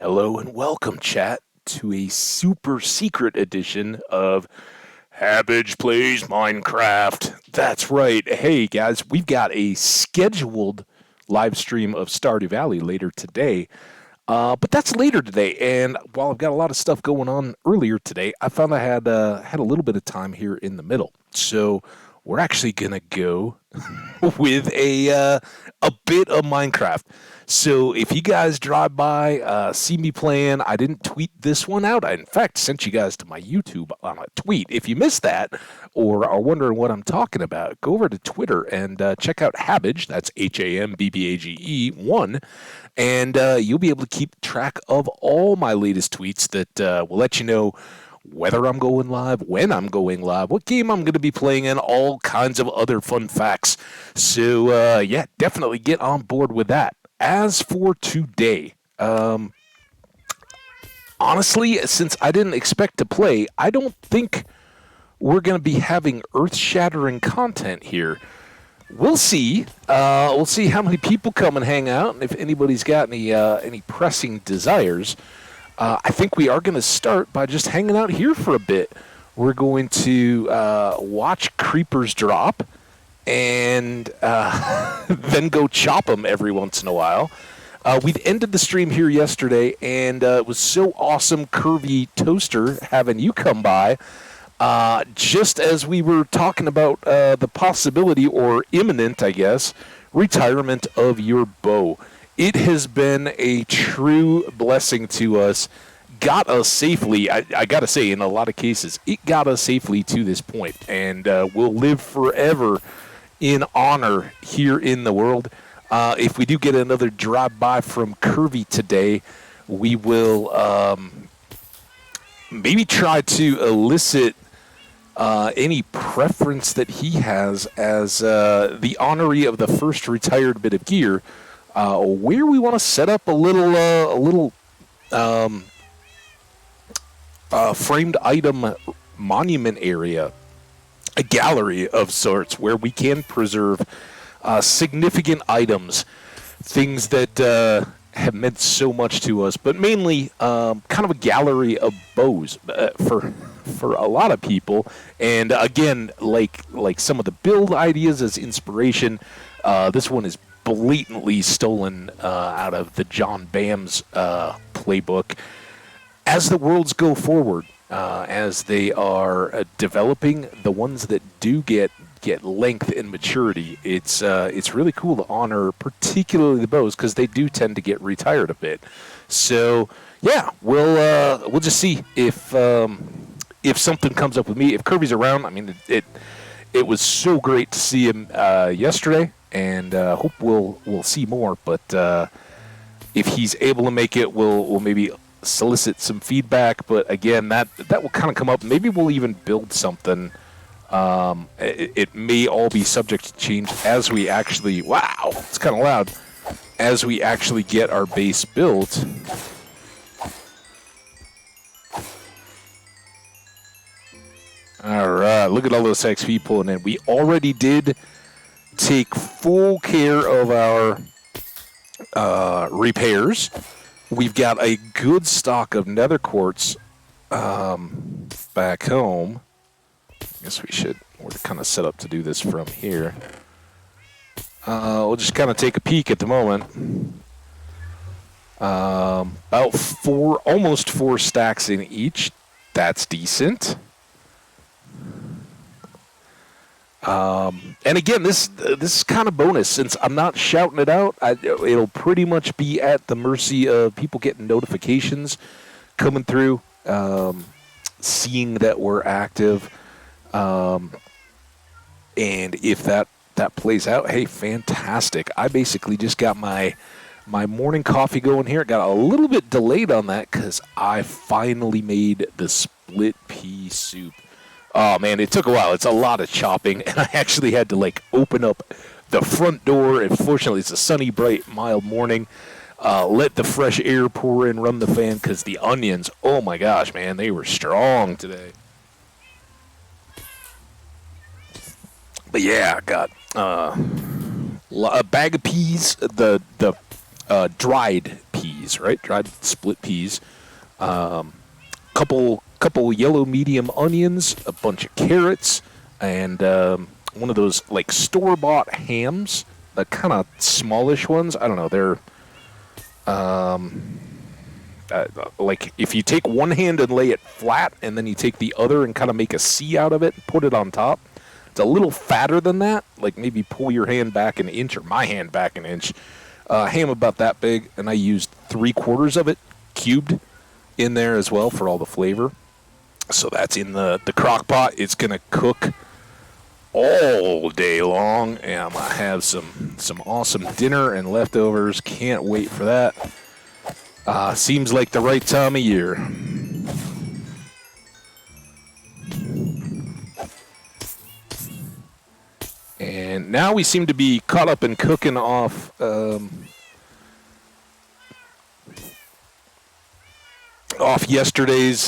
Hello and welcome, chat, to a super secret edition of Habbage Plays Minecraft. That's right. Hey, guys, we've got a scheduled live stream of Stardew Valley later today. But that's later today, and while I've got a lot of stuff going on earlier today, I found I had a little bit of time here in the middle. So we're actually gonna go with a bit of Minecraft. So if you guys drive by, see me playing, I didn't tweet this one out. I in fact sent you guys to my YouTube on a tweet. If you missed that or are wondering what I'm talking about, go over to Twitter and check out Habbage. That's HAMBBAGE1, and you'll be able to keep track of all my latest tweets that will let you know whether I'm going live, when I'm going live, what game I'm going to be playing, and all kinds of other fun facts. So, yeah, definitely get on board with that. As for today, honestly, since I didn't expect to play, I don't think we're going to be having earth-shattering content here. We'll see. We'll see how many people come and hang out, and if anybody's got any pressing desires. I think we are going to start by just hanging out here for a bit. We're going to watch creepers drop and then go chop them every once in a while. We ended the stream here yesterday, and it was so awesome, Curvy Toaster, having you come by. Just as we were talking about the possibility, or imminent, I guess, retirement of your bow. It has been a true blessing to us. Got us safely, I got to say, in a lot of cases, it got us safely to this point, and will live forever in honor here in the world. If we do get another drive-by from Curvy today, we will maybe try to elicit any preference that he has as the honoree of the first retired bit of gear, where we want to set up a little framed item monument area, a gallery of sorts where we can preserve significant items, things that have meant so much to us, but mainly kind of a gallery of bows for a lot of people. And again, like some of the build ideas as inspiration, this one is blatantly stolen out of the John Bam's playbook. As the worlds go forward, as they are developing, the ones that do get length and maturity, it's really cool to honor particularly the bows, because they do tend to get retired a bit. So yeah, we'll just see if something comes up with me. If Kirby's around, I mean, it was so great to see him yesterday, and hope we'll see more. But if he's able to make it, we'll maybe solicit some feedback. But again, that will kind of come up. Maybe we'll even build something. It may all be subject to change as we actually... Wow, it's kind of loud. As we actually get our base built. All right, look at all those XP pulling in. We already did take full care of our repairs. We've got a good stock of nether quartz back home. I guess we're kind of set up to do this from here. We'll just kind of take a peek at the moment. About almost four stacks in each. That's decent. And again, this is kind of bonus, since I'm not shouting it out. It'll pretty much be at the mercy of people getting notifications coming through, seeing that we're active. And if that plays out, hey, fantastic. I basically just got my morning coffee going here. Got a little bit delayed on that because I finally made the split pea soup. Oh, man, it took a while. It's a lot of chopping, and I actually had to, open up the front door. And fortunately, it's a sunny, bright, mild morning. Let the fresh air pour in, run the fan, because the onions, oh, my gosh, man, they were strong today. But, yeah, I got a bag of peas, the dried peas. peas, right? Dried split peas. Couple yellow medium onions, a bunch of carrots, and one of those like store-bought hams, the kind of smallish ones. I don't know. They're like if you take one hand and lay it flat, and then you take the other and kind of make a C out of it and put it on top. It's a little fatter than that. Like maybe pull your hand back an inch or my hand back an inch. Ham about that big, and I used 3/4 of it cubed in there as well for all the flavor. So that's in the crock pot. It's going to cook all day long, and I'm going to have some awesome dinner and leftovers. Can't wait for that. Seems like the right time of year. And now we seem to be caught up in cooking off yesterday's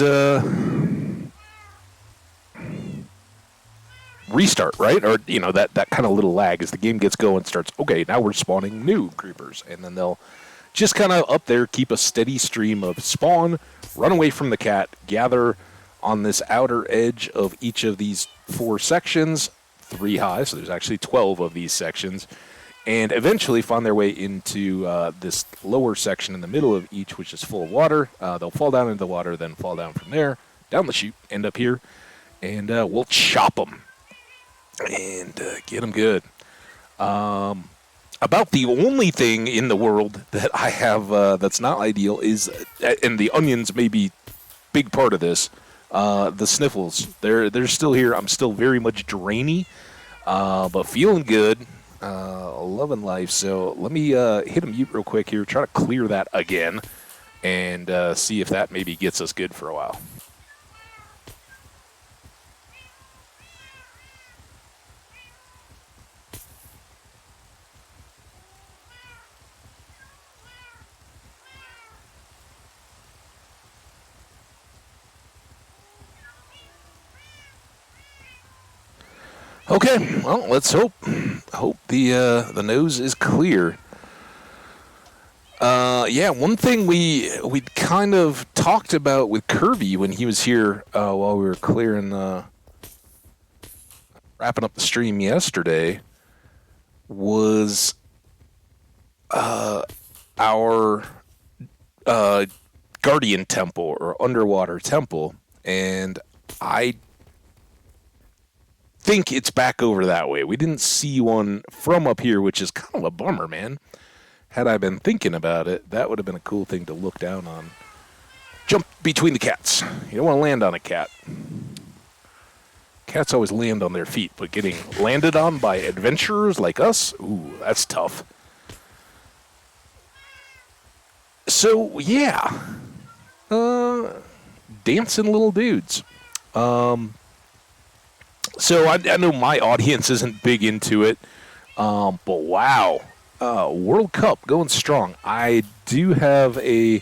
restart, right? Or, you know, that kind of little lag as the game gets going, starts, okay, now we're spawning new creepers. And then they'll just kind of up there keep a steady stream of spawn, run away from the cat, gather on this outer edge of each of these 4 sections, 3 high, so there's actually 12 of these sections, and eventually find their way into this lower section in the middle of each, which is full of water. They'll fall down into the water, then fall down from there, down the chute, end up here, and we'll chop them and get them good. About the only thing in the world that I have that's not ideal is, and the onions may be a big part of this, the sniffles. They're still here. I'm still very much drainy, but feeling good. Loving life. So let me hit a mute real quick here, try to clear that again, and see if that maybe gets us good for a while. Okay, well, let's hope the nose is clear. Yeah, one thing we kind of talked about with Kirby when he was here while we were wrapping up the stream yesterday was our guardian temple or underwater temple, and I think it's back over that way. We didn't see one from up here, which is kind of a bummer, man. Had I been thinking about it, that would have been a cool thing to look down on. Jump between the cats. You don't want to land on a cat. Cats always land on their feet, but getting landed on by adventurers like us, ooh, that's tough. So, yeah. Dancing little dudes. So I know my audience isn't big into it, but wow, World Cup going strong. I do have a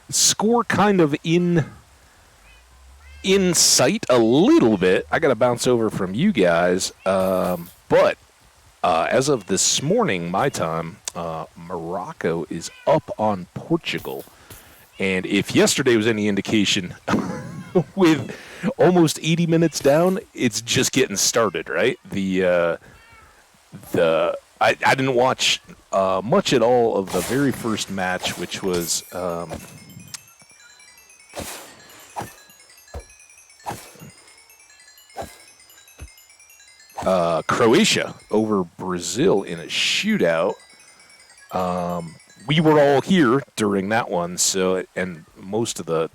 score kind of in sight a little bit. I got to bounce over from you guys, but as of this morning, my time, Morocco is up on Portugal. And if yesterday was any indication, with almost 80 minutes down, it's just getting started, right? I didn't watch much at all of the very first match, which was Croatia over Brazil in a shootout. We were all here during that one, so, and most of the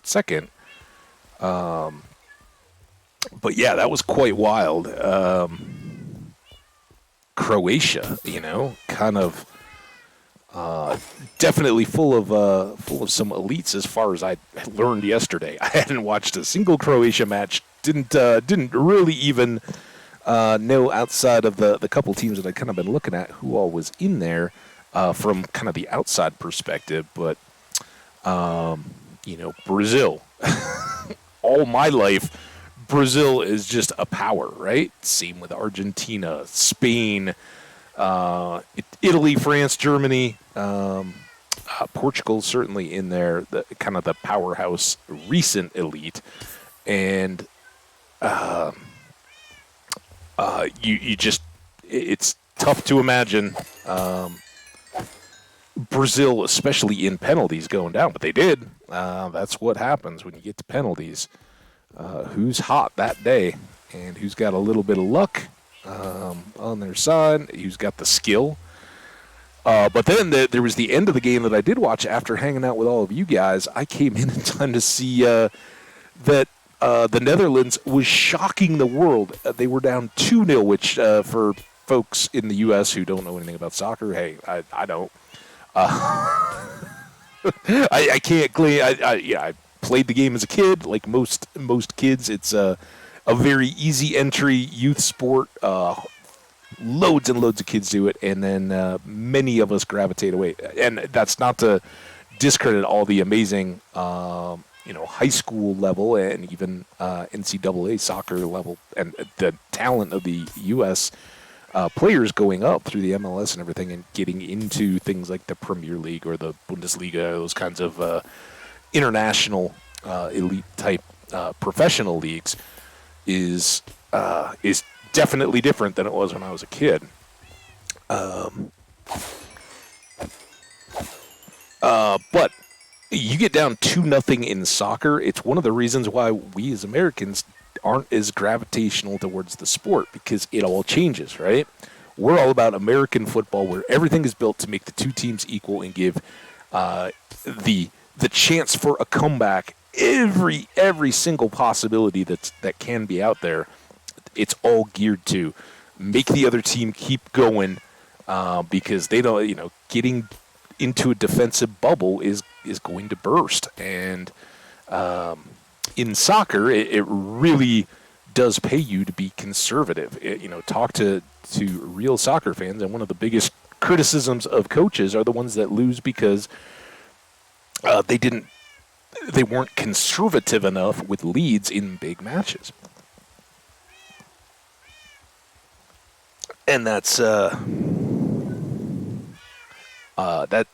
second. But yeah, that was quite wild. Croatia, you know, kind of definitely full of some elites as far as I learned yesterday. I hadn't watched a single Croatia match. Didn't really even know outside of the couple teams that I'd kind of been looking at who all was in there from kind of the outside perspective. But you know, Brazil. All my life, Brazil is just a power, right? Same with Argentina, Spain, Italy, France, Germany. Portugal's certainly in there, the kind of the powerhouse recent elite, and you just it's tough to imagine Brazil, especially in penalties, going down, but they did. That's what happens when you get to penalties. Who's hot that day, and who's got a little bit of luck on their side, who's got the skill. But then there was the end of the game that I did watch after hanging out with all of you guys. I came in time to see that the Netherlands was shocking the world. They were down 2-0, which for folks in the U.S. who don't know anything about soccer, hey, I don't. I can't claim. I played the game as a kid, like most kids. It's a very easy entry youth sport. Loads and loads of kids do it, and then many of us gravitate away. And that's not to discredit all the amazing, high school level and even NCAA soccer level and the talent of the U.S. Players going up through the MLS and everything and getting into things like the Premier League or the Bundesliga, those kinds of international elite type professional leagues is definitely different than it was when I was a kid. But you get down 2-0 in soccer. It's one of the reasons why we as Americans aren't as gravitational towards the sport, because it all changes, right? We're all about American football, where everything is built to make the two teams equal and give the chance for a comeback. Every single possibility that can be out there, it's all geared to make the other team keep going, because they don't, getting into a defensive bubble is going to burst. And in soccer, it really does pay you to be conservative. Talk to real soccer fans, and one of the biggest criticisms of coaches are the ones that lose because they weren't conservative enough with leads in big matches. And that's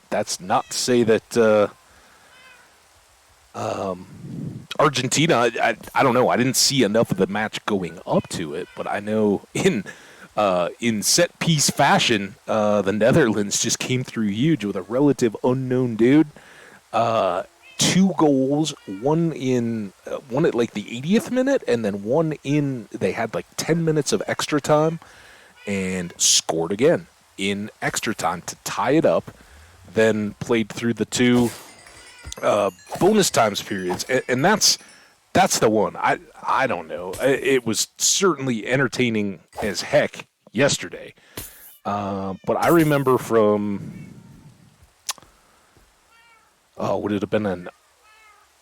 that's not to say that Argentina, I don't know. I didn't see enough of the match going up to it, but I know in set piece fashion, the Netherlands just came through huge with a relative unknown dude. 2 goals, one at like the 80th minute, and then they had like 10 minutes of extra time, and scored again in extra time to tie it up. Then played through the 2 bonus times periods, and that's the one. I don't know. It was certainly entertaining as heck yesterday, but I remember from would it have been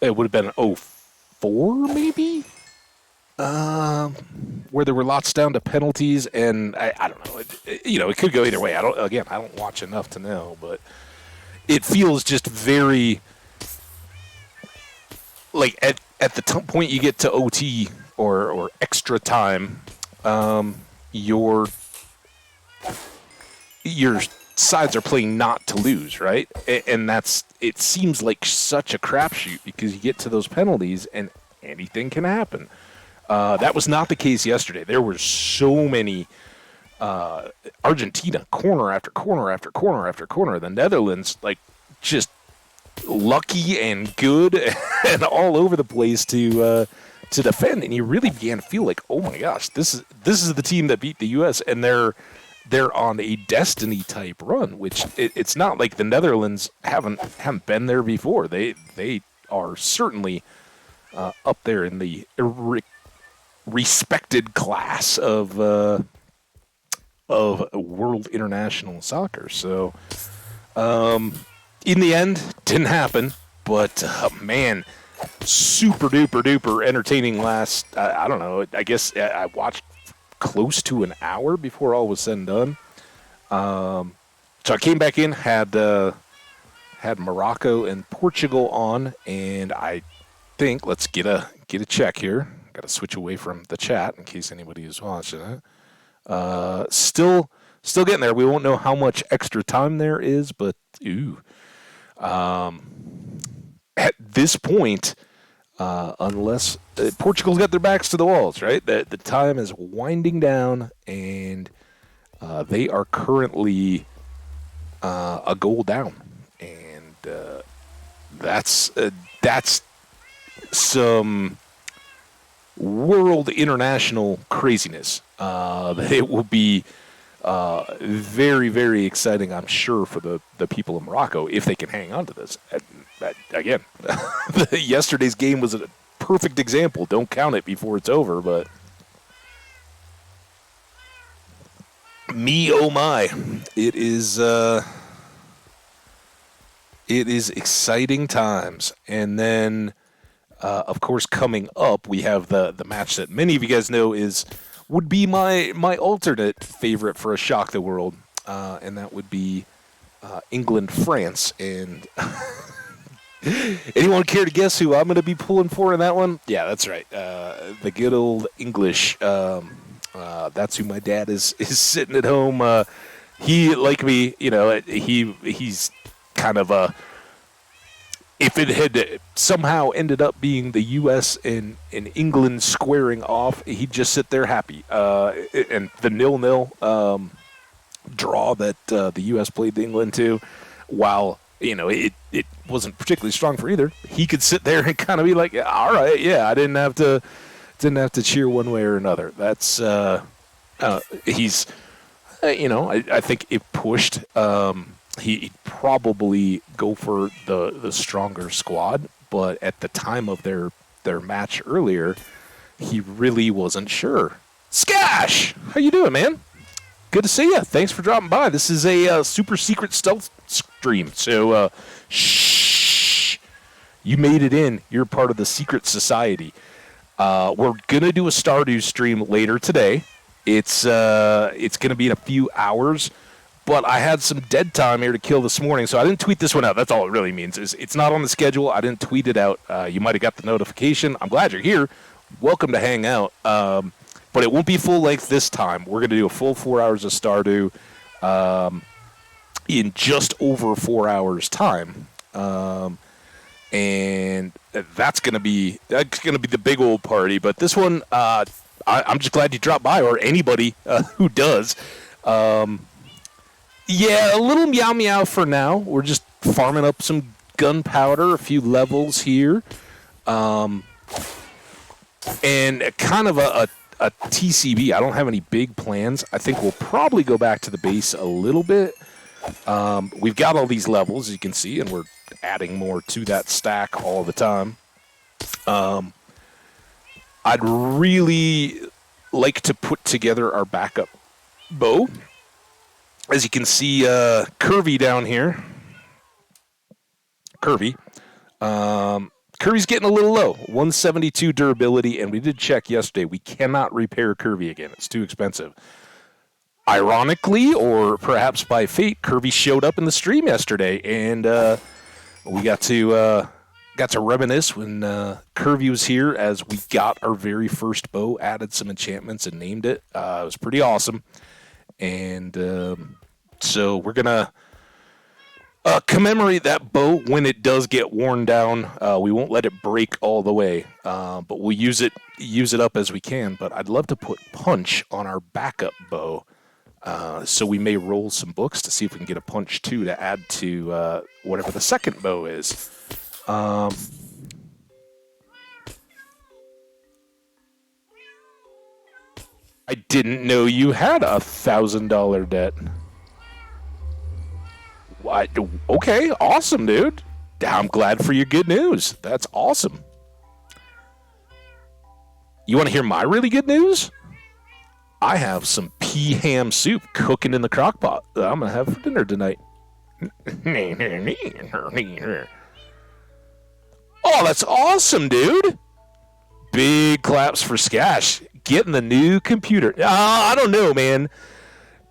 it would have been 04 maybe, where there were lots down to penalties, and I don't know. It could go either way. I don't watch enough to know, but it feels just very like at the point you get to OT or extra time, your sides are playing not to lose, right? And it seems like such a crapshoot, because you get to those penalties and anything can happen. That was not the case yesterday. There were so many Argentina corner after corner after corner after corner. The Netherlands, like, just lucky and good and all over the place to defend, and you really began to feel like, oh my gosh, this is the team that beat the U.S. and they're on a destiny type run, which it's not like the Netherlands haven't been there before. They are certainly up there in the respected class of world international soccer. So in the end, didn't happen, but man, super duper duper entertaining last, I don't know, I guess I watched close to an hour before all was said and done. So I came back in, had Morocco and Portugal on, and I think, let's get a check here. Got to switch away from the chat in case anybody is watching it. Still getting there. We won't know how much extra time there is, but At this point, unless Portugal's got their backs to the walls, right? The time is winding down, and they are currently a goal down, and that's some world international craziness. It will be very, very exciting, I'm sure, for the people of Morocco if they can hang on to this. Again, yesterday's game was a perfect example. Don't count it before it's over, but me, oh my, it is exciting times. And then, of course, coming up, we have the match that many of you guys know would be my alternate favorite for a Shock the World, and that would be England-France. And anyone care to guess who I'm going to be pulling for in that one? Yeah, that's right. The good old English. That's who my dad is sitting at home. He, like me, he's kind of a. If it had somehow ended up being the U.S. and England squaring off, he'd just sit there happy. And the 0-0 draw that the U.S. played England to, while it wasn't particularly strong for either, he could sit there and kind of be like, all right, yeah, I didn't have to cheer one way or another. That's he's I think it pushed. He'd probably go for the stronger squad, but at the time of their match earlier, he really wasn't sure. Skash, how you doing, man? Good to see you. Thanks for dropping by. This is a super secret stealth stream, so shh, you made it in. You're part of the secret society. We're gonna do a Stardew stream later today. It's gonna be in a few hours. But I had some dead time here to kill this morning, so I didn't tweet this one out. That's all it really means. It's not on the schedule. I didn't tweet it out. You might have got the notification. I'm glad you're here. Welcome to hang out. But it won't be full length this time. We're going to do a full 4 hours of Stardew in just over 4 hours' time. And that's going to be the big old party. But this one, I'm just glad you dropped by, or anybody who does. Yeah, a little meow meow for now. We're just farming up some gunpowder, a few levels here. And kind of a TCB. I don't have any big plans. I think we'll probably go back to the base a little bit. We've got all these levels, as you can see, and we're adding more to that stack all the time. I'd really like to put together our backup bow. As you can see, Curvy down here. Curvy's getting a little low. 172 durability, and we did check yesterday. We cannot repair Curvy again. It's too expensive. Ironically, or perhaps by fate, Curvy showed up in the stream yesterday, and we got to reminisce when Curvy was here as we got our very first bow, added some enchantments, and named it. It was pretty awesome. And so we're going to commemorate that bow when it does get worn down. We won't let it break all the way, but we'll use it up as we can. But I'd love to put punch on our backup bow. So we may roll some books to see if we can get a punch 2 to add to whatever the second bow is. I didn't know you had $1,000 debt. What? Okay, awesome, dude. I'm glad for your good news. That's awesome. You want to hear my really good news? I have some pea ham soup cooking in the crock pot that I'm going to have for dinner tonight. Oh, that's awesome, dude. Big claps for Skash. Getting the new computer. I don't know, man.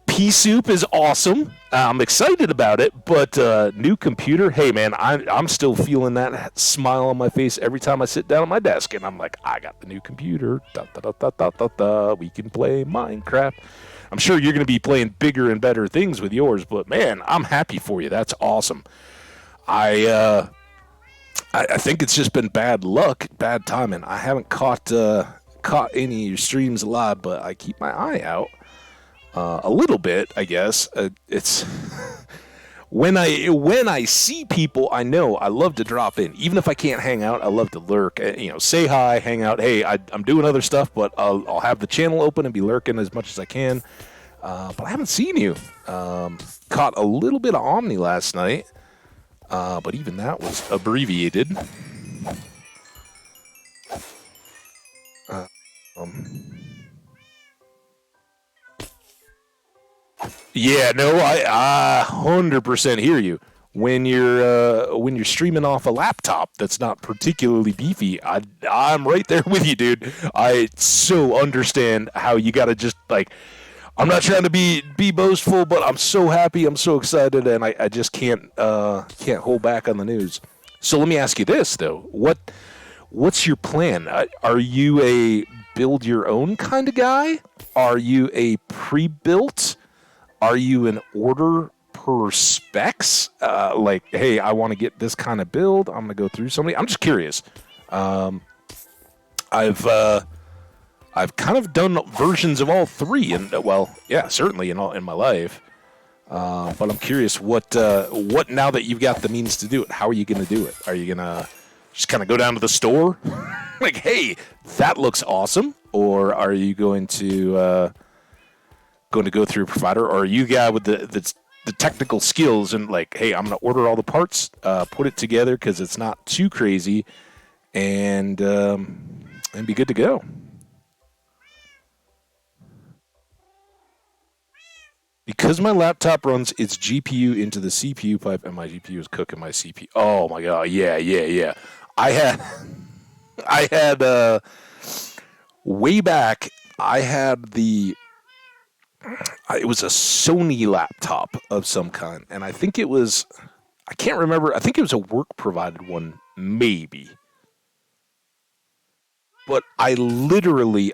Pea soup is awesome. I'm excited about it, but new computer, hey, man, I'm still feeling that smile on my face every time I sit down at my desk, and I'm like, I got the new computer. Da, da, da, da, da, da, da. We can play Minecraft. I'm sure you're going to be playing bigger and better things with yours, but, man, I'm happy for you. That's awesome. I, uh, I think it's just been bad luck, bad timing. I haven't caught any of your streams live, but I keep my eye out a little bit. I guess it's when I see people I know, I love to drop in. Even if I can't hang out, I love to lurk. Say hi, hang out. Hey, I'm doing other stuff, but I'll have the channel open and be lurking as much as I can. But I haven't seen you. Caught a little bit of Omni last night, but even that was abbreviated. Um, Yeah, no, I 100% hear you. When you're streaming off a laptop that's not particularly beefy, I'm right there with you, dude. I so understand how you got to just like. I'm not trying to be boastful, but I'm so happy, I'm so excited, and I just can't hold back on the news. So let me ask you this though: what's your plan? Are you a build your own kind of guy? Are you a pre-built? Are you an order per specs? Like, hey, I want to get this kind of build. I'm gonna go through somebody. I'm just curious. Um, I've kind of done versions of all three, and well, yeah, certainly in my life. But I'm curious what now that you've got the means to do it. How are you gonna do it? Are you gonna just kind of go down to the store, like, hey, that looks awesome, or are you going to go through a provider, or are you a guy with the technical skills and like, hey, I'm going to order all the parts, put it together because it's not too crazy, and be good to go. Because my laptop runs its GPU into the CPU pipe, and my GPU is cooking my CPU. Oh my god, yeah, yeah, yeah. I had, I had way back. I had it was a Sony laptop of some kind, and I think it was, I can't remember. I think it was a work provided one, maybe. But I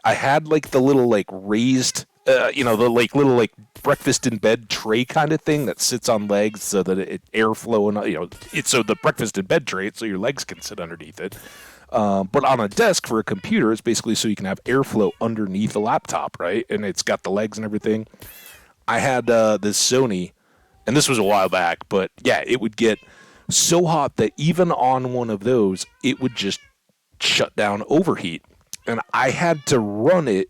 had like the little like raised, the like little like breakfast in bed tray kind of thing that sits on legs so that it airflow and it's so the breakfast in bed tray, so your legs can sit underneath it. But on a desk for a computer, it's basically so you can have airflow underneath a laptop, right? And it's got the legs and everything. I had this Sony, and this was a while back, but yeah, it would get so hot that even on one of those, it would just shut down overheat. And I had to run it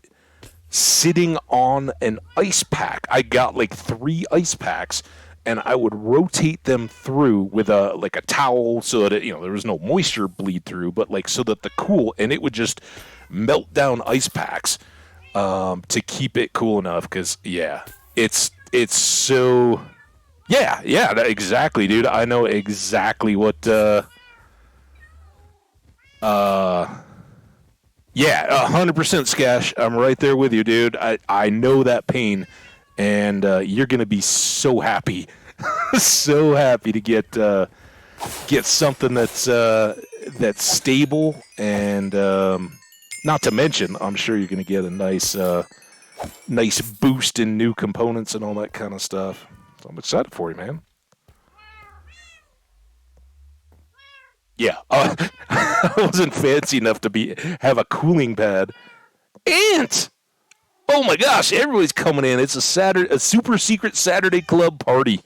sitting on an ice pack. I got like 3 ice packs, and I would rotate them through with a towel so that there was no moisture bleed through, but like so that the cool, and it would just melt down ice packs to keep it cool enough. Because yeah, it's so yeah, exactly, dude. I know exactly what uh yeah, 100% Skash. I'm right there with you, dude. I know that pain, and you're gonna be so happy, so happy to get something that's stable, and not to mention, I'm sure you're gonna get a nice boost in new components and all that kind of stuff. So I'm excited for you, man. Yeah, I wasn't fancy enough to have a cooling pad. Ant! Oh my gosh, everybody's coming in. It's a super secret Saturday club party.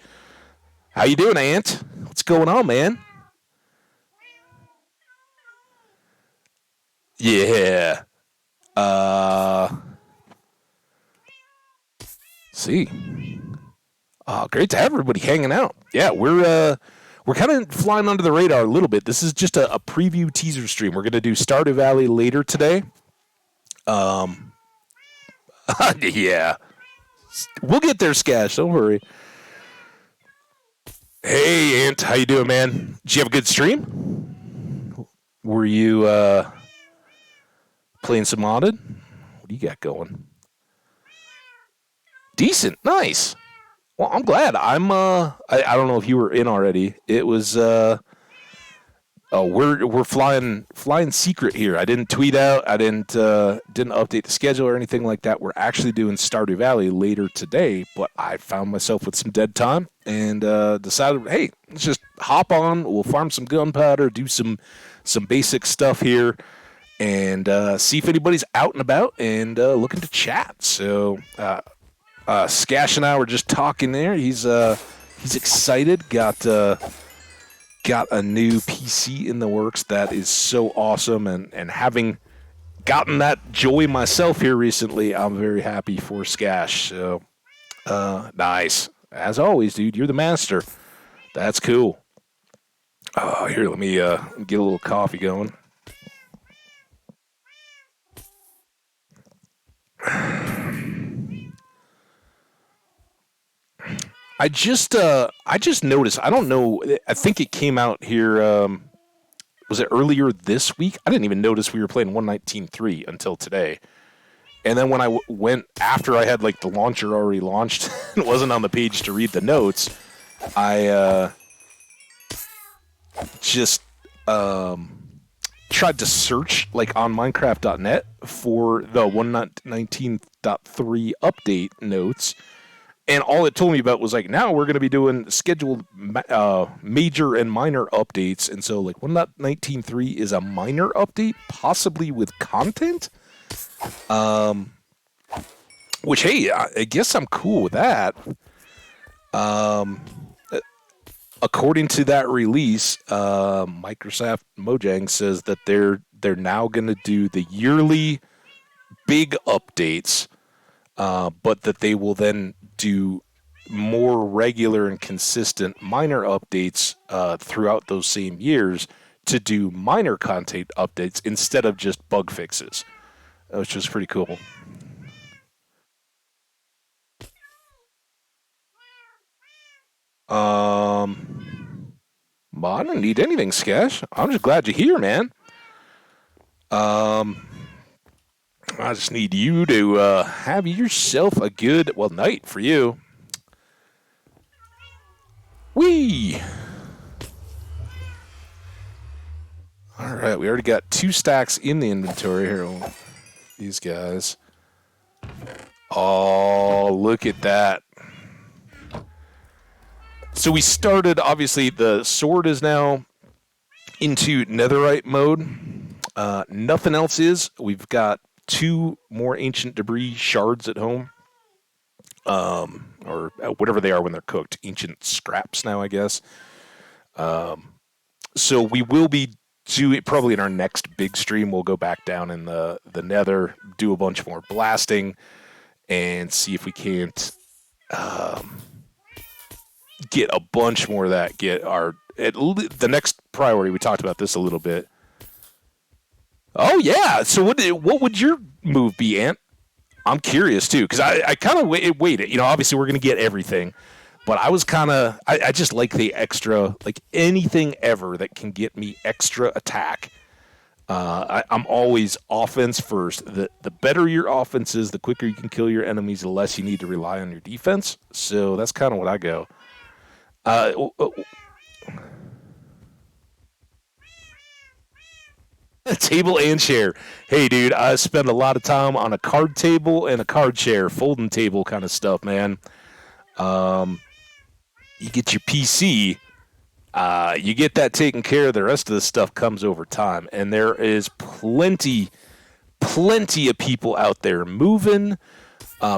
How you doing, Ant? What's going on, man? Yeah. Uh, see. Great to have everybody hanging out. Yeah, we're kind of flying under the radar a little bit. This is just a preview teaser stream. We're gonna do Stardew Valley later today. Um, yeah, we'll get there, Skash. Don't worry. Hey, Ant, how you doing, man? Did you have a good stream? Were you playing some modded? What do you got going? Decent, nice. Well, I'm glad. I don't know if you were in already. It was Oh, we're flying secret here. I didn't tweet out. I didn't update the schedule or anything like that. We're actually doing Stardew Valley later today, but I found myself with some dead time and decided, hey, let's just hop on. We'll farm some gunpowder, do some basic stuff here, and see if anybody's out and about and looking to chat. So Skash and I were just talking there. He's excited. Got a new PC in the works that is so awesome, and having gotten that joy myself here recently, I'm very happy for Skash. So nice. As always, dude, you're the master. That's cool. Oh, here, let me get a little coffee going. I just noticed. I don't know. I think it came out here. Was it earlier this week? I didn't even notice we were playing 119.3 until today. And then when I went after I had like the launcher already launched, and wasn't on the page to read the notes. I just tried to search like on Minecraft.net for the 119.3 update notes, and all it told me about was like, now we're going to be doing scheduled major and minor updates, and so like 1.19.3 is a minor update, possibly with content. Which, hey, I guess I'm cool with that. Um, According to that release, Microsoft Mojang says that they're now going to do the yearly big updates, but that they will then do more regular and consistent minor updates throughout those same years to do minor content updates instead of just bug fixes, which was pretty cool. Um, well, I don't need anything, Sketch. I'm just glad you're here, man. Um, I just need you to have yourself a good, well, night for you. Wee! All right, we already got 2 stacks in the inventory here. These guys. Oh, look at that. So we started, obviously, the sword is now into netherite mode. Nothing else is. We've got 2 more ancient debris shards at home. Or whatever they are when they're cooked. Ancient scraps now, I guess. So we will be doing, probably in our next big stream, we'll go back down in the nether, do a bunch more blasting, and see if we can't get a bunch more of that. Get our the next priority. We talked about this a little bit. Oh yeah. So what would your move be, Ant? I'm curious too, because I kind of waited. You know, obviously we're gonna get everything, but I was kind of I just like the extra, like anything ever that can get me extra attack. I'm always offense first. The better your offense is, the quicker you can kill your enemies, the less you need to rely on your defense. So that's kind of what I go. Uh, Table and chair. Hey, dude, I spend a lot of time on a card table and a card chair, folding table kind of stuff, man. Um, you get your PC, you get that taken care of. The rest of the stuff comes over time, and there is plenty of people out there moving,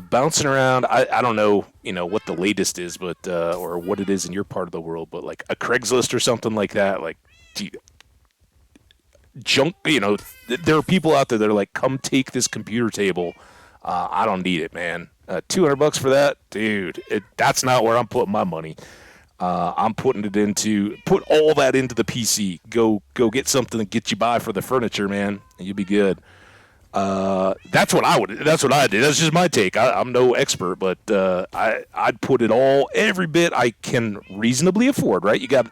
bouncing around. I don't know, what the latest is, but or what it is in your part of the world, but like a Craigslist or something like that, like junk. There are people out there that are like, come take this computer table. I don't need it, man. $200 for that, dude. That's not where I'm putting my money. I'm putting it put all that into the PC. Go get something that gets you by for the furniture, man, and you'll be good. That's what I would. That's what I did. That's just my take. I'm no expert, but I'd put it all, every bit I can reasonably afford. Right? You got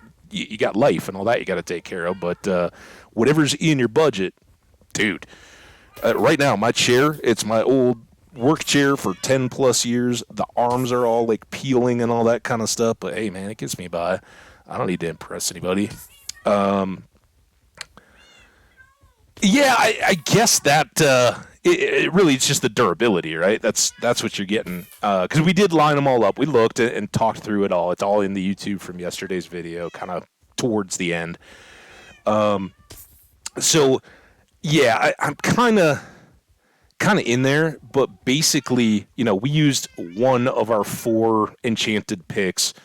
life and all that you got to take care of, but whatever's in your budget, dude. Right now, my chair, it's my old work chair for 10 plus years. The arms are all like peeling and all that kind of stuff, but hey, man, it gets me by. I don't need to impress anybody. Yeah, I guess that it really it's just the durability, right? That's what you're getting. Because we did line them all up. We looked and talked through it all. It's all in the YouTube from yesterday's video, kind of towards the end. So yeah, I'm kind of in there, but basically, we used one of our 4 enchanted picks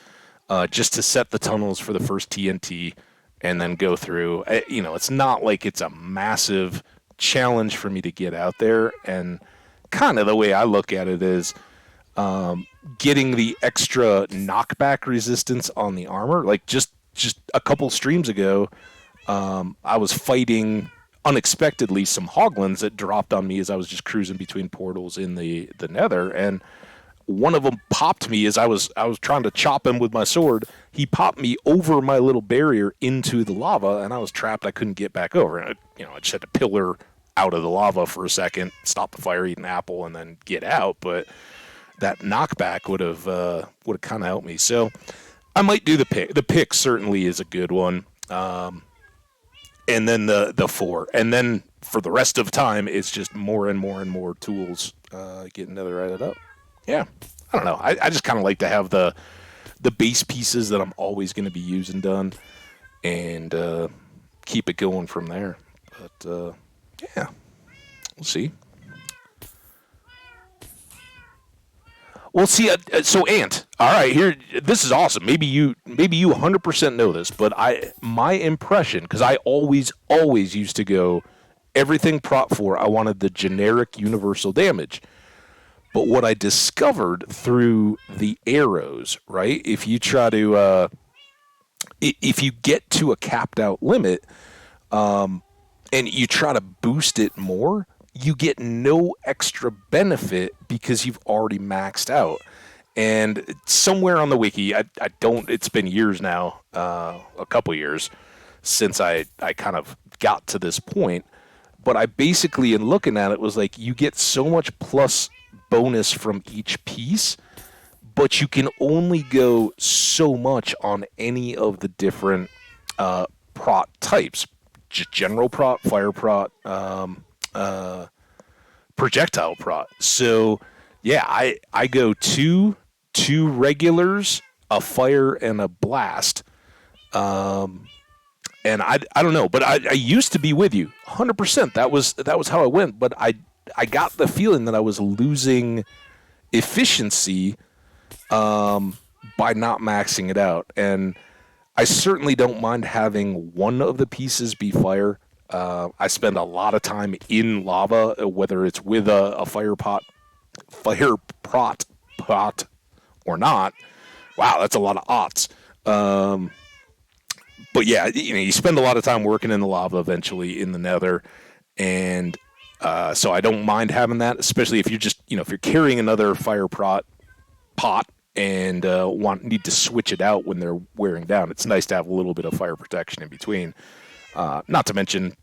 just to set the tunnels for the first TNT and then go through. It's not like it's a massive challenge for me to get out there. And kind of the way I look at it is getting the extra knockback resistance on the armor. Like just a couple streams ago, I was fighting unexpectedly some hoglins that dropped on me as I was just cruising between portals in the nether, and one of them popped me as I was trying to chop him with my sword. He popped me over my little barrier into the lava, and I was trapped. I couldn't get back over. And I just had to pillar out of the lava for a second, stop the fire, eat an apple, and then get out. But that knockback would have kind of helped me. So I might do the pick. The pick certainly is a good one. And then the 4, and then for the rest of time, it's just more and more and more tools getting netherite up. Yeah, I don't know. I just kind of like to have the base pieces that I'm always going to be using done, and keep it going from there. But yeah, we'll see. Well, see, so Ant. All right, here. This is awesome. Maybe you 100% know this, but my impression, because I always used to go everything prot 4. I wanted the generic universal damage. But what I discovered through the arrows, right? If you try to, if you get to a capped out limit, and you try to boost it more, you get no extra benefit because you've already maxed out. And somewhere on the wiki, I don't, it's been years now, a couple years since I kind of got to this point. But I basically, in looking at it, was like, you get so much plus bonus from each piece, but you can only go so much on any of the different prot types. Just general prot, fire prot, projectile prot. So yeah, I go two regulars, a fire, and a blast. And I don't know, but I used to be with you 100%. That was how I went. But I got the feeling that I was losing efficiency by not maxing it out. And I certainly don't mind having one of the pieces be fire. I spend a lot of time in lava, whether it's with a fire pot or not. Wow, that's a lot of aughts. But yeah, you spend a lot of time working in the lava eventually in the nether, and so I don't mind having that, especially if you're just if you're carrying another fire pot and need to switch it out when they're wearing down. It's nice to have a little bit of fire protection in between. Not to mention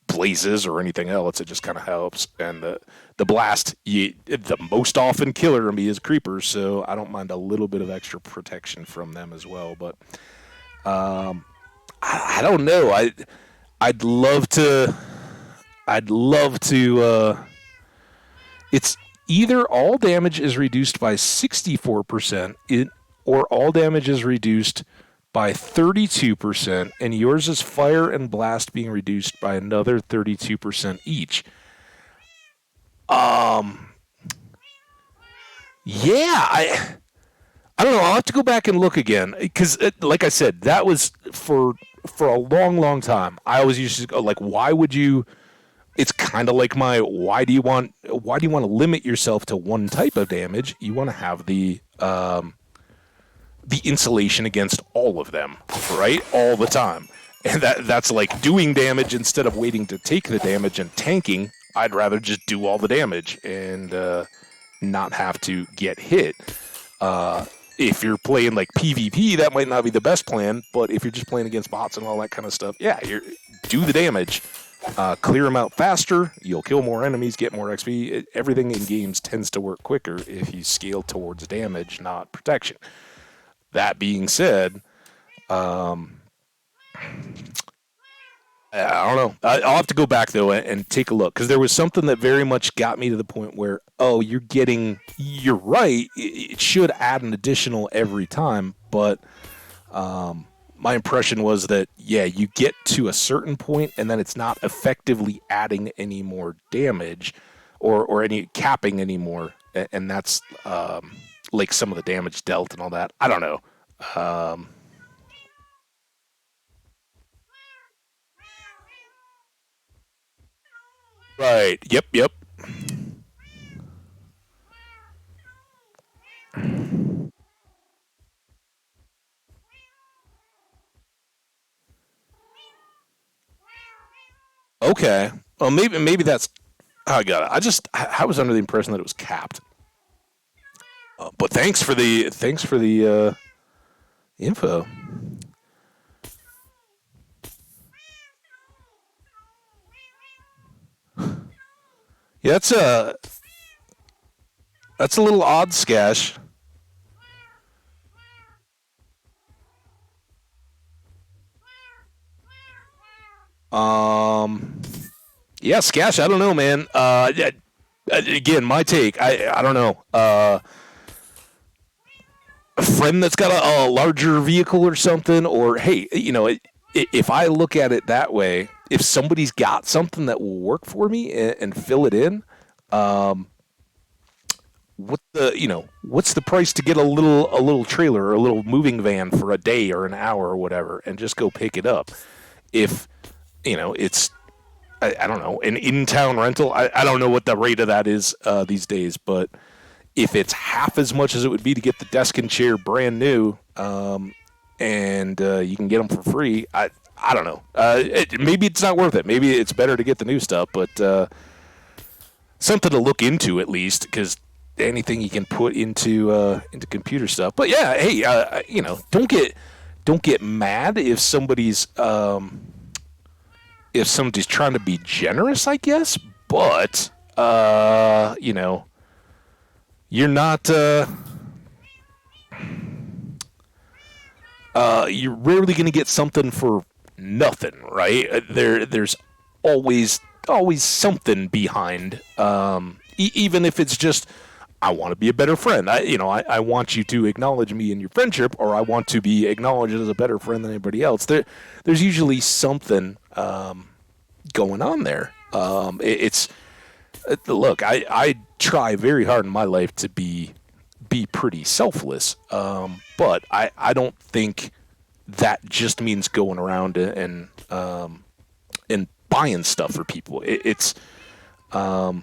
blazes or anything else. It just kind of helps. And the blast, the most often killer of me is creepers, so I don't mind a little bit of extra protection from them as well. But I don't know. I'd love to. I'd love to. It's either all damage is reduced by 64%, or all damage is reduced by 32%, and yours is fire and blast being reduced by another 32% each. Yeah, I don't know. I'll have to go back and look again because, like I said, that was for a long, long time. I always used to go like, why would you? It's kind of like my why do you want to limit yourself to one type of damage? You want to have the insulation against all of them, right? All the time. And that's like doing damage instead of waiting to take the damage and tanking. I'd rather just do all the damage and not have to get hit. If you're playing like PvP, that might not be the best plan, but if you're just playing against bots and all that kind of stuff, yeah, do the damage. Clear them out faster, you'll kill more enemies, get more XP. Everything in games tends to work quicker if you scale towards damage, not protection. That being said, I don't know. I'll have to go back though and take a look because there was something that very much got me to the point where, oh, you're right. It should add an additional every time, but my impression was that yeah, you get to a certain point and then it's not effectively adding any more damage or any capping anymore, and that's like some of the damage dealt and all that. I don't know. Um, right. Yep. Yep. Okay. Well, maybe that's. Oh, I got it. I was under the impression that it was capped. But thanks for the info. Yeah, that's a little odd, Skash. Um, yeah, Skash. I don't know, man. Yeah, again, my take. I don't know. A friend that's got a larger vehicle or something, or hey, if I look at it that way, if somebody's got something that will work for me and fill it in, um, what's the price to get a little trailer or a little moving van for a day or an hour or whatever, and just go pick it up? If it's I don't know, an in-town rental. I don't know what the rate of that is these days, but if it's half as much as it would be to get the desk and chair brand new, and you can get them for free, I don't know. Maybe it's not worth it. Maybe it's better to get the new stuff, but something to look into at least, because anything you can put into computer stuff. But yeah, hey, don't get mad if somebody's trying to be generous, I guess. But you're not. You're rarely going to get something for nothing, right? There's always something behind. Even if it's just, I want to be a better friend. I want you to acknowledge me in your friendship, or I want to be acknowledged as a better friend than anybody else. There's usually something going on there. It's look, I try very hard in my life to be pretty selfless, but I don't think that just means going around and buying stuff for people. It's a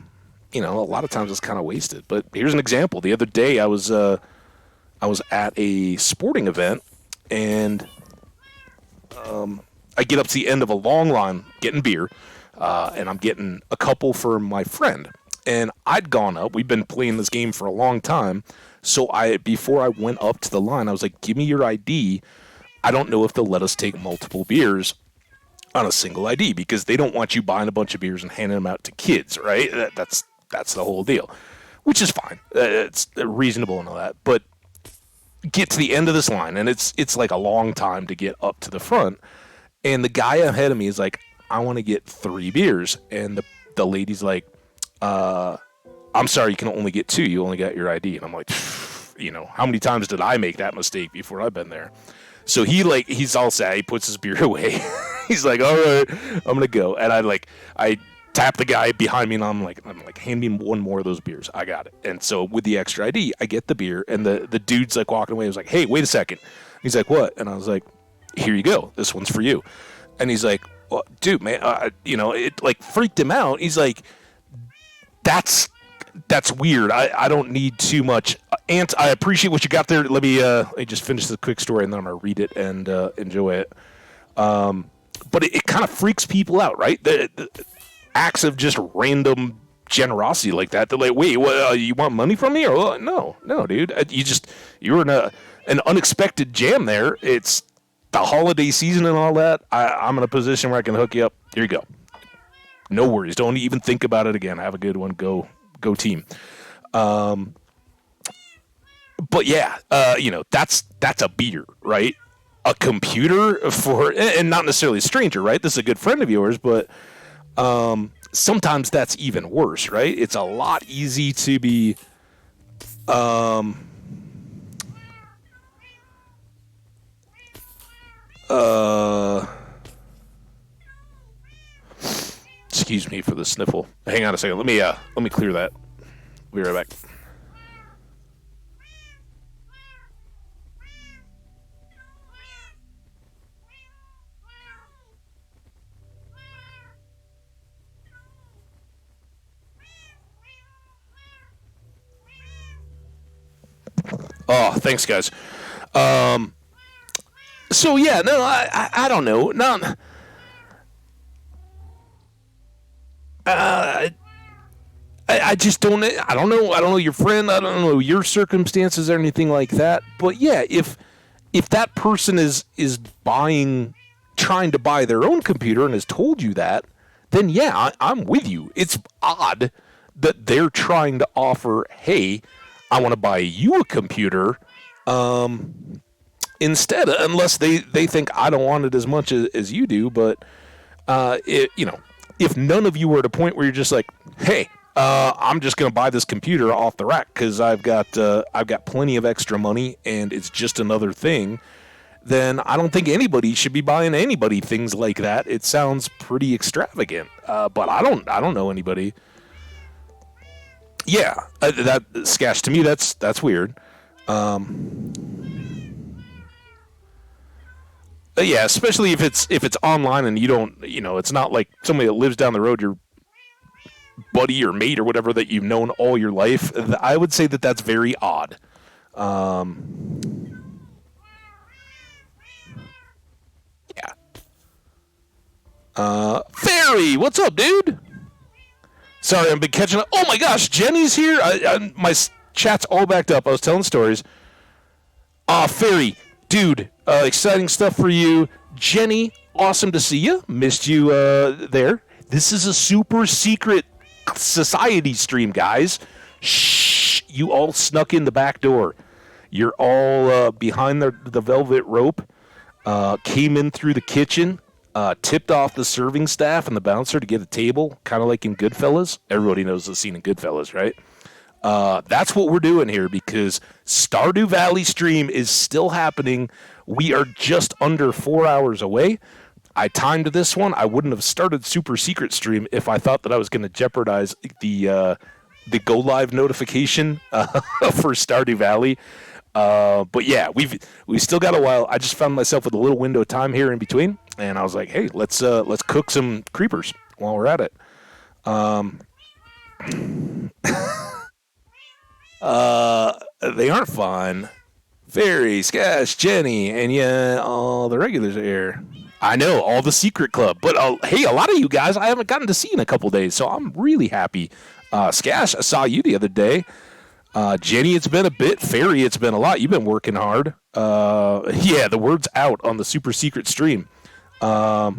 lot of times it's kind of wasted. But here's an example. The other day I was at a sporting event, and I get up to the end of a long line getting beer, and I'm getting a couple for my friend. And I'd gone up. We've been playing this game for a long time. So before I went up to the line, I was like, "Give me your ID." I don't know if they'll let us take multiple beers on a single ID, because they don't want you buying a bunch of beers and handing them out to kids, right? That's the whole deal, which is fine. It's reasonable and all that. But get to the end of this line, and it's like a long time to get up to the front. And the guy ahead of me is like, "I want to get 3 beers," and the lady's like, "I'm sorry, you can only get 2. You only got your ID." And I'm like, how many times did I make that mistake before I've been there? So he's all sad. He puts his beer away. He's like, "All right, I'm gonna go." And I tap the guy behind me, and I'm like, "Hand me one more of those beers. I got it." And so with the extra ID, I get the beer, and the dude's like walking away. I was like, "Hey, wait a second." He's like, "What?" And I was like, "Here you go. This one's for you." And he's like, "Well, dude, man, it like freaked him out." He's like, that's weird. I don't need too much. Ant, I appreciate what you got there. Let me just finish the quick story, and then I'm gonna read it and enjoy it. But it kind of freaks people out, right? The acts of just random generosity like that. They're like, "Wait, what? You want money from me?" Or no, dude. You were in an unexpected jam there. It's the holiday season and all that. I'm in a position where I can hook you up. Here you go. No worries. Don't even think about it again. Have a good one. Go team. But yeah, that's a beer, right? a computer for, and not necessarily a stranger, right? This is a good friend of yours, but sometimes that's even worse, right? It's a lot easy to be, uh, excuse me for the sniffle. Hang on a second. Let me clear that. We'll be right back. Oh, thanks, guys. Um, so yeah, no, I don't know. No, I just don't. I don't know. I don't know your friend. I don't know your circumstances or anything like that. But yeah, if that person is buying, trying to buy their own computer and has told you that, then yeah, I'm with you. It's odd that they're trying to offer, hey, I want to buy you a computer instead, unless they think I don't want it as much as you do. But if none of you are at a point where you're just like, hey, I'm just going to buy this computer off the rack because I've got plenty of extra money and it's just another thing, then I don't think anybody should be buying anybody things like that. It sounds pretty extravagant, but I don't know anybody. Yeah, that Skash, to me that's weird. Yeah, especially if it's online and you don't, it's not like somebody that lives down the road, your buddy or mate or whatever that you've known all your life. I would say that that's very odd. Yeah. Fairy, what's up, dude? Sorry, I've been catching up. Oh my gosh, Jenny's here. My chat's all backed up. I was telling stories. Fairy, dude, exciting stuff for you. Jenny, awesome to see you. Missed you there. This is a super secret society stream, guys. Shh, you all snuck in the back door. You're all behind the velvet rope. Came in through the kitchen. Tipped off the serving staff and the bouncer to get a table, kind of like in Goodfellas. Everybody knows the scene in Goodfellas, right? That's what we're doing here because Stardew Valley stream is still happening. We are just under 4 hours away. I timed this one. I wouldn't have started super secret stream if I thought that I was going to jeopardize the go live notification for Stardew Valley. But yeah, we've still got a while. I just found myself with a little window of time here in between, and I was like, hey, let's cook some creepers while we're at it. They aren't fun. Fairy, Skash, Jenny, and yeah, all the regulars are here. I know, all the secret club. But hey, a lot of you guys I haven't gotten to see in a couple days, so I'm really happy. Skash, I saw you the other day. Jenny, it's been a bit. Fairy, it's been a lot. You've been working hard. Yeah, the word's out on the super secret stream. Oh,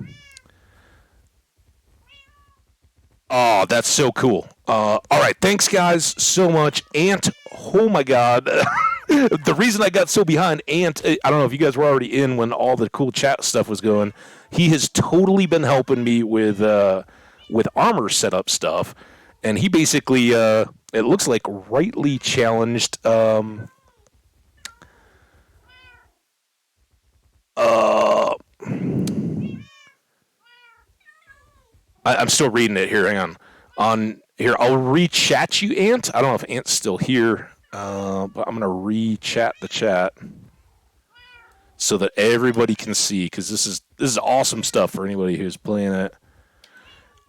that's so cool. All right, thanks, guys, so much. Ant, oh my God. The reason I got so behind, Ant, I don't know if you guys were already in when all the cool chat stuff was going. He has totally been helping me with armor setup stuff, and he basically, it looks like, rightly challenged. I'm still reading it here. Hang on. On here, I'll re-chat you, Ant. I don't know if Ant's still here, but I'm gonna re-chat the chat so that everybody can see because this is awesome stuff for anybody who's playing it.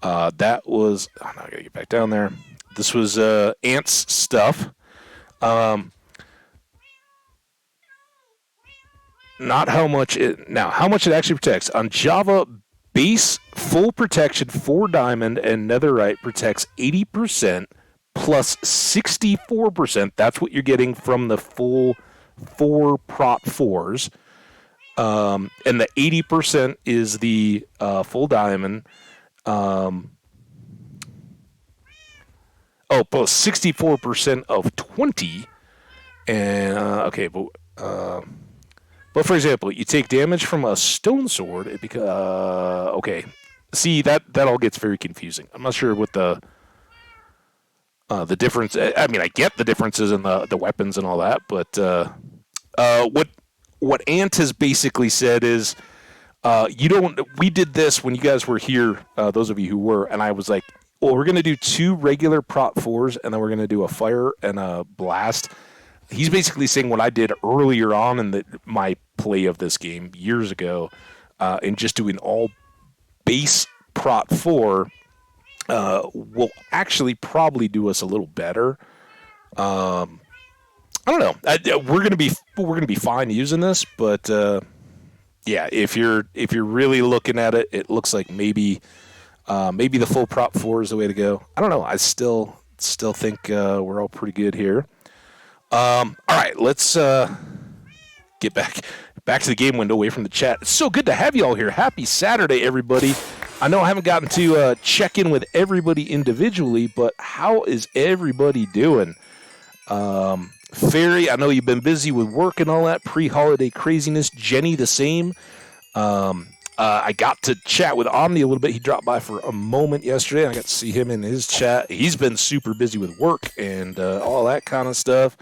That was. Oh, no, I gotta get back down there. This was Ant's stuff. Not how much it now. How much it actually protects on Java. Base full protection for diamond and netherite protects 80% plus 64%. That's what you're getting from the full 4 prot 4s. And the 80% is the full diamond. Both 64% of 20. And okay, but But for example, you take damage from a stone sword. It okay. See that all gets very confusing. I'm not sure what the difference. I mean, I get the differences in the weapons and all that, but what Ant has basically said is, you don't. We did this when you guys were here. Those of you who were, and I was like, well, we're gonna do 2 regular prot 4s, and then we're gonna do a fire and a blast. He's basically saying what I did earlier on in my play of this game years ago, and just doing all base prot 4 will actually probably do us a little better. I don't know. We're gonna be fine using this, but yeah, if you're really looking at it, it looks like maybe the full prop 4 is the way to go. I don't know. I still think we're all pretty good here. All right, let's get back to the game window, away from the chat. It's so good to have you all here. Happy Saturday, everybody. I know I haven't gotten to check in with everybody individually, but how is everybody doing? Ferry, I know you've been busy with work and all that pre-holiday craziness. Jenny, the same. I got to chat with Omni a little bit. He dropped by for a moment yesterday. I got to see him in his chat. He's been super busy with work and all that kind of stuff.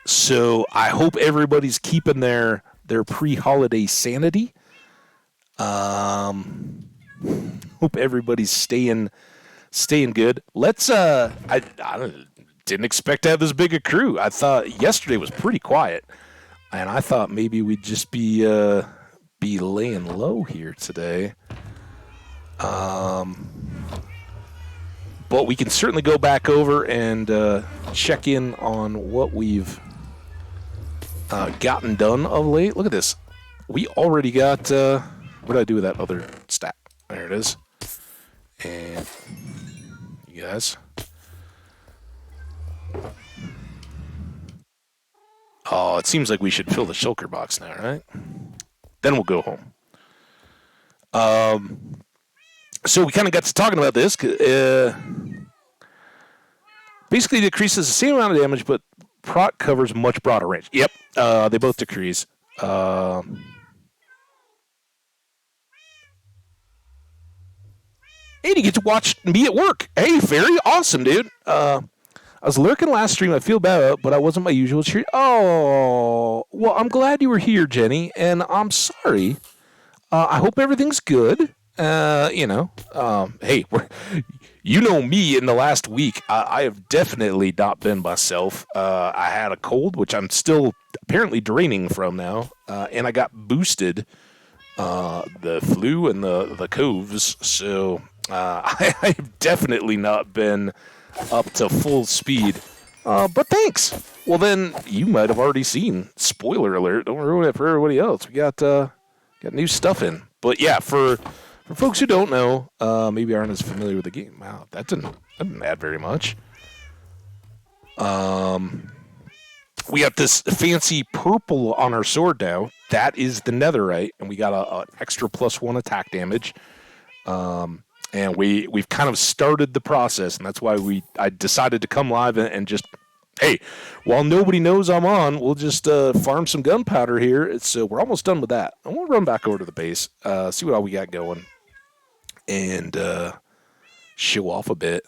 So I hope everybody's keeping their pre-holiday sanity. Hope everybody's staying good. Let's I didn't expect to have this big a crew. I thought yesterday was pretty quiet, and I thought maybe we'd just be laying low here today. But we can certainly go back over and check in on what we've gotten done of late. Look at this. We already got... what did I do with that other stat? There it is. And you guys... Oh, it seems like we should fill the shulker box now, right? Then we'll go home. So we kind of got to talking about this. Basically decreases the same amount of damage, but prot covers much broader range. Yep, they both decrease. And you get to watch me at work. Hey, very awesome, dude. I was lurking last stream. I feel bad, but I wasn't my usual cheer. Oh, well, I'm glad you were here, Jenny, and I'm sorry. I hope everything's good. Hey, you know me in the last week. I have definitely not been myself. I had a cold, which I'm still apparently draining from now, and I got boosted, the flu and the coves. So I have definitely not been up to full speed. But thanks. Well, then you might have already seen. Spoiler alert! Don't ruin it for everybody else. We got new stuff in. But yeah, for folks who don't know, maybe aren't as familiar with the game. Wow, that didn't add very much. We got this fancy purple on our sword now. That is the netherite, and we got an extra +1 attack damage. And we've kind of started the process, and that's why I decided to come live and just, hey, while nobody knows I'm on, we'll just farm some gunpowder here. So we're almost done with that. And we'll run back over to the base, see what all we got going, and show off a bit.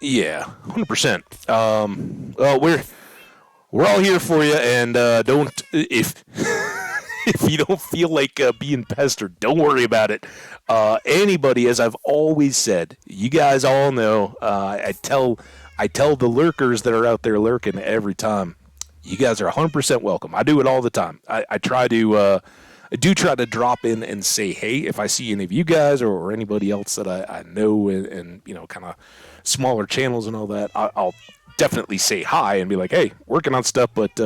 Yeah, 100%. Well, we're all here for you, and don't if if you don't feel like being pestered, don't worry about it. Anybody, as I've always said, you guys all know. I tell the lurkers that are out there lurking every time, you guys are 100% welcome. I do it all the time. I try to. I do try to drop in and say, hey, if I see any of you guys or anybody else that I know and kind of smaller channels and all that, I'll definitely say hi and be like, hey, working on stuff, but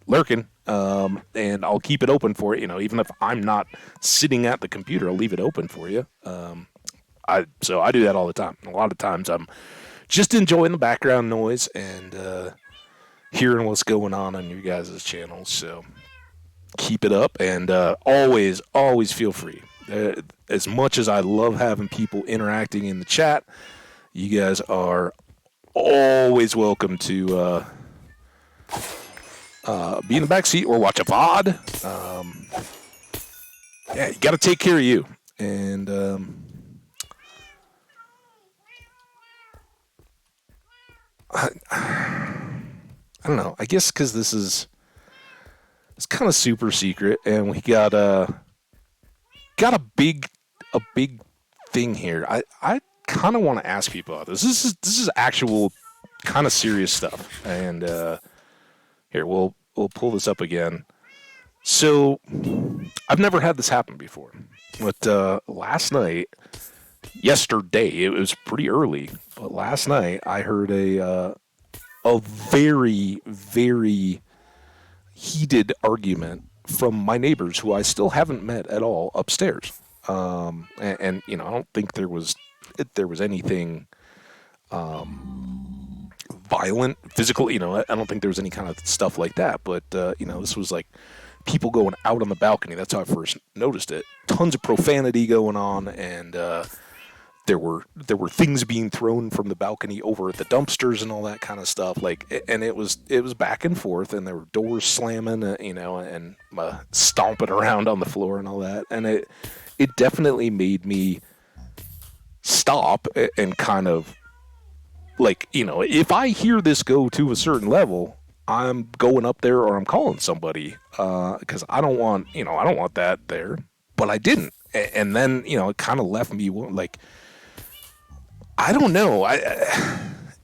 lurking, and I'll keep it open for it. Even if I'm not sitting at the computer, I'll leave it open for you. So I do that all the time. A lot of times I'm just enjoying the background noise and hearing what's going on your guys' channels. So keep it up, and always feel free. As much as I love having people interacting in the chat, You guys are always welcome to be in the back seat or watch a VOD. Yeah, you got to take care of you. And I don't know. I guess because it's kind of super secret, and we got a big thing here. I kind of want to ask people about this. This is actual kind of serious stuff. And here we'll pull this up again. So I've never had this happen before, but yesterday, it was pretty early, but last night I heard a very, very heated argument from my neighbors who I still haven't met at all upstairs. And I don't think there was anything violent, physical. I don't think there was any kind of stuff like that. But this was like people going out on the balcony. That's how I first noticed it. Tons of profanity going on, and there were things being thrown from the balcony over at the dumpsters and all that kind of stuff. And it was back and forth, and there were doors slamming, and stomping around on the floor and all that. And it definitely made me stop and kind of if I hear this go to a certain level, I'm going up there or I'm calling somebody because I don't want that there. But I didn't, and then it kind of left me like. I don't know.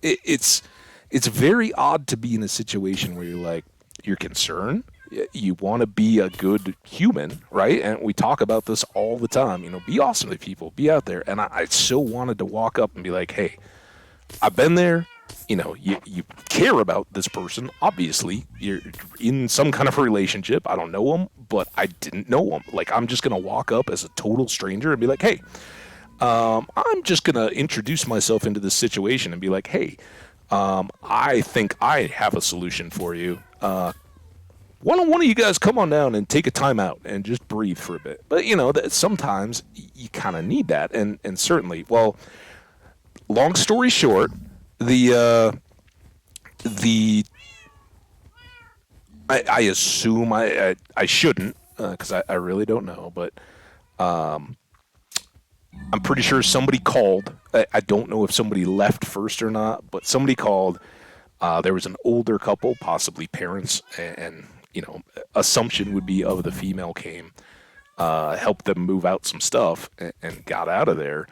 It's very odd to be in a situation where you're concerned. You want to be a good human, right? And we talk about this all the time. Be awesome to people. Be out there. And I so wanted to walk up and be like, hey, I've been there. You care about this person. Obviously, you're in some kind of a relationship. I don't know him, but I didn't know him. I'm just going to walk up as a total stranger and be like, hey, I'm just going to introduce myself into this situation and be like, hey, I think I have a solution for you. Why don't one of you guys come on down and take a time out and just breathe for a bit? But, sometimes you kind of need that. And certainly, well, long story short, I assume I shouldn't because I really don't know, but I'm pretty sure somebody called. I don't know if somebody left first or not, but somebody called. There was an older couple, possibly parents, and assumption would be of the female came, helped them move out some stuff, and got out of there.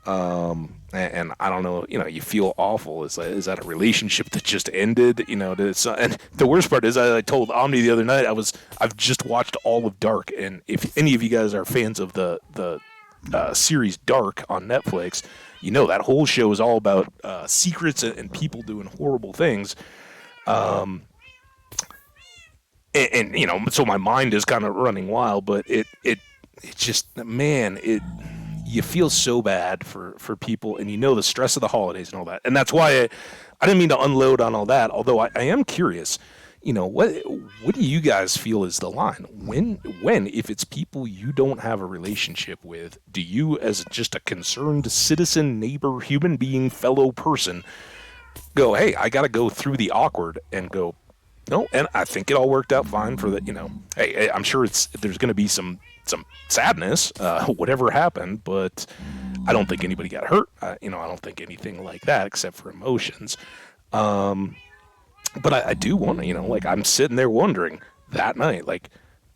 And I don't know, you feel awful. Is that a relationship that just ended? And the worst part is I told Omni the other night, I've just watched all of Dark, and if any of you guys are fans of the series Dark on Netflix, that whole show is all about secrets and people doing horrible things. So my mind is kind of running wild, but it just, man, you feel so bad for people, and the stress of the holidays and all that. And that's why I didn't mean to unload on all that, although I am curious, what do you guys feel is the line? When, if it's people you don't have a relationship with, do you, as just a concerned citizen, neighbor, human being, fellow person, go, hey, I got to go through the awkward and go, no, and I think it all worked out fine for the, hey, I'm sure there's going to be some sadness, whatever happened, but I don't think anybody got hurt. I don't think anything like that except for emotions. But I do wonder, I'm sitting there wondering that night,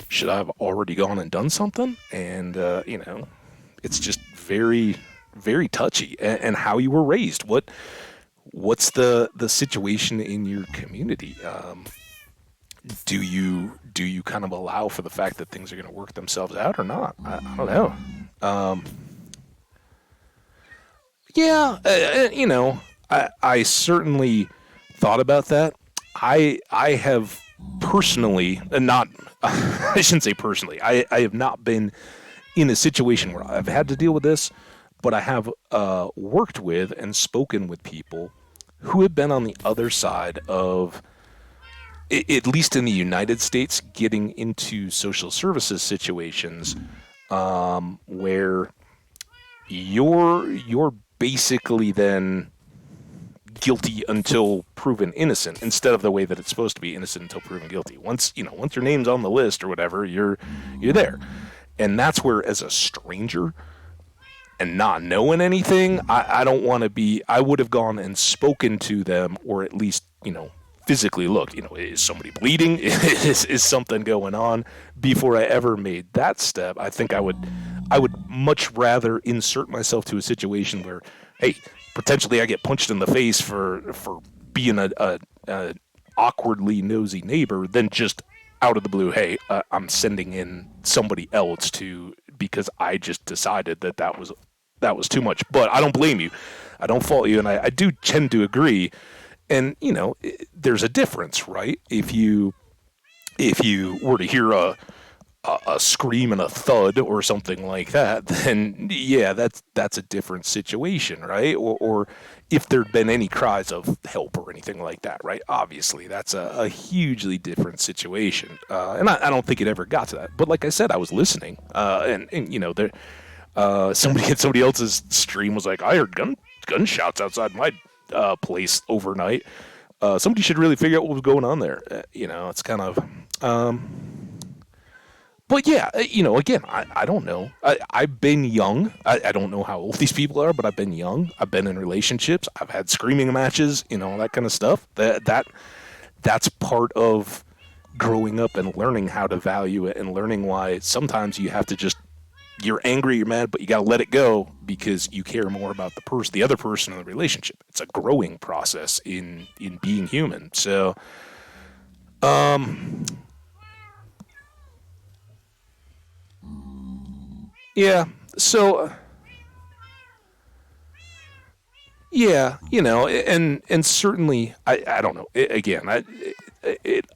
should I have already gone and done something? And, it's just very, very touchy. And how you were raised. What's the situation in your community? Do you kind of allow for the fact that things are going to work themselves out or not? I don't know. Yeah, I certainly thought about that. I have personally, not, I shouldn't say personally, I have not been in a situation where I've had to deal with this, but I have worked with and spoken with people who have been on the other side of, at least in the United States, getting into social services situations where your basically then guilty until proven innocent, instead of the way that it's supposed to be, innocent until proven guilty. Once your name's on the list or whatever, you're there. And that's where, as a stranger and not knowing anything, I don't want to be. I would have gone and spoken to them, or at least, physically look, is somebody bleeding? is something going on, before I ever made that step. I think I would much rather insert myself to a situation where, hey, potentially I get punched in the face for being a awkwardly nosy neighbor, than just out of the blue, hey, I'm sending in somebody else because I just decided that was too much. But I don't blame you. I don't fault you, and I do tend to agree. And there's a difference, right? If you were to hear a scream and a thud or something like that, then yeah, that's a different situation, right? Or if there'd been any cries of help or anything like that, right? Obviously, that's a hugely different situation, and I don't think it ever got to that. But like I said, I was listening, and there, somebody else's stream was like, I heard gunshots outside my place overnight. Somebody should really figure out what was going on there. It's kind of. But yeah, again, I don't know. I've been young. I don't know how old these people are, but I've been young. I've been in relationships. I've had screaming matches, that kind of stuff. That's part of growing up and learning how to value it, and learning why sometimes you have to just, you're angry, you're mad, but you got to let it go because you care more about the other person in the relationship. It's a growing process in being human. So, yeah. So, yeah, and certainly, I don't know. Again,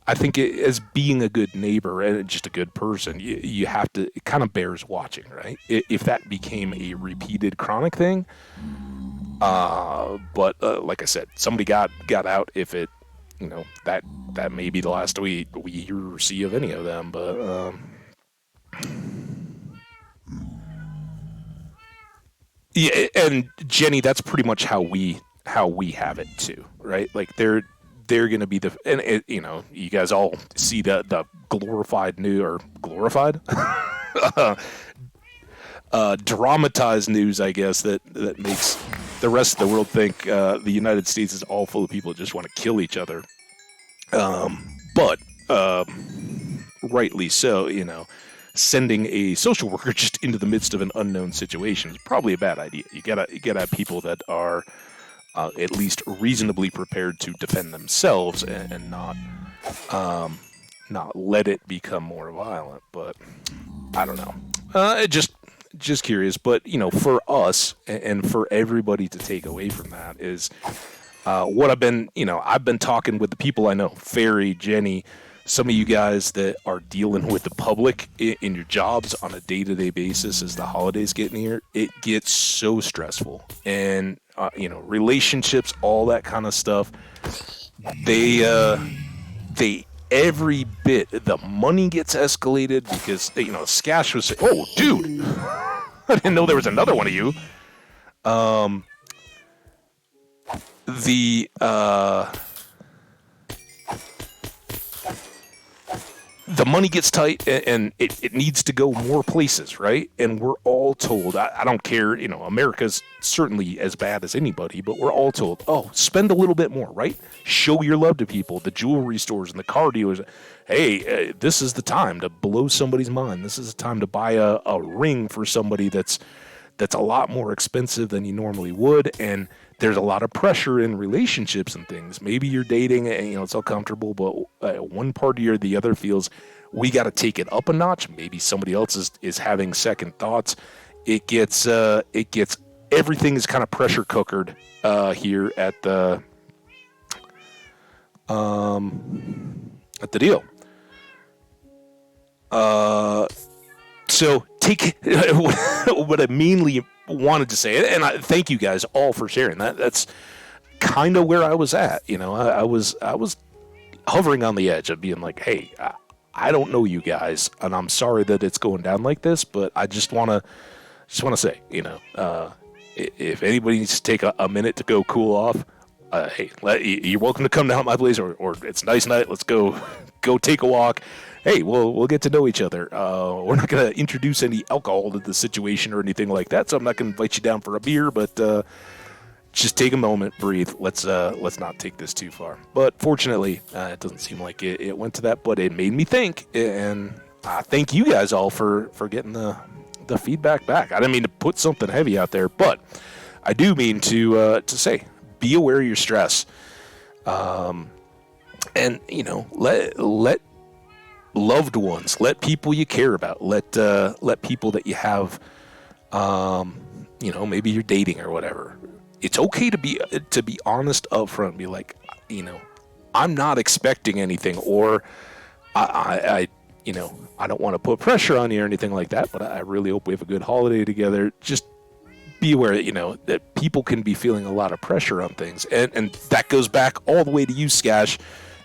I think as being a good neighbor and just a good person, you have to. It kind of bears watching, right? If that became a repeated chronic thing, but like I said, somebody got out. If it, that may be the last we hear or see of any of them. But yeah, and Jenny, that's pretty much how we have it too, right? Like they're going to be and you guys all see the glorified new or glorified dramatized news, I guess, that makes the rest of the world think the United States is all full of people that just want to kill each other. But rightly so, sending a social worker just into the midst of an unknown situation is probably a bad idea. You gotta have people that are at least reasonably prepared to defend themselves, and not let it become more violent. But I don't know. Just curious. But for us and for everybody to take away from that is what I've been talking with the people I know, Ferry, Jenny, some of you guys that are dealing with the public in your jobs on a day-to-day basis as the holidays get near. It gets so stressful, and relationships, all that kind of stuff. They every bit, the money gets escalated because Skash was saying, "Oh, dude, I didn't know there was another one of you." The money gets tight, and it needs to go more places, right? And we're all told, I don't care, America's certainly as bad as anybody, but we're all told, oh, spend a little bit more, right? Show your love to people, the jewelry stores and the car dealers. Hey, this is the time to blow somebody's mind. This is the time to buy a ring for somebody that's a lot more expensive than you normally would, and there's a lot of pressure in relationships and things. Maybe you're dating and it's all comfortable, but one party or the other feels we got to take it up a notch. Maybe somebody else is having second thoughts. It gets everything is kind of pressure cookered here at the deal. So take what I mainly wanted to say, and I thank you guys all for sharing that. That's kind of where I was at. I was hovering on the edge of being like, hey, I don't know you guys, and I'm sorry that it's going down like this, but I just want to say, if anybody needs to take a minute to go cool off, hey, you're welcome to come down my place, or it's a nice night. Let's go take a walk. Hey, we'll get to know each other. We're not going to introduce any alcohol to the situation or anything like that, so I'm not going to invite you down for a beer, but just take a moment, breathe. Let's not take this too far. But fortunately, it doesn't seem like it went to that, but it made me think, and thank you guys all for getting the feedback back. I didn't mean to put something heavy out there, but I do mean to say, be aware of your stress. And, let loved ones, let people you care about, let people that you have, maybe you're dating or whatever. It's okay to be honest up front and be like, I'm not expecting anything, or I don't want to put pressure on you or anything like that, but I really hope we have a good holiday together. Just be aware that, that people can be feeling a lot of pressure on things. And that goes back all the way to you, Skash,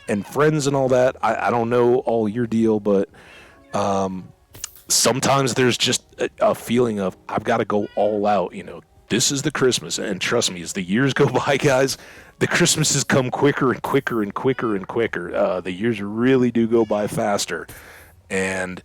and friends and all that. I don't know all your deal, but sometimes there's just a feeling of, I've got to go all out. This is the Christmas. And trust me, as the years go by, guys, the Christmases come quicker and quicker and quicker and quicker. The years really do go by faster. And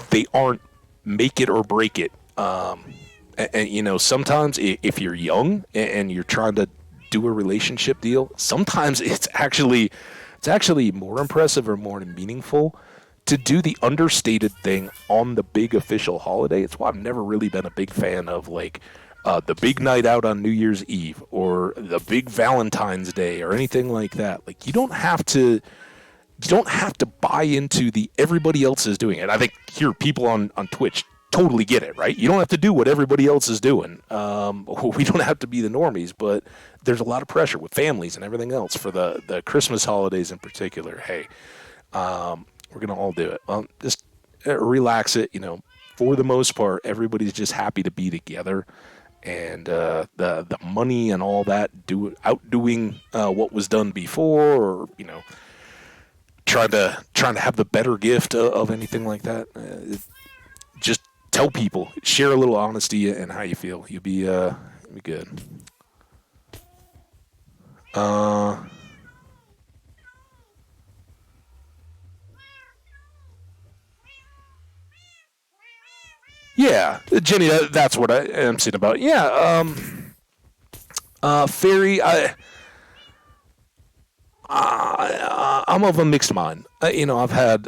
they aren't make it or break it. And sometimes if you're young and you're trying to do a relationship deal, sometimes it's actually more impressive or more meaningful to do the understated thing on the big official holiday. It's why I've never really been a big fan of the big night out on New Year's Eve or the big Valentine's Day or anything like that. You don't have to buy into the everybody else is doing it. I think here people on Twitch totally get it, right? You don't have to do what everybody else is doing. We don't have to be the normies, but there's a lot of pressure with families and everything else for the Christmas holidays in particular. Hey, we're going to all do it. Just relax it. For the most part, everybody's just happy to be together. And the money and all that, outdoing what was done before, or, trying to have the better gift of anything like that. Just tell people, share a little honesty and how you feel. You'll be good. Yeah, Jenny, that's what I am saying about. Yeah, Fairy, I'm of a mixed mind. I've had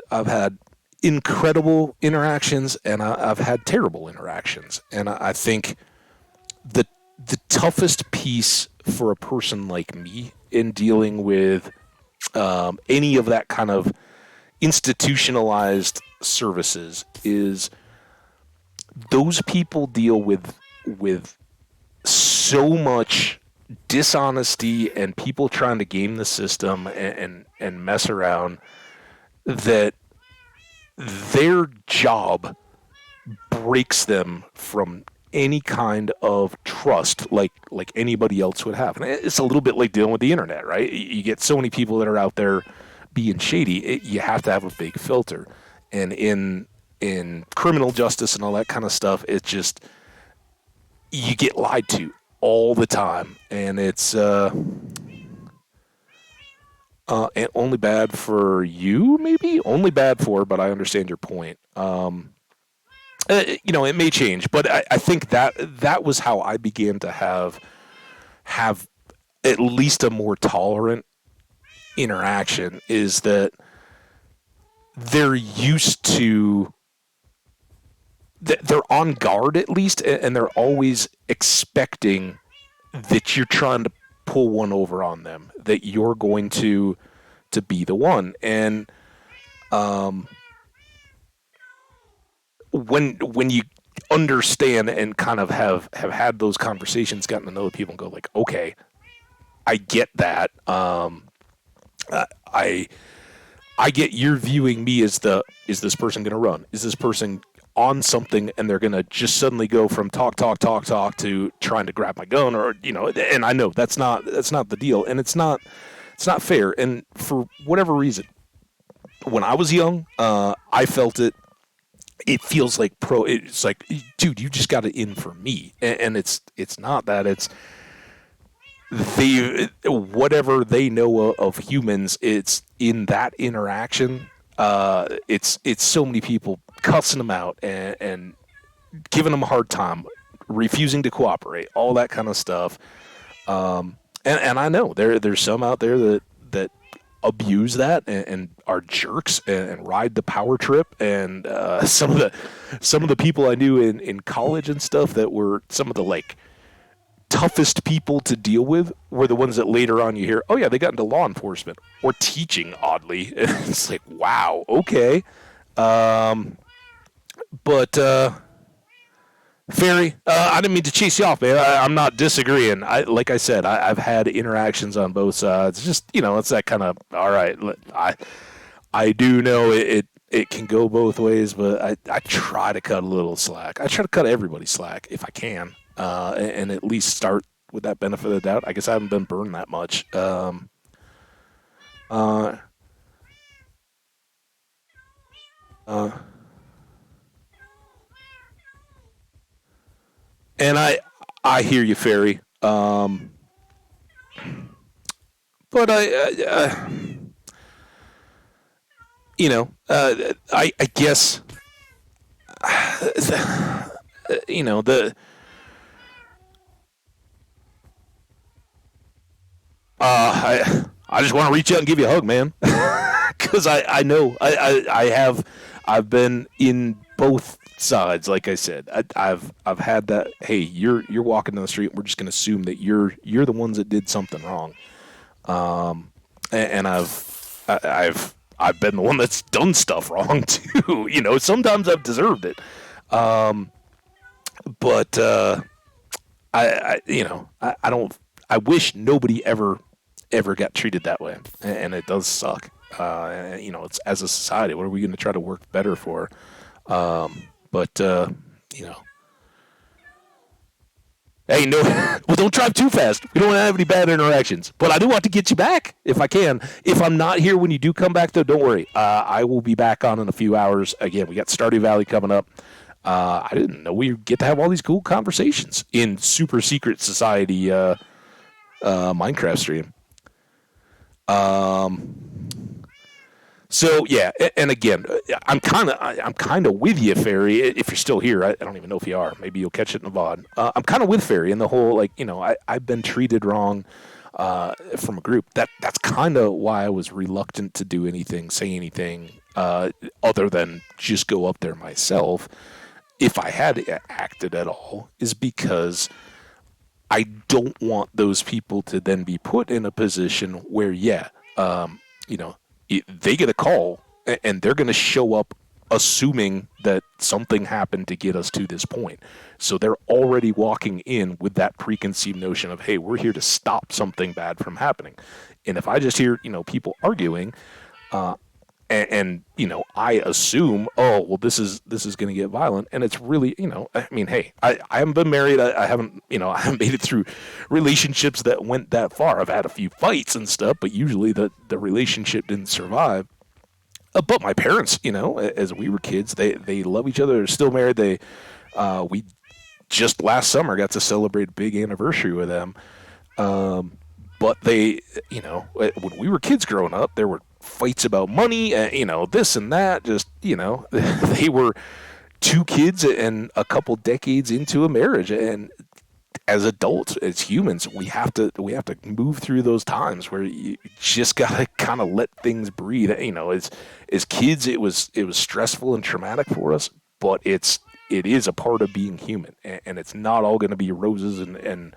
incredible interactions, and I've had terrible interactions. And I think the toughest piece for a person like me in dealing with any of that kind of institutionalized services is those people deal with so much dishonesty and people trying to game the system and mess around that their job breaks them from any kind of trust like anybody else would have. And it's a little bit like dealing with the internet, right? You get so many people that are out there being shady. You have to have a big filter. And in criminal justice and all that kind of stuff, it's just, you get lied to all the time. And it's and only bad for you, maybe? Only bad for, but I understand your point. It may change, but I think that was how I began to have at least a more tolerant interaction, is that they're used to, they're on guard at least, and they're always expecting that you're trying to pull one over on them, that you're going to be the one. And when you understand and kind of have had those conversations, gotten to know the people, and go like, okay, I get that. I get you're viewing me as is this person going to run? Is this person on something and they're going to just suddenly go from talk to trying to grab my gun, or, and I know that's not the deal, and it's not fair. And for whatever reason, when I was young, I felt it. it feels like it's like, dude, you just got it in for me, and it's not that. It's they whatever they know of humans, it's in that interaction. It's so many people cussing them out and giving them a hard time, refusing to cooperate, all that kind of stuff. And I know there's some out there that abuse that and are jerks and ride the power trip. And some of the people I knew in college and stuff that were some of the like toughest people to deal with were the ones that later on you hear, oh yeah, they got into law enforcement or teaching. Oddly, it's like, wow, okay. But Ferry, I didn't mean to chase you off, man. I'm not disagreeing. Like I said, I've had interactions on both sides. Just it's that kind of all right. I do know it can go both ways, but I try to cut a little slack. I try to cut everybody slack if I can, and at least start with that benefit of the doubt. I guess I haven't been burned that much. Uh, uh, and I hear you, Ferry. But I guess the I just want to reach out and give you a hug, man, because I know I have I've been in both sides. Like I said, I've had that. Hey, you're walking down the street, and we're just going to assume that you're the ones that did something wrong. And I've been the one that's done stuff wrong too. Sometimes I've deserved it. But I don't. I wish nobody ever got treated that way, and it does suck. It's as a society, what are we going to try to work better for? But you know, hey, no, well, don't drive too fast. We don't want to have any bad interactions. But I do want to get you back if I can. If I'm not here when you do come back, though, don't worry. I will be back on in a few hours. Again, we got Stardew Valley coming up. I didn't know we get to have all these cool conversations in super secret society Minecraft stream. So yeah, and again, I'm kind of with you, Ferry. If you're still here, I don't even know if you are. Maybe you'll catch it in the VOD. I'm kind of with Ferry in the whole like I've been treated wrong from a group. That's kind of why I was reluctant to do anything, say anything other than just go up there myself. If I had acted at all, is because I don't want those people to then be put in a position where, yeah, you know, they get a call and they're going to show up assuming that something happened to get us to this point. So they're already walking in with that preconceived notion of, hey, we're here to stop something bad from happening. And if I just hear, people arguing, and I assume, oh well, this is going to get violent, and it's really, I mean, hey, I haven't been married. I haven't, I haven't made it through relationships that went that far. I've had a few fights and stuff, but usually the relationship didn't survive. But my parents, as we were kids, they love each other. They're still married. We just last summer got to celebrate a big anniversary with them. But they, when we were kids growing up, there were fights about money, this and that. Just, they were two kids and a couple decades into a marriage, and as adults, as humans, we have to move through those times where you just gotta kind of let things breathe. As kids, it was stressful and traumatic for us, but it is a part of being human, and it's not all going to be roses and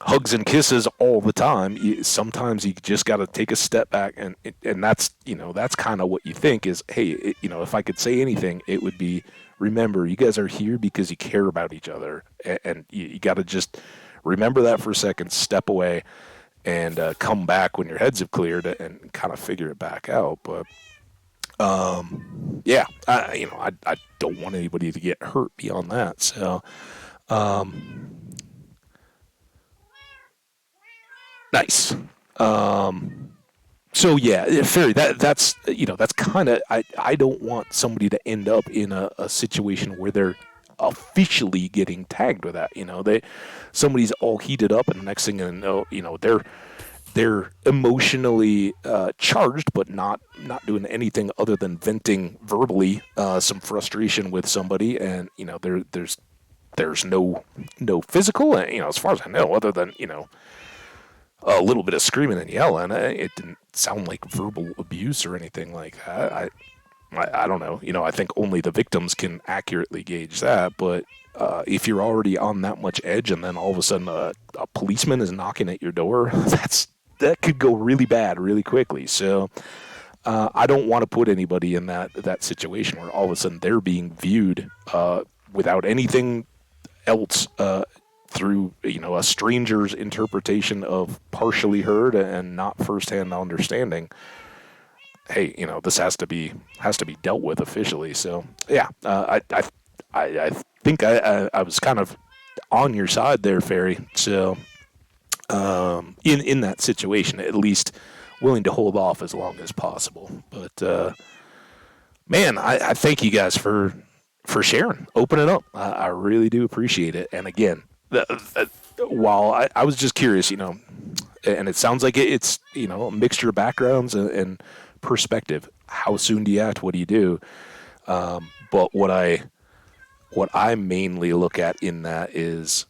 hugs and kisses all the time. Sometimes you just got to take a step back, and that's kind of what you think is, hey, if I could say anything, it would be, remember, you guys are here because you care about each other, and you got to just remember that for a second, step away, and come back when your heads have cleared and kind of figure it back out. But yeah, I don't want anybody to get hurt beyond that. So nice. So yeah, Ferry, that's that's kind of I don't want somebody to end up in a situation where they're officially getting tagged with that. Somebody's all heated up, and the next thing you know, they're emotionally charged, but not doing anything other than venting verbally some frustration with somebody, and there's no physical, as far as I know, other than a little bit of screaming and yelling. It didn't sound like verbal abuse or anything like that. I don't know. I think only the victims can accurately gauge that. But if you're already on that much edge, and then all of a sudden a policeman is knocking at your door, that could go really bad really quickly. So I don't want to put anybody in that situation where all of a sudden they're being viewed without anything else through a stranger's interpretation of partially heard and not firsthand understanding. Hey, this has to be dealt with officially. So yeah, I think I was kind of on your side there, Ferry. So in that situation, at least willing to hold off as long as possible. But man, I thank you guys for sharing, opening up. I really do appreciate it. And again, while I was just curious, and it sounds like it's a mixture of backgrounds and perspective. How soon do you act? What do you do? But what I mainly look at in that is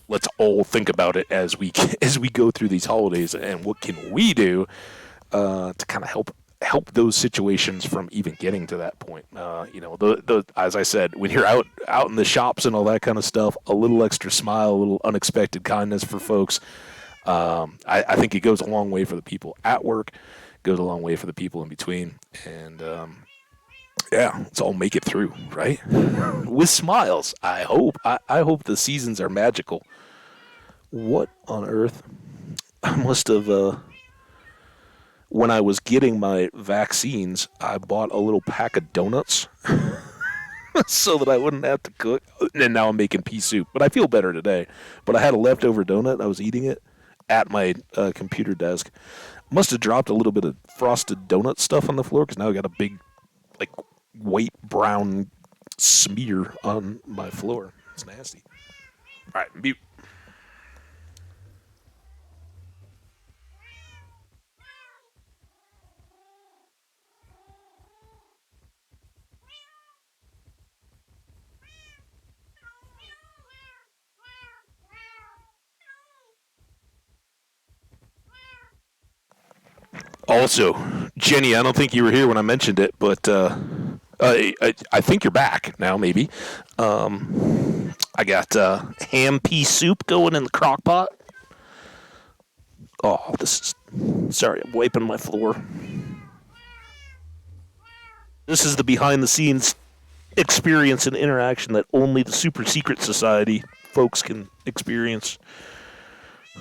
let's all think about it as we as we go through these holidays, and what can we do to kind of help those situations from even getting to that point. The as I said, when you're out in the shops and all that kind of stuff, a little extra smile, a little unexpected kindness for folks. I think it goes a long way for the people at work, goes a long way for the people in between, and yeah, let's all make it through, right? With smiles. I hope. I hope the seasons are magical. What on earth? I must have. When I was getting my vaccines, I bought a little pack of donuts so that I wouldn't have to cook. And now I'm making pea soup. But I feel better today. But I had a leftover donut. I was eating it at my computer desk. Must have dropped a little bit of frosted donut stuff on the floor because now I got a big, like, white brown smear on my floor. It's nasty. All right, mute. Also, Jenny, I don't think you were here when I mentioned it, but I think you're back now, maybe. I got ham pea soup going in the crock pot. Oh, this is. Sorry, I'm wiping my floor. This is the behind the scenes experience and interaction that only the super secret society folks can experience.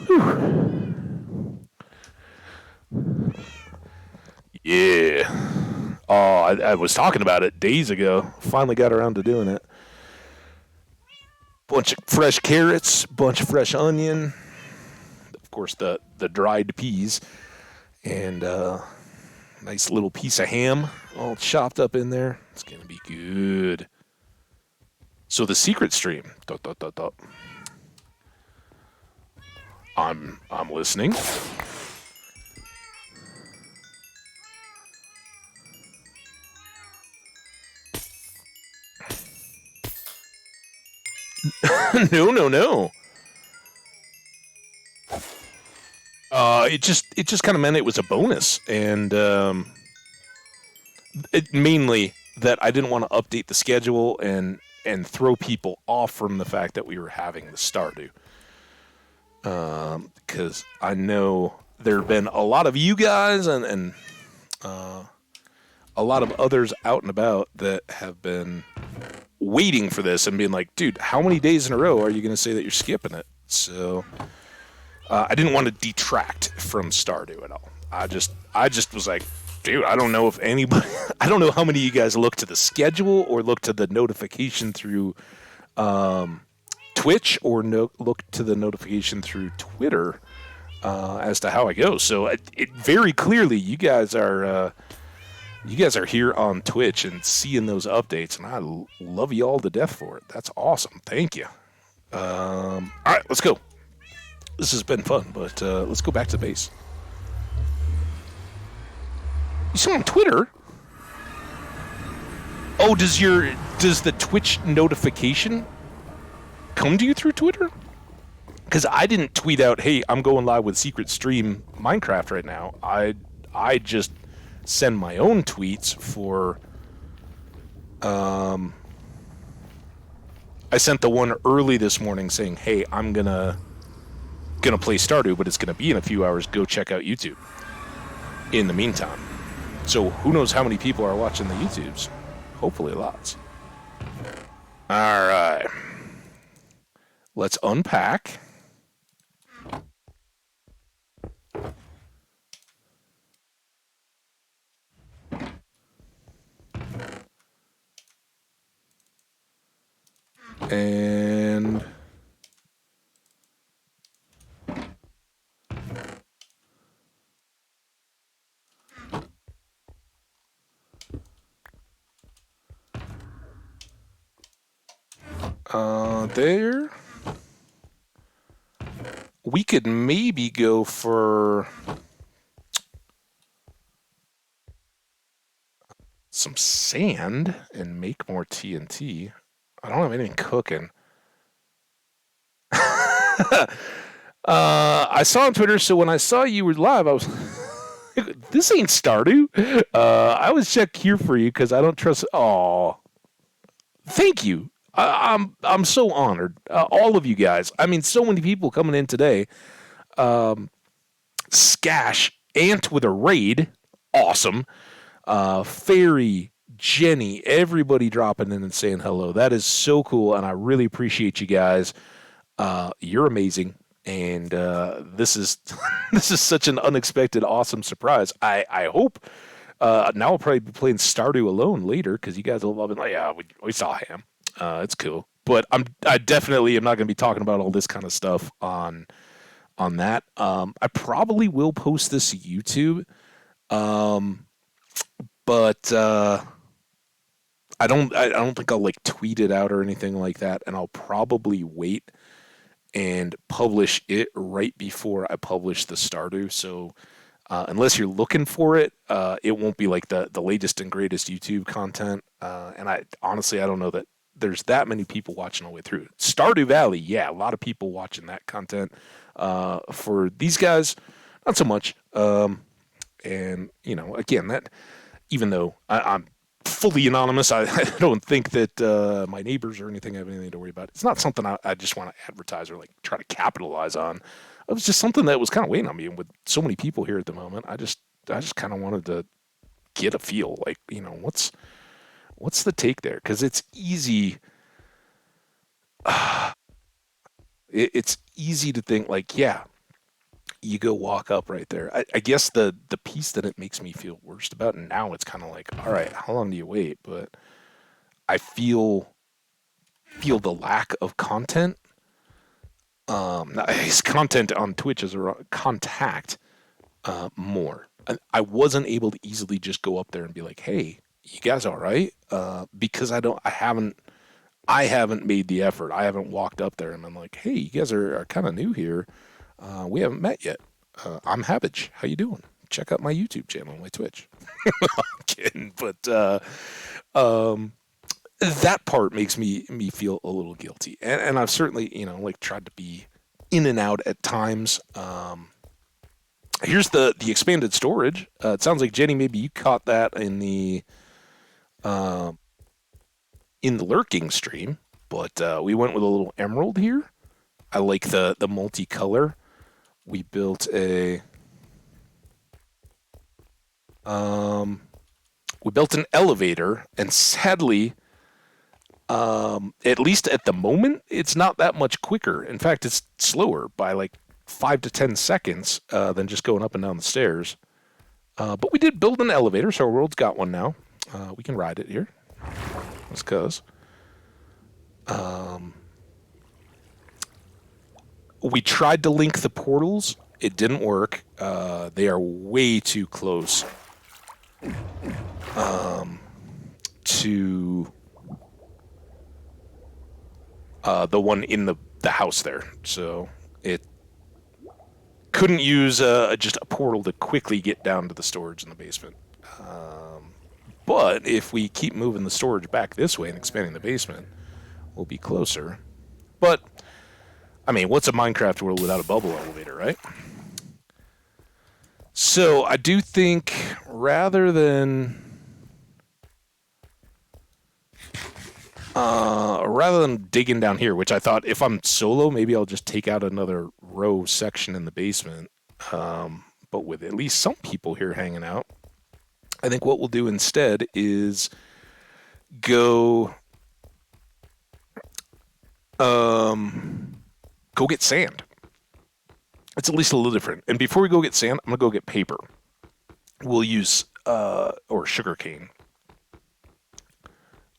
Whew. Yeah. Oh, I was talking about it days ago. Finally got around to doing it. Bunch of fresh carrots, bunch of fresh onion, of course the dried peas, and nice little piece of ham all chopped up in there. It's gonna be good. So the secret stream. Dot, dot, dot, dot. I'm listening. No, no, no. It just kind of meant it was a bonus, and it mainly that I didn't want to update the schedule and throw people off from the fact that we were having the Stardew. Because I know there have been a lot of you guys and a lot of others out and about that have been waiting for this and being like, dude, how many days in a row are you going to say that you're skipping it? So I didn't want to detract from Stardew at all. I just was like, dude, I don't know if anybody, I don't know how many of you guys look to the schedule or look to the notification through Twitch or look to the notification through Twitter as to how I go. So it very clearly, you guys are here on Twitch and seeing those updates, and I love you all to death for it. That's awesome. Thank you. All right, let's go. This has been fun, but let's go back to the base. You saw on Twitter? Oh, does the Twitch notification come to you through Twitter? Because I didn't tweet out, "Hey, I'm going live with Secret Stream Minecraft right now." I just send my own tweets for. I sent the one early this morning saying, "Hey, I'm gonna play Stardew, but it's gonna be in a few hours. Go check out YouTube." In the meantime, so who knows how many people are watching the YouTubes? Hopefully, lots. All right, let's unpack. And there. We could maybe go for some sand and make more TNT. I don't have anything cooking. I saw on Twitter, so when I saw you were live, I was this ain't Stardew. I was check here for you because I don't trust. Oh, thank you. I'm so honored. All of you guys. I mean, so many people coming in today. Skash, Ant with a raid, awesome. Fairy, Jenny, everybody dropping in and saying hello. That is so cool, and I really appreciate you guys. You're amazing, and this is this is such an unexpected, awesome surprise. I hope now I'll probably be playing Stardew alone later because you guys will love it. Like, yeah, we saw him. It's cool, but I definitely am not going to be talking about all this kind of stuff on that. I probably will post this to YouTube, but I don't think I'll like tweet it out or anything like that, and I'll probably wait and publish it right before I publish the Stardew. So unless you're looking for it, it won't be like the latest and greatest YouTube content. And I honestly, I don't know that there's that many people watching all the way through. Stardew Valley, yeah, a lot of people watching that content. For these guys, not so much. And you know, again, that even though I'm fully anonymous, I don't think that my neighbors or anything have anything to worry about. It's not something I just want to advertise or like try to capitalize on. It was just something that was kind of weighing on me, and with so many people here at the moment, I just kind of wanted to get a feel, like, you know, what's the take there? Because it's easy. It's easy to think like, yeah, you go walk up right there. I guess the piece that it makes me feel worst about, and now it's kind of like, all right, how long do you wait? But I feel the lack of content. His content on Twitch is around contact more. I wasn't able to easily just go up there and be like, "Hey, you guys all right?" Because I haven't made the effort. I haven't walked up there and I'm like, "Hey, you guys are kind of new here. We haven't met yet. I'm Habbage. How you doing? Check out my YouTube channel, my Twitch." I'm kidding, but that part makes me feel a little guilty, and I've certainly, you know, like tried to be in and out at times. Here's the expanded storage. It sounds like Jenny, maybe you caught that in the lurking stream, but we went with a little emerald here. I like the multicolor. We built a an elevator, and sadly, at least at the moment, it's not that much quicker. In fact, it's slower by like 5 to 10 seconds than just going up and down the stairs. But we did build an elevator, so our world's got one now. We can ride it here. Let's cuz. We tried to link the portals It didn't work. They are way too close to the one in the house there. So it couldn't use just a portal to quickly get down to the storage in the basement. But if we keep moving the storage back this way and expanding the basement, we'll be closer. But, I mean, what's a Minecraft world without a bubble elevator, right? So I do think rather than digging down here, which I thought if I'm solo, maybe I'll just take out another row section in the basement. But with at least some people here hanging out, I think what we'll do instead is go get sand. It's at least a little different. And before we go get sand, I'm gonna go get paper. We'll use or sugar cane.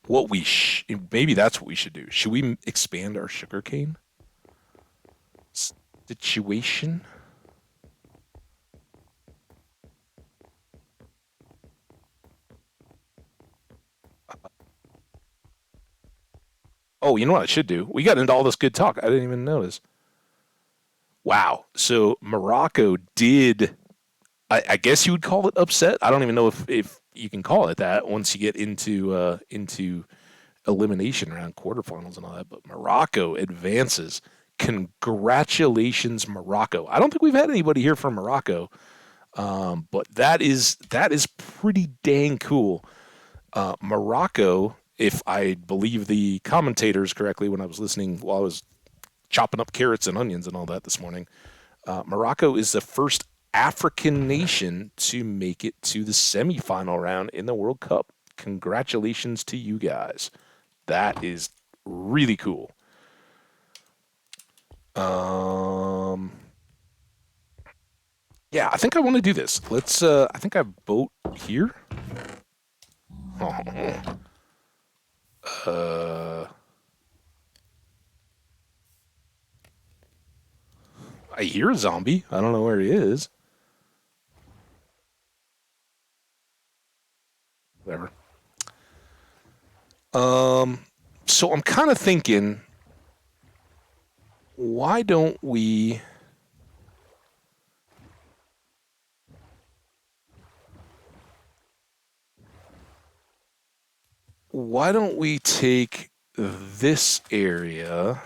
Maybe that's what we should do. Should we expand our sugar cane situation? Oh, you know what I should do? We got into all this good talk. I didn't even notice. Wow. So Morocco did, I guess you would call it upset. I don't even know if you can call it that once you get into elimination round quarterfinals and all that. But Morocco advances. Congratulations, Morocco. I don't think we've had anybody here from Morocco, but that is pretty dang cool. Morocco, if I believe the commentators correctly when I was listening while I was chopping up carrots and onions and all that this morning, Morocco is the first African nation to make it to the semifinal round in the World Cup. Congratulations to you guys. That is really cool. Yeah, I think I want to do this. Let's, I think I have boat here. I hear a zombie. I don't know where he is. Whatever. So I'm kind of thinking, why don't we take this area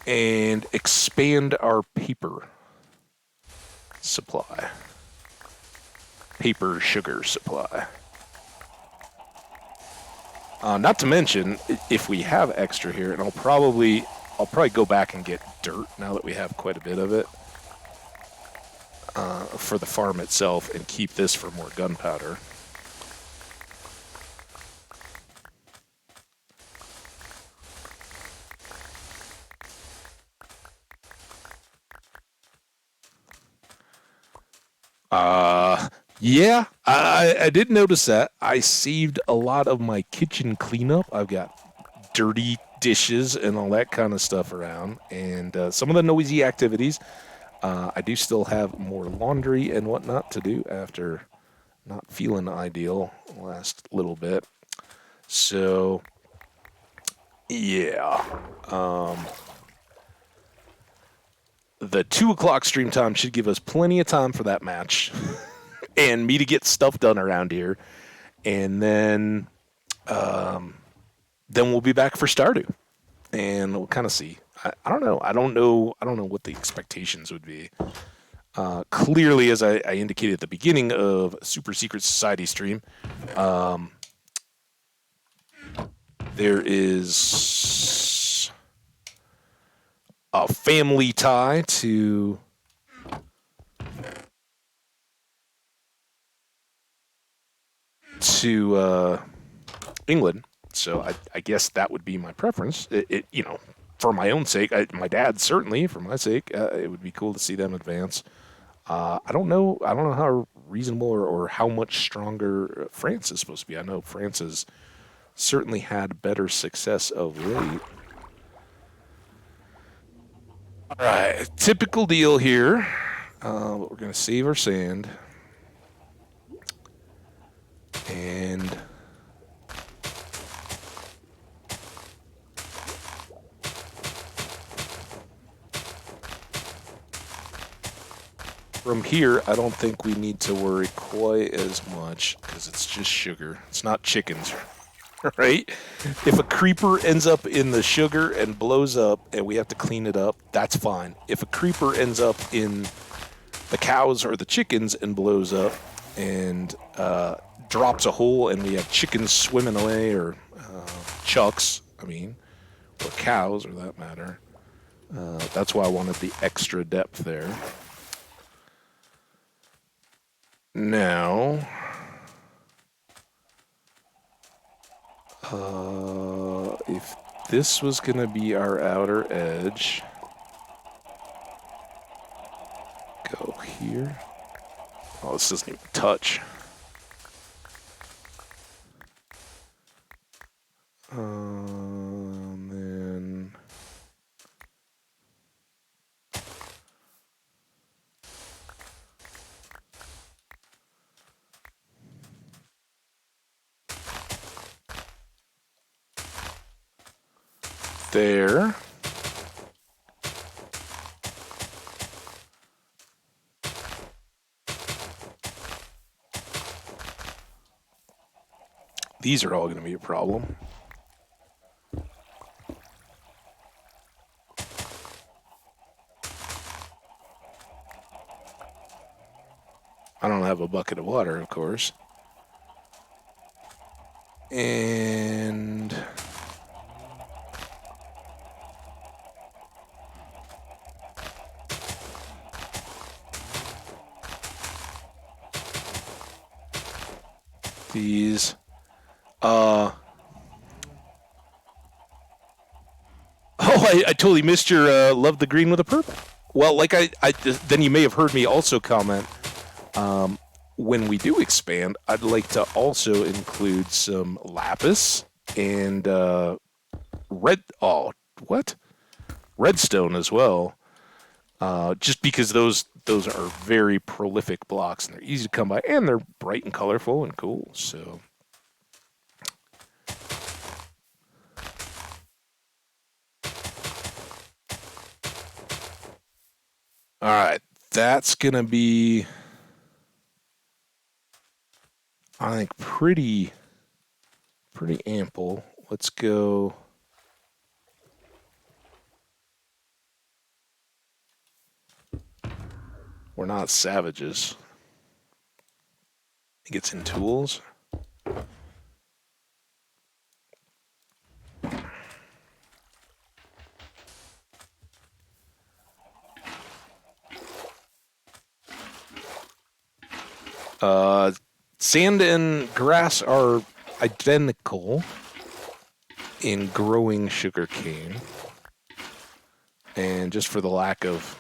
and expand our paper supply. Paper sugar supply. Not to mention, if we have extra here, and I'll probably go back and get dirt now that we have quite a bit of it for the farm itself, and keep this for more gunpowder. Yeah, I did notice that. I saved a lot of my kitchen cleanup. I've got dirty dishes and all that kind of stuff around, and some of the noisy activities. I do still have more laundry and whatnot to do after not feeling ideal last little bit. So, yeah. The 2 o'clock stream time should give us plenty of time for that match and me to get stuff done around here. And then we'll be back for Stardew. And we'll kind of see. I don't know. I don't know what the expectations would be. Clearly, as I indicated at the beginning of Super Secret Society stream, there is a family tie to England, so I guess that would be my preference. For my own sake, my dad certainly, for my sake, it would be cool to see them advance. I don't know how reasonable or how much stronger France is supposed to be. I know France is certainly had better success of late. All right, typical deal here. But we're going to save our sand. And from here, I don't think we need to worry quite as much because it's just sugar. It's not chickens, right? If a creeper ends up in the sugar and blows up and we have to clean it up, that's fine. If a creeper ends up in the cows or the chickens and blows up and drops a hole and we have chickens swimming away or chucks, or cows or that matter, that's why I wanted the extra depth there. Now, if this was going to be our outer edge, go here. Oh, this doesn't even touch. Then there. These are all going to be a problem. I don't have a bucket of water, of course. And these, I totally missed your love the green with the purple. Well, like then you may have heard me also comment, when we do expand, I'd like to also include some lapis and redstone as well. Just because those are very prolific blocks and they're easy to come by and they're bright and colorful and cool. So. All right, that's going to be, I think, pretty ample. Let's go. We're not savages. It gets in tools. Sand and grass are identical in growing sugarcane. And just for the lack of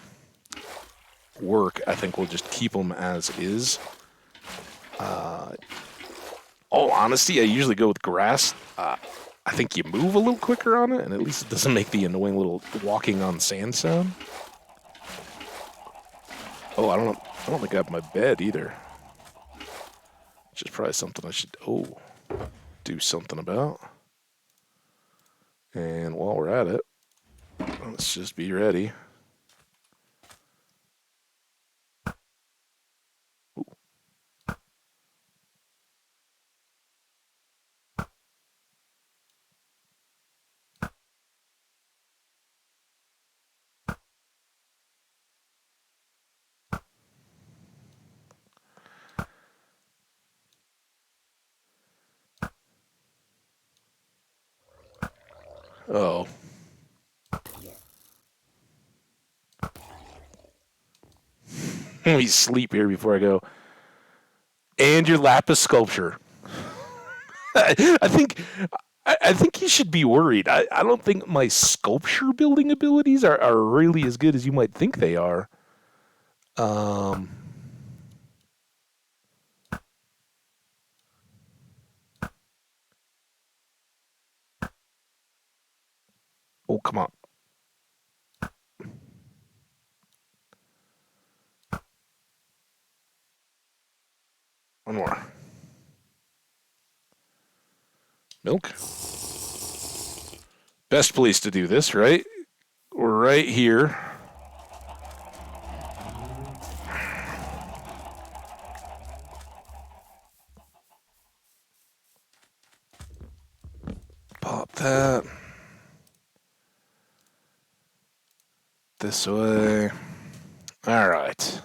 work, I think we'll just keep them as is. All honesty, I usually go with grass. I think you move a little quicker on it, and at least it doesn't make the annoying little walking on sand sound. Oh, I don't think I have my bed either. Which is probably something I should do something about. And while we're at it, let's just be ready. Ooh. Oh. Let me sleep here before I go. And your lapis sculpture. I think you should be worried. I don't think my sculpture building abilities are really as good as you might think they are. Oh, come on. One more. Milk. Best place to do this, right? We're right here. Pop that. This way. All right.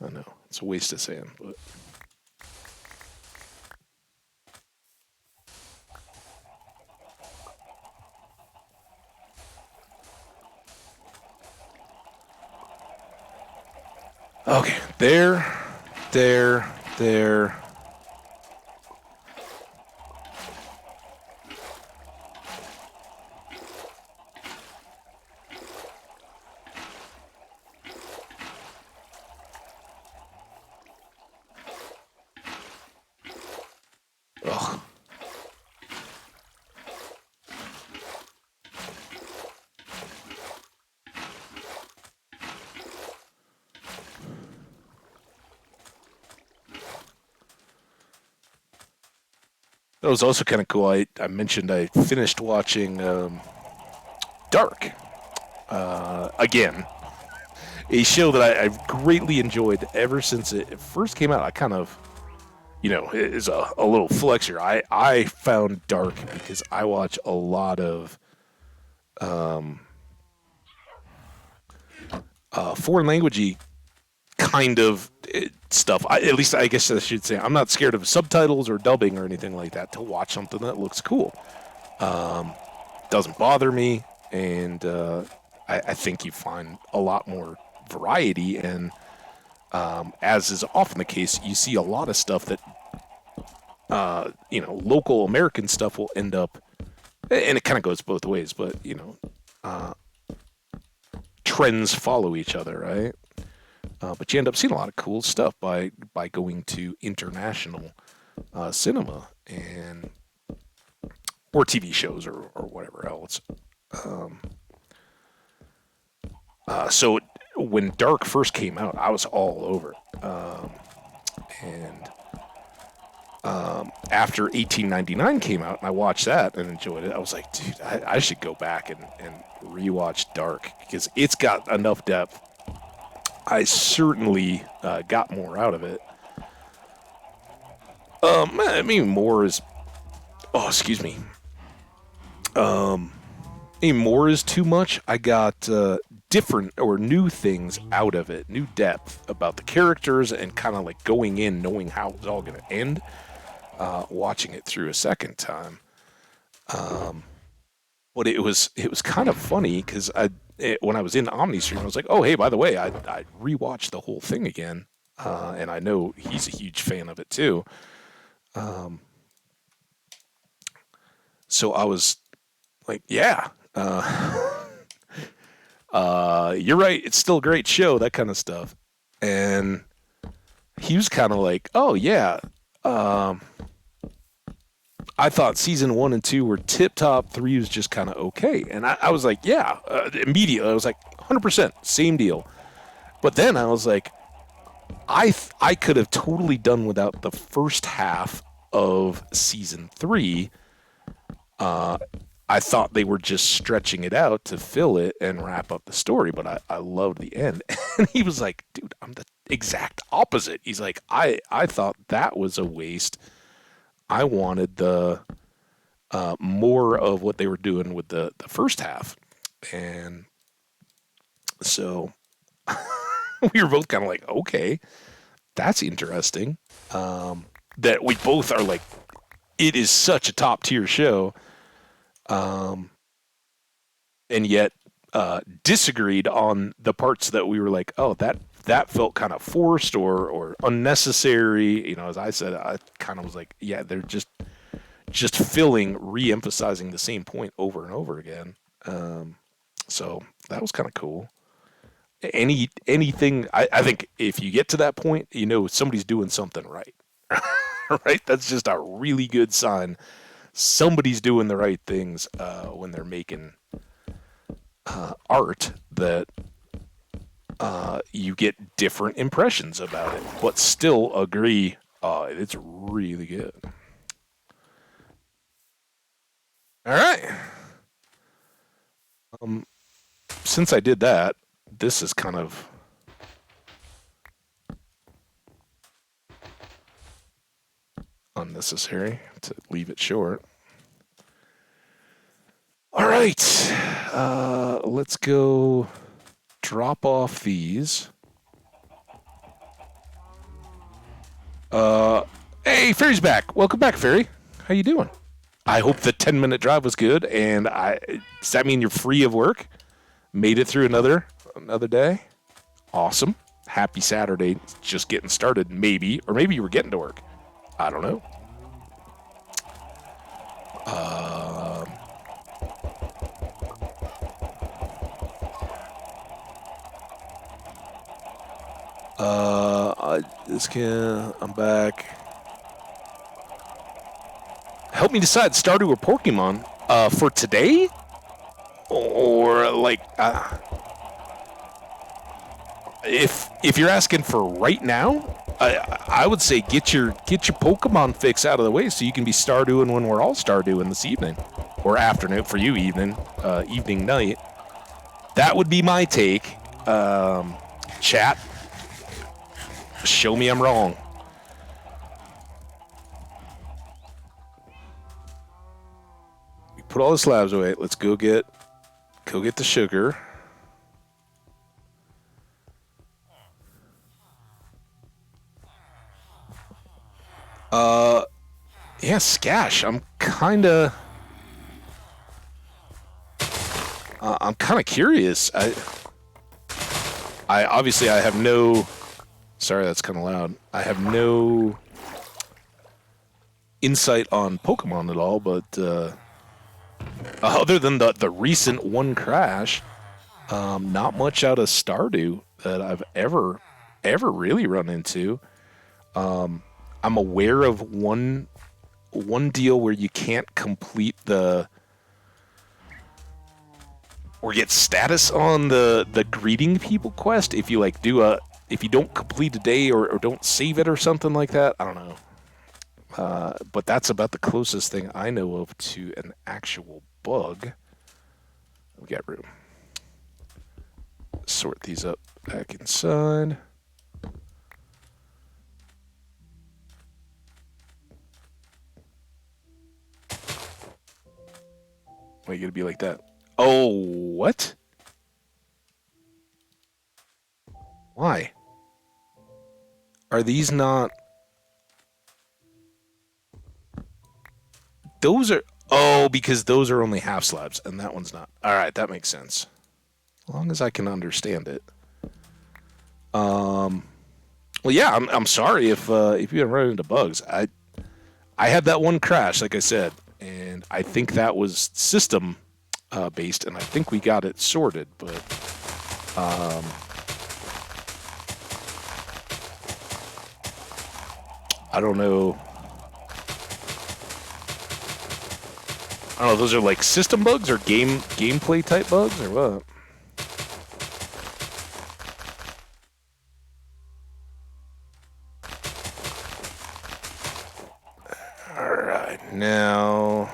I know. It's a waste of sand, but... Okay. There. There. Ugh. That was also kind of cool. I mentioned I finished watching Dark again. A show that I've greatly enjoyed ever since it first came out. I kind of, is a little flex here. I found Dark because I watch a lot of foreign languagey kind of stuff. At least I guess I should say I'm not scared of subtitles or dubbing or anything like that to watch something that looks cool. Doesn't bother me, and I think you find a lot more variety. And as is often the case, you see a lot of stuff that local American stuff will end up, and it kind of goes both ways. But trends follow each other, right? But you end up seeing a lot of cool stuff by going to international cinema and or TV shows or whatever else. So when Dark first came out, I was all over it. And after 1899 came out, and I watched that and enjoyed it, I was like, dude, I should go back and rewatch Dark because it's got enough depth. I certainly got more out of it. I mean, more is... Oh, excuse me. I mean, more is too much. I got different or new things out of it, new depth about the characters, and kind of like going in knowing how it's all going to end. Watching it through a second time. But it was kind of funny because when I was in OmniStream, I was like, oh, hey, by the way, I rewatched the whole thing again. And I know he's a huge fan of it too. So I was like, yeah, you're right. It's still a great show, that kind of stuff. And he was kind of like, oh, yeah. I thought season 1 and 2 were tip top. 3 was just kind of okay. And I was like, yeah, immediately. I was like, 100%, same deal. But then I was like, I could have totally done without the first half of season 3. I thought they were just stretching it out to fill it and wrap up the story, but I loved the end. And he was like, dude, I'm the exact opposite. He's like, I thought that was a waste. I wanted the more of what they were doing with the first half. And so we were both kind of like, okay, that's interesting. That we both are like, it is such a top tier show. And yet disagreed on the parts that we were like, oh, that felt kind of forced or unnecessary. As I said, I kind of was like, yeah, they're just re-emphasizing the same point over and over again. So that was kind of cool. Anything, I think if you get to that point, somebody's doing something right. right? That's just a really good sign. Somebody's doing the right things when they're making art that you get different impressions about it, but still agree it's really good. All right. Since I did that, this is kind of unnecessary to leave it short. All right. Let's go drop off these. Hey, Fairy's back. Welcome back, Fairy. How you doing? I hope the 10-minute drive was good. And does that mean you're free of work? Made it through another day? Awesome. Happy Saturday. Just getting started, maybe. Or maybe you were getting to work. I don't know. I'm back. Help me decide, Stardew or Pokemon? For today? Or, like, if you're asking for right now, I would say get your Pokemon fix out of the way so you can be Stardewing when we're all Stardewing this evening. Or afternoon for you, evening, night. That would be my take. Chat, show me I'm wrong. We put all the slabs away. Let's go get the sugar. Yeah, Skash. I'm kind of curious. I obviously I have no. Sorry, that's kind of loud. I have no insight on Pokemon at all, but other than the recent one crash, not much out of Stardew that I've ever really run into. I'm aware of one deal where you can't complete or get status on the greeting people quest if you if you don't complete a day or don't save it or something like that. I don't know. But that's about the closest thing I know of to an actual bug. We got room. Sort these up back inside. Why you gotta be like that? Oh, what? Why? Are these not... Those are... Oh, because those are only half slabs, and that one's not. Alright, that makes sense. As long as I can understand it. Well, yeah, I'm sorry if you run into bugs. I had that one crash, like I said, and I think that was system based, and I think we got it sorted, but I don't know. I don't know. Those are like system bugs or gameplay type bugs or what? All right, now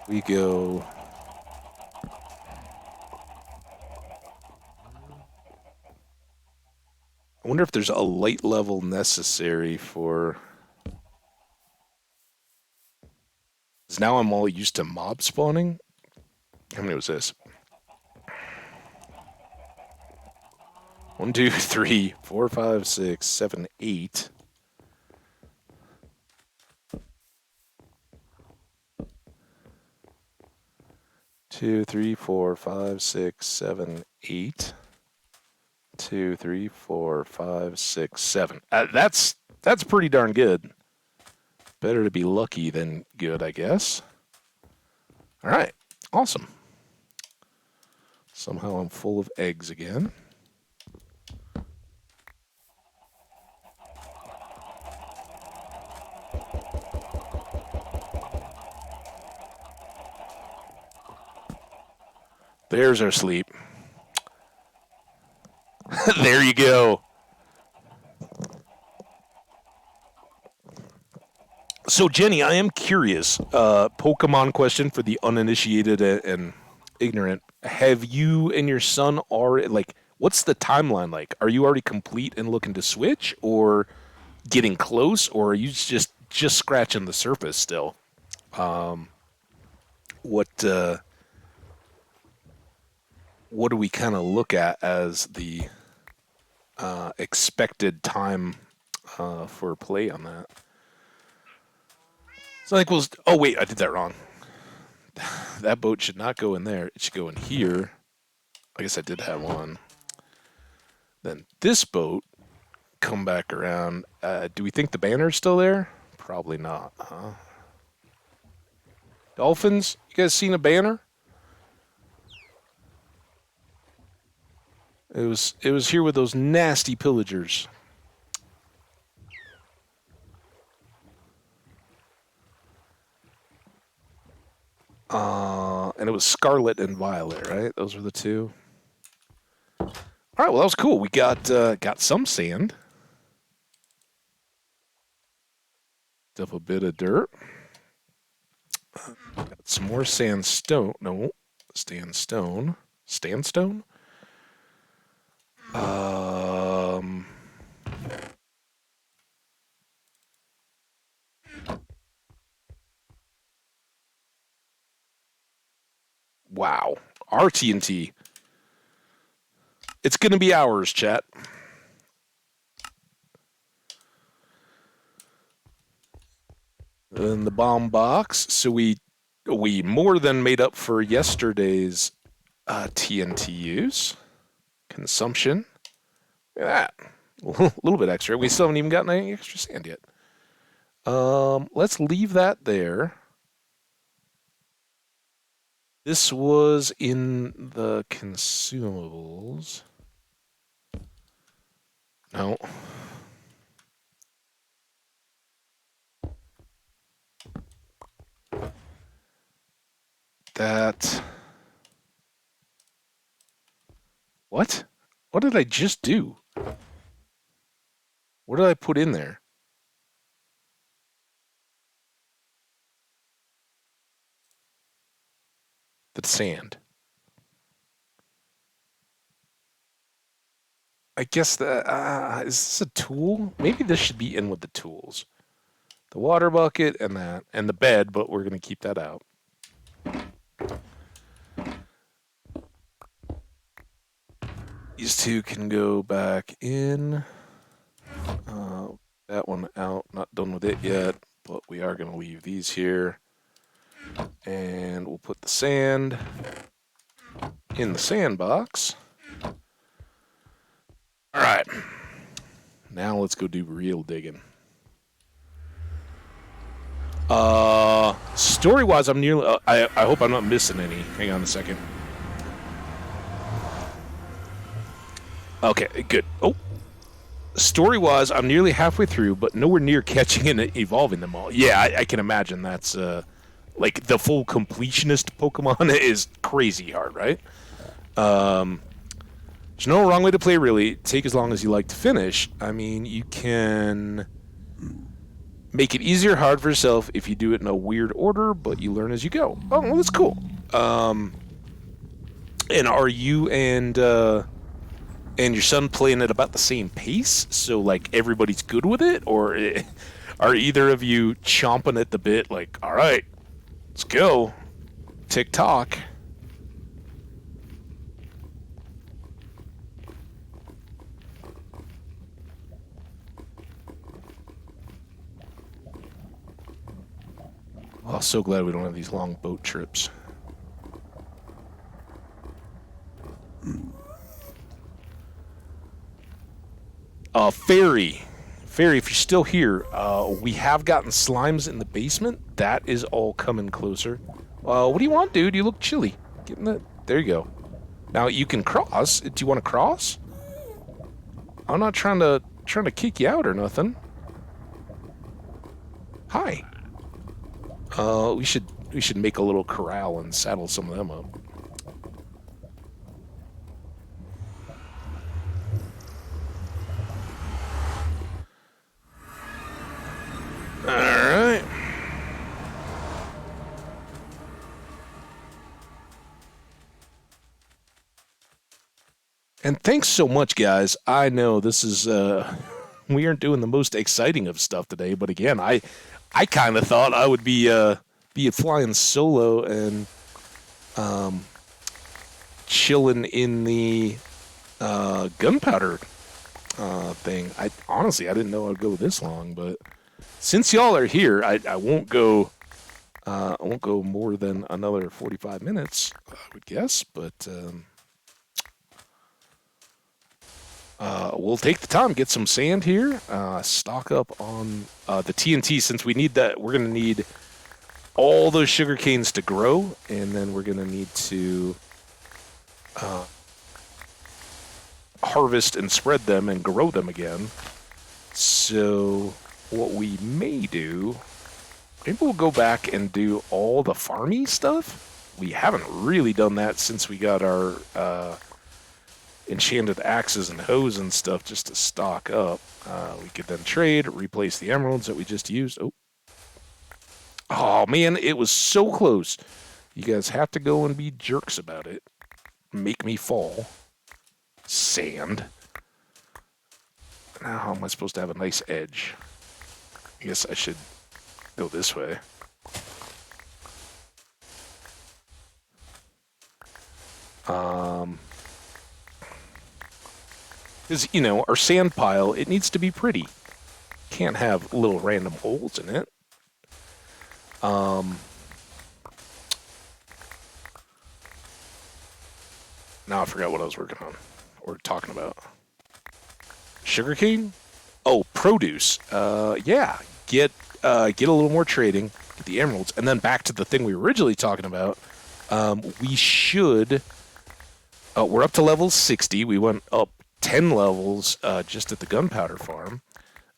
we go. I wonder if there's a light level necessary for... Because now I'm all used to mob spawning. How many was this? 1, 2, 3, 4, 5, 6, 7, 8. Two, 3, 4, 5, 6, 7, 8. 2, 3, 4, 5, 6, 7. That's pretty darn good. Better to be lucky than good, I guess. All right, awesome. Somehow I'm full of eggs again. There's our sleep. There you go. So, Jenny, I am curious. Pokemon question for the uninitiated and ignorant. Have you and your son already, like, what's the timeline like? Are you already complete and looking to switch, or getting close, or are you just scratching the surface still? What what do we kind of look at as the expected time for play on that? So I think we'll. Oh wait, I did that wrong. That boat should not go in there. It should go in here. I guess I did have one. Then this boat come back around. Do we think the banner's still there? Probably not. Huh? Dolphins? You guys seen a banner? It was here with those nasty pillagers. And it was Scarlet and Violet, right? Those were the two. All right, well that was cool. We got some sand. Stuff a bit of dirt. Got some more sandstone. No, sandstone. Sandstone. Wow. Our TNT. It's going to be ours, chat. In the bomb box. So we more than made up for yesterday's TNT use. Consumption. Look at that. A little bit extra. We still haven't even gotten any extra sand yet. Let's leave that there. This was in the consumables. No. That. What? What did I just do? What did I put in there? That's sand. I guess that is this a tool? Maybe this should be in with the tools. The water bucket and that, and the bed, but we're going to keep that out. These two can go back in. That one out. Not done with it yet, but we are going to leave these here. And we'll put the sand in the sandbox. All right. Now let's go do real digging. Story-wise, I'm nearly... I hope I'm not missing any. Hang on a second. Okay, good. Oh. Story-wise, I'm nearly halfway through, but nowhere near catching and evolving them all. Yeah, I can imagine that's... like, the full completionist Pokemon is crazy hard, right? There's no wrong way to play, really. Take as long as you like to finish. I mean, you can... make it easier or hard for yourself if you do it in a weird order, but you learn as you go. Oh, well, that's cool. And are you and your son playing at about the same pace? So, like, everybody's good with it? Or are either of you chomping at the bit, like, all right, let's go. Tick-tock. Oh, so glad we don't have these long boat trips. Fairy, if you're still here, we have gotten slimes in the basement. That is all coming closer. What do you want, dude? You look chilly. Get in the... There you go. Now you can cross. Do you want to cross? I'm not trying to kick you out or nothing. Hi. We should make a little corral and saddle some of them up. And thanks so much, guys. I know this is we aren't doing the most exciting of stuff today, but again, I kind of thought I would be flying solo and chilling in the gunpowder thing. I honestly I didn't know I'd go this long, but since y'all are here, I won't go. I won't go more than another 45 minutes, I would guess. But we'll take the time, get some sand here, stock up on the TNT since we need that. We're going to need all those sugar canes to grow, and then we're going to need to harvest and spread them and grow them again. So what we may do, maybe we'll go back and do all the farming stuff. We haven't really done that since we got our enchanted axes and hoes and stuff just to stock up. We could then trade, replace the emeralds that we just used. Oh man, it was so close. You guys have to go and be jerks about it. Make me fall. Sand. Now how am I supposed to have a nice edge? I guess I should go this way. Because, you know, our sand pile, it needs to be pretty. Can't have little random holes in it. Now I forgot what I was working on or talking about. Sugarcane? Oh, produce. Yeah. Get a little more trading, get the emeralds, and then back to the thing we were originally talking about. We should. We're up to level 60. We went up 10 levels just at the gunpowder farm.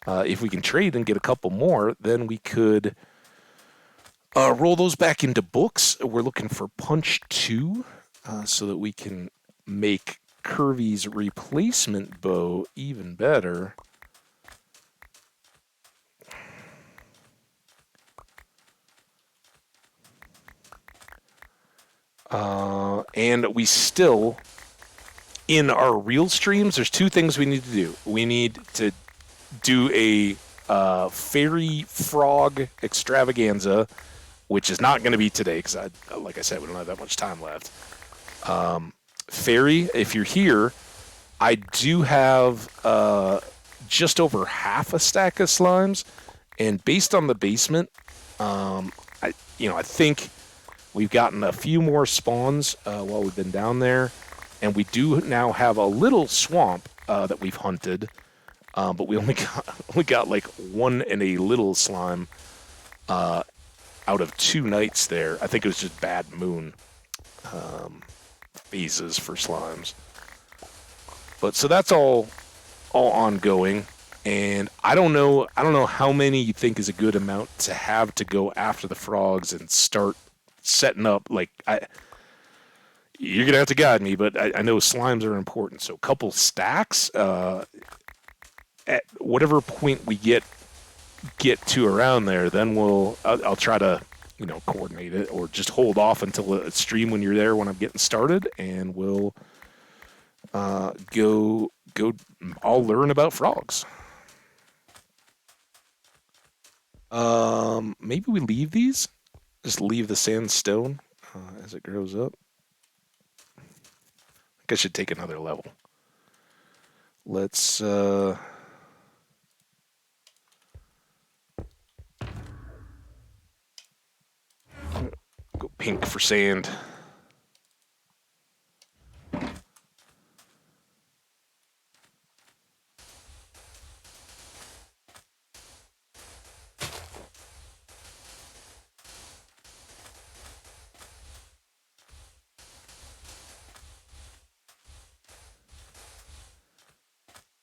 If we can trade and get a couple more, then we could roll those back into books. We're looking for Punch 2 so that we can make Curvy's replacement bow even better. And we still, in our real streams, there's two things we need to do. We need to do a fairy frog extravaganza, which is not going to be today because, like I said, we don't have that much time left. Fairy, if you're here, I do have just over half a stack of slimes, and based on the basement, I think we've gotten a few more spawns while we've been down there, and we do now have a little swamp that we've hunted, but we only got like one and a little slime out of 2 nights there. I think it was just bad moon phases for slimes. But so that's all ongoing, and I don't know how many you think is a good amount to have to go after the frogs and start setting up. Like you're gonna have to guide me, but I know slimes are important. So a couple stacks at whatever point we get to around there, then I'll try to coordinate it, or just hold off until a stream when you're there when I'm getting started, and we'll go. I'll learn about frogs. Maybe we leave these. Just leave the sandstone as it grows up. I think I should take another level. Let's go pink for sand.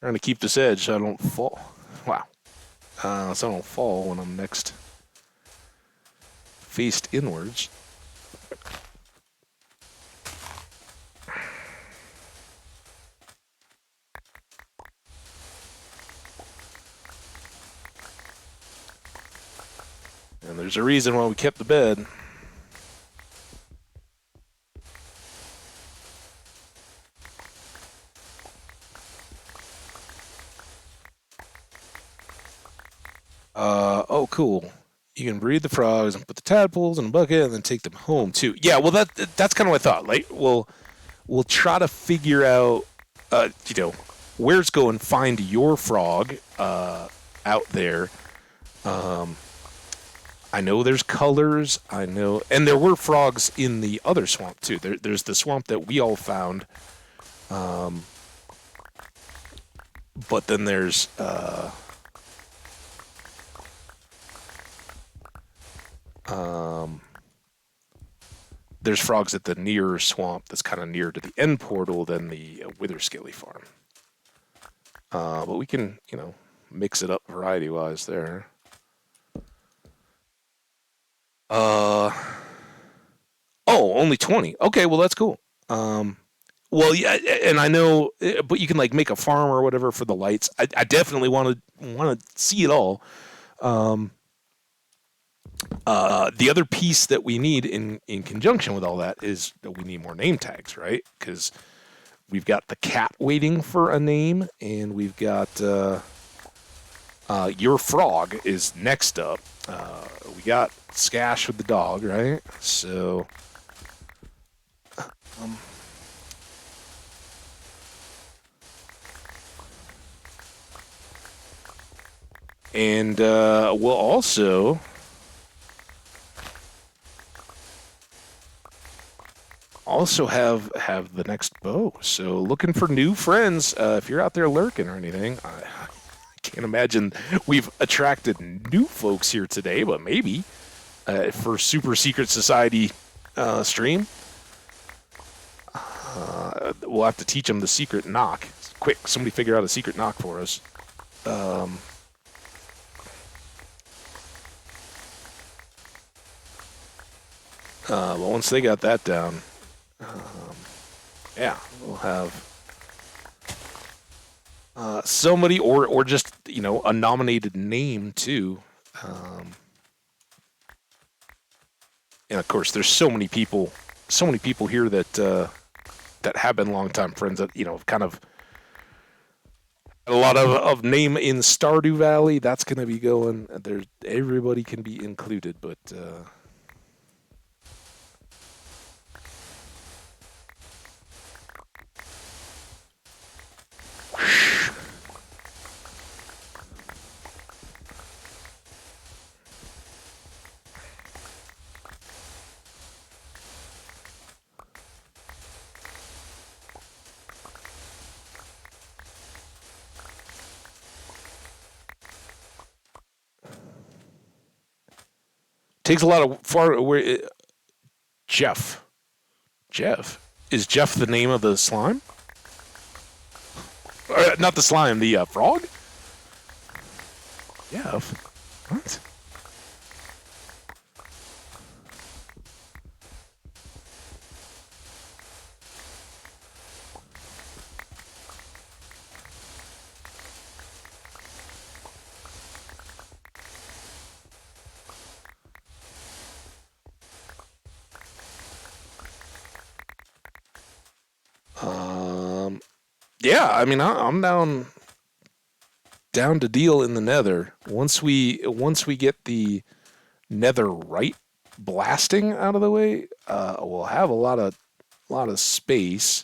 Trying to keep this edge so I don't fall. Wow. So I don't fall when I'm next faced inwards. And there's a reason why we kept the bed. Oh, cool. You can breed the frogs and put the tadpoles in a bucket and then take them home too. Yeah, well that's kind of what I thought. Like, we'll try to figure out, you know, where's go and find your frog out there. Um, I know there's colors. I know, and there were frogs in the other swamp too. There's the swamp that we all found, um, but then um, there's frogs at the nearer swamp that's kind of near to the end portal than the Witherscaly farm. But we can, you know, mix it up variety wise there. Uh, oh, only 20. Okay, well that's cool. Um, well, yeah, and I know, but you can like make a farm or whatever for the lights. I definitely want to see it all. Um, the other piece that we need in conjunction with all that is that we need more name tags, right? Because we've got the cat waiting for a name, and we've got your frog is next up. We got Skash with the dog, right? So, um, and we'll also have the next bow. So looking for new friends. If you're out there lurking or anything, I can't imagine we've attracted new folks here today, but maybe for Super Secret Society stream, we'll have to teach them the secret knock. Quick, somebody figure out a secret knock for us. Um, but once they got that down, um, yeah, we'll have somebody or just a nominated name too. Um, and of course, there's so many people here that have been longtime friends that kind of a lot of name in Stardew Valley. That's going to be going. There's everybody can be included, but. Takes a lot of far where Jeff. Jeff is Jeff the name of the slime? Not the slime, the frog. Jeff. What? Yeah, I mean, I'm down to deal in the Nether. Once we get the Nether right blasting out of the way, we'll have a lot of space.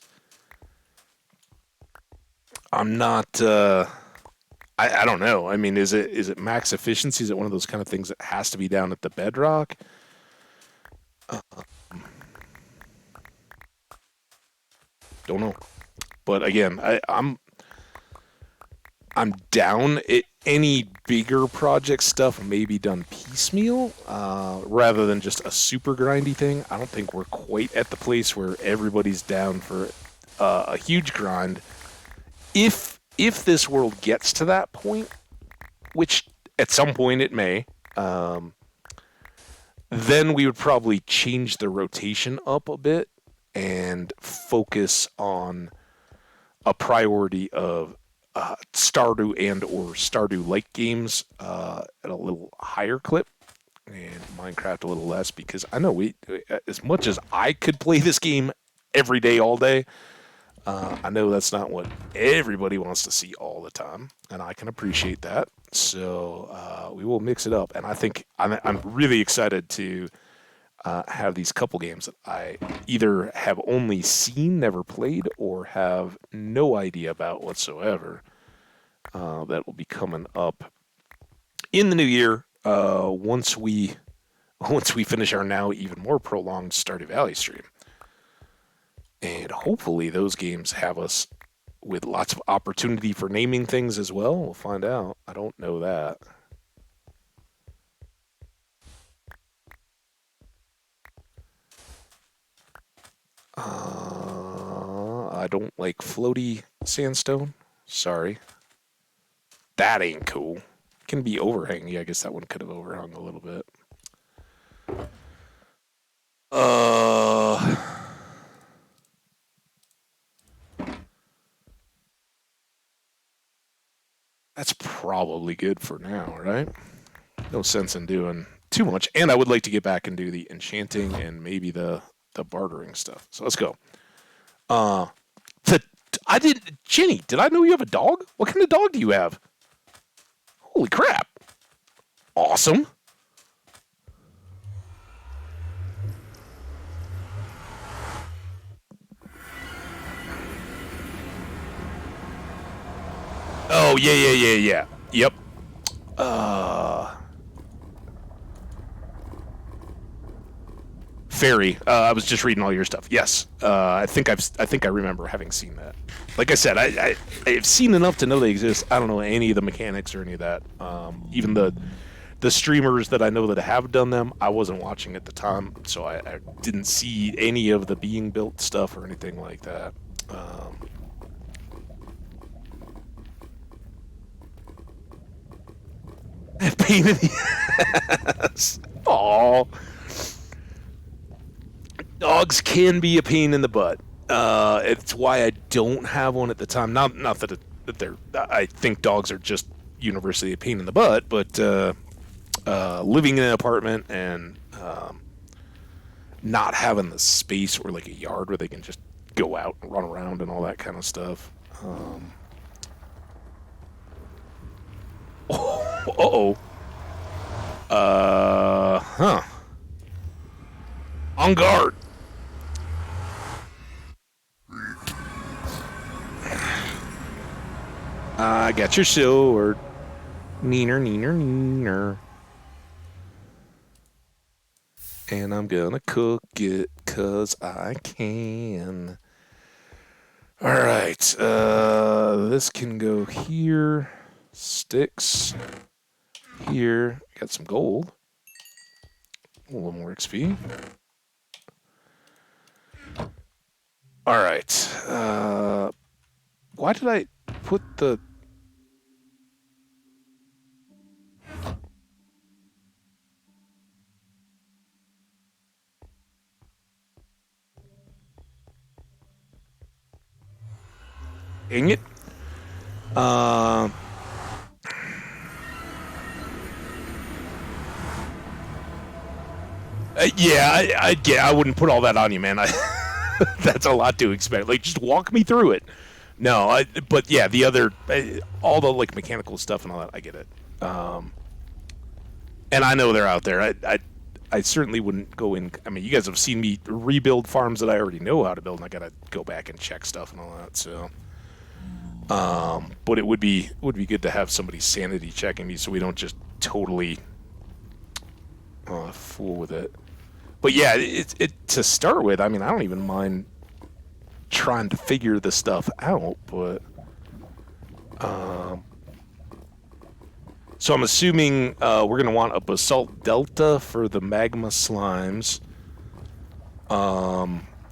I'm not. I don't know. I mean, is it max efficiency? Is it one of those kind of things that has to be down at the bedrock? Uh, don't know. But again, I'm down. Any bigger project stuff may be done piecemeal rather than just a super grindy thing. I don't think we're quite at the place where everybody's down for a huge grind. If this world gets to that point, which at some point it may, then we would probably change the rotation up a bit and focus on a priority of Stardew and or Stardew like games at a little higher clip and Minecraft a little less because I know we as much as I could play this game every day all day I know that's not what everybody wants to see all the time, and I can appreciate that. So we will mix it up, and I think I'm really excited to have these couple games that I either have only seen, never played, or have no idea about whatsoever. That will be coming up in the new year once we finish our now even more prolonged Stardew Valley stream. And hopefully those games have us with lots of opportunity for naming things as well. We'll find out. I don't know that. I don't like floaty sandstone. Sorry. That ain't cool. Can be overhang. Yeah, I guess that one could have overhung a little bit. That's probably good for now, right? No sense in doing too much. And I would like to get back and do the enchanting and maybe the bartering stuff. So let's go. Jenny, did I know you have a dog? What kind of dog do you have? Holy crap. Awesome. Oh, yeah. Yep. Fairy. I was just reading all your stuff. Yes. I think I remember having seen that. Like I said, I've seen enough to know they exist. I don't know any of the mechanics or any of that. Even the streamers that I know that have done them, I wasn't watching at the time, so I didn't see any of the being built stuff or anything like that. Pain in the ass. Aww. Dogs can be a pain in the butt. It's why I don't have one at the time. Not that they're. I think dogs are just universally a pain in the butt, but living in an apartment and not having the space or like a yard where they can just go out and run around and all that kind of stuff. Uh-oh. Huh. On guard. I got your sword. Neener. And I'm gonna cook it 'cause I can. Alright, this can go here. Sticks. Here. Got some gold. A little more XP. Alright, why did I put the... Dang it. Yeah, I wouldn't put all that on you, man. That's a lot to expect. Like, just walk me through it. No, but yeah, the other, all the like mechanical stuff and all that, I get it. And I know they're out there. I certainly wouldn't go in. I mean, you guys have seen me rebuild farms that I already know how to build, and I gotta go back and check stuff and all that. So, but it would be good to have somebody sanity checking me so we don't just totally fool with it. But yeah, it to start with. I mean, I don't even mind trying to figure this stuff out, but so I'm assuming we're gonna want a basalt delta for the magma slimes,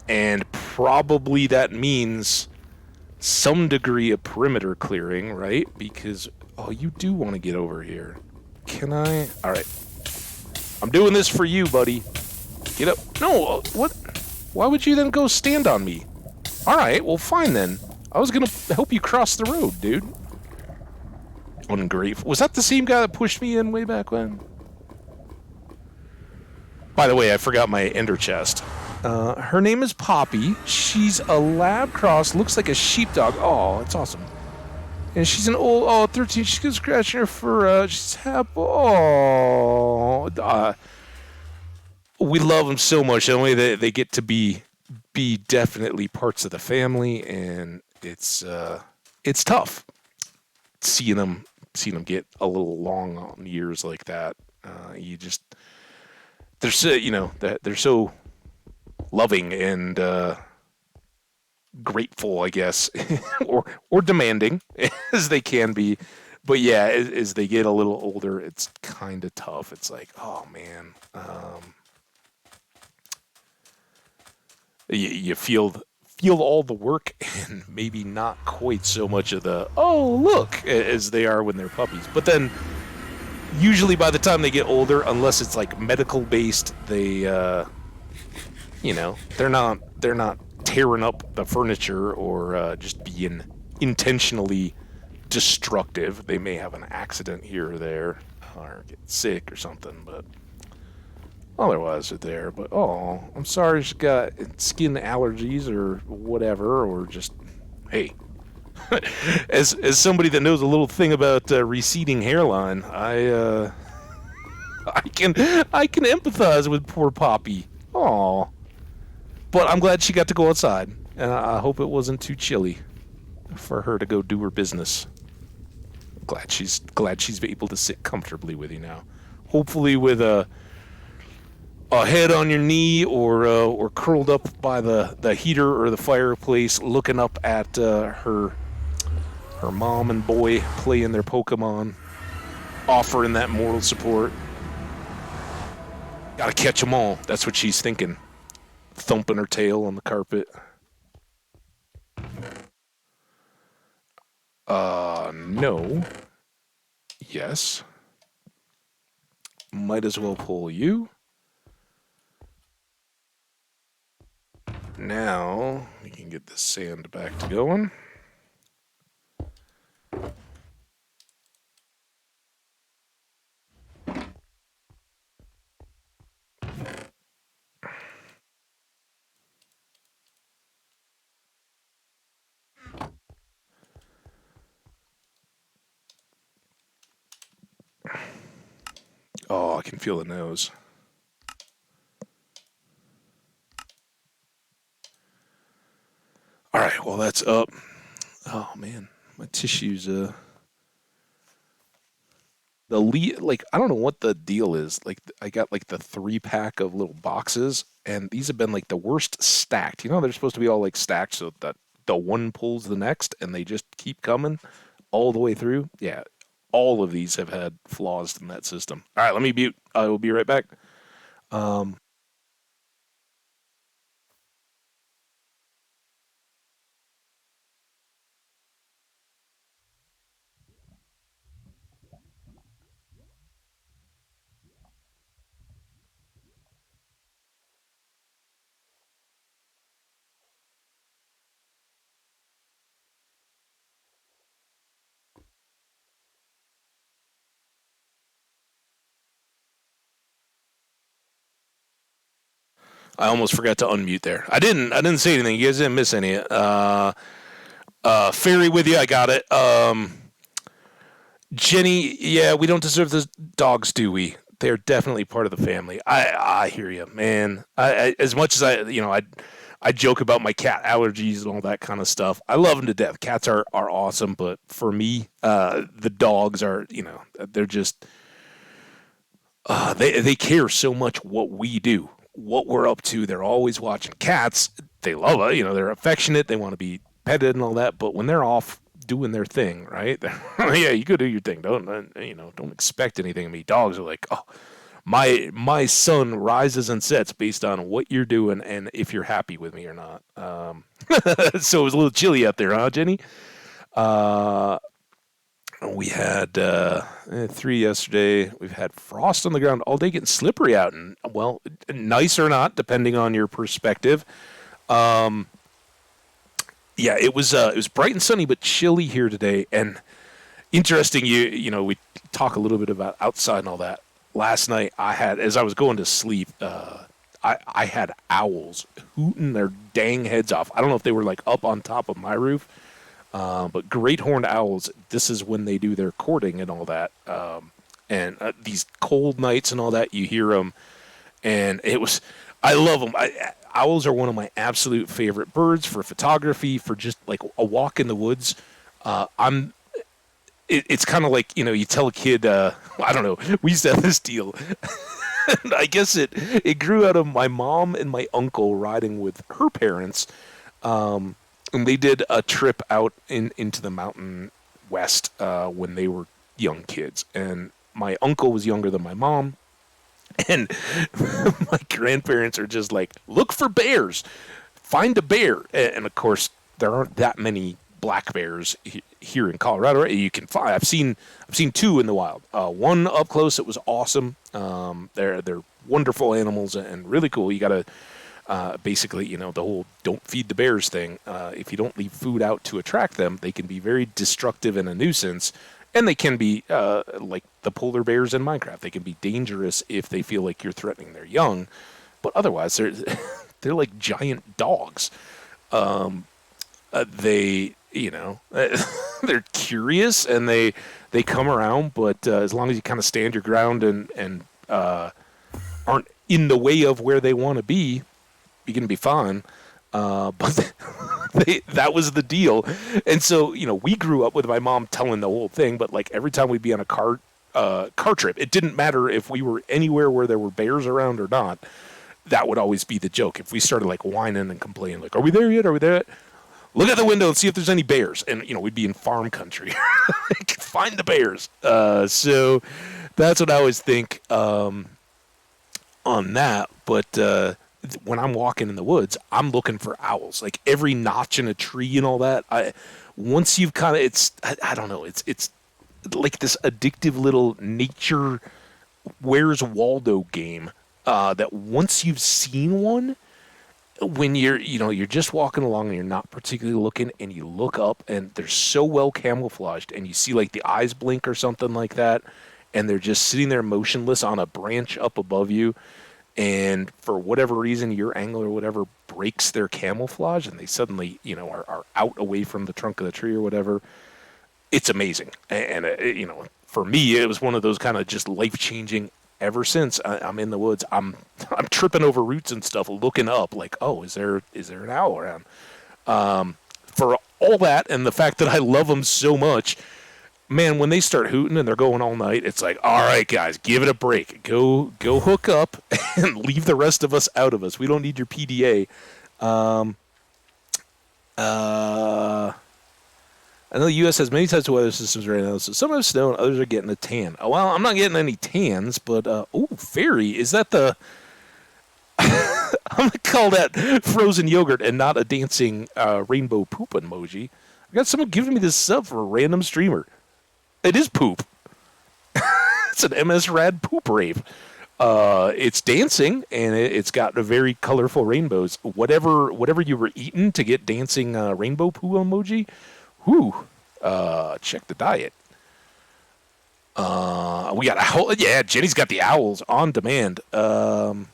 and probably that means some degree of perimeter clearing, right? Because you do want to get over here. Can I? All right, I'm doing this for you, buddy. Get up. No, what? Why would you then go stand on me? All right, well, fine then. I was gonna help you cross the road, dude. Ungrateful. Was that the same guy that pushed me in way back when? By the way, I forgot my ender chest. Her name is Poppy. She's a lab cross, looks like a sheepdog. Oh, it's awesome. And she's an old, 13. She's good scratching her fur. She's happy. Oh, we love them so much. The way they get to be definitely parts of the family, and it's tough seeing them get a little long on years like that. You just they're so they're so loving and grateful, I guess, or demanding as they can be. But yeah, as they get a little older, it's kind of tough. It's like, oh man, you feel all the work and maybe not quite so much of the look as they are when they're puppies. But then usually by the time they get older, unless it's like medical based, they they're not tearing up the furniture or just being intentionally destructive. They may have an accident here or there or get sick or something, but otherwise they're there. But I'm sorry she's got skin allergies or whatever, or just hey. as somebody that knows a little thing about receding hairline, I can empathize with poor Poppy. Aw. But I'm glad she got to go outside, and I hope it wasn't too chilly for her to go do her business. Glad she's able to sit comfortably with you now. Hopefully with a head on your knee or curled up by the heater or the fireplace, looking up at her mom and boy playing their Pokemon, offering that moral support. Gotta catch them all. That's what she's thinking. Thumping her tail on the carpet. No. Yes. Might as well pull you. Now, we can get the sand back to going. Oh, I can feel the nose. All right, well, that's up. Oh, man. My tissues, I don't know what the deal is. Like, I got, like, the 3-pack of little boxes, and these have been, like, the worst stacked. You know, they're supposed to be all, like, stacked so that the one pulls the next, and they just keep coming all the way through. Yeah, all of these have had flaws in that system. All right, let me mute. I will be right back. I almost forgot to unmute there. I didn't say anything. You guys didn't miss any. Fairy with you. I got it. Jenny, yeah, we don't deserve the dogs, do we? They're definitely part of the family. I hear you, man. As much as I joke about my cat allergies and all that kind of stuff. I love them to death. Cats are awesome, but for me, the dogs are, they're just they care so much what we do, what we're up to. They're always watching. Cats, they love it. They're affectionate. They want to be petted and all that. But when they're off doing their thing, right? Yeah, you go do your thing. Don't expect anything of me. Dogs are like, oh, my sun rises and sets based on what you're doing and if you're happy with me or not. So it was a little chilly out there, huh, Jenny? We had 3 yesterday. We've had frost on the ground all day, getting slippery out, and well, nice or not, depending on your perspective. Yeah, it was bright and sunny, but chilly here today. And interesting, we talk a little bit about outside and all that. Last night, as I was going to sleep, I had owls hooting their dang heads off. I don't know if they were like up on top of my roof, but great horned owls, this is when they do their courting and all that. And these cold nights and all that, you hear them, and I love them. Owls are one of my absolute favorite birds for photography, for just like a walk in the woods. It's kind of like, you tell a kid, I don't know, we used to have this deal. And I guess it grew out of my mom and my uncle riding with her parents. And they did a trip out into the mountain west when they were young kids. And my uncle was younger than my mom. And my grandparents are just like, look for bears, find a bear. And of course, there aren't that many black bears here in Colorado. Right? You can find. I've seen two in the wild. One up close. It was awesome. They're wonderful animals and really cool. You got to basically, the whole don't feed the bears thing. If you don't leave food out to attract them, they can be very destructive and a nuisance. And they can be like the polar bears in Minecraft. They can be dangerous if they feel like you're threatening their young. But otherwise, they're like giant dogs. They, they're curious and they come around. But as long as you kind of stand your ground and aren't in the way of where they want to be, you're going to be fine. But that was the deal. And so, we grew up with my mom telling the whole thing, but like every time we'd be on a car trip, it didn't matter if we were anywhere where there were bears around or not. That would always be the joke. If we started like whining and complaining, like, are we there yet? Are we there yet? Look out the window and see if there's any bears. And, we'd be in farm country. Find the bears. So that's what I always think on that. But when I'm walking in the woods, I'm looking for owls. Like every notch in a tree and all that. Once you've kind of, I don't know, it's like this addictive little nature Where's Waldo game that once you've seen one, when you're just walking along and you're not particularly looking and you look up and they're so well camouflaged and you see like the eyes blink or something like that and they're just sitting there motionless on a branch up above you. And for whatever reason, your angle or whatever breaks their camouflage and they suddenly, are out away from the trunk of the tree or whatever. It's amazing. And for me, it was one of those kind of just life-changing. Ever since I'm in the woods, I'm tripping over roots and stuff, looking up like, oh, is there an owl around? For all that and the fact that I love them so much, man, when they start hooting and they're going all night, it's like, all right, guys, give it a break. Go hook up and leave the rest of us out of us. We don't need your PDA. I know the U.S. has many types of weather systems right now, so some have snow and others are getting a tan. Oh, well, I'm not getting any tans, but, fairy, is that the... I'm going to call that frozen yogurt and not a dancing rainbow poop emoji. I got someone giving me this sub for a random streamer. It is poop. It's an MS Rad poop rave. It's dancing, and it's got a very colorful rainbows. Whatever you were eating to get dancing rainbow poo emoji, whew, check the diet. We got Jenny's got the owls on demand. Well,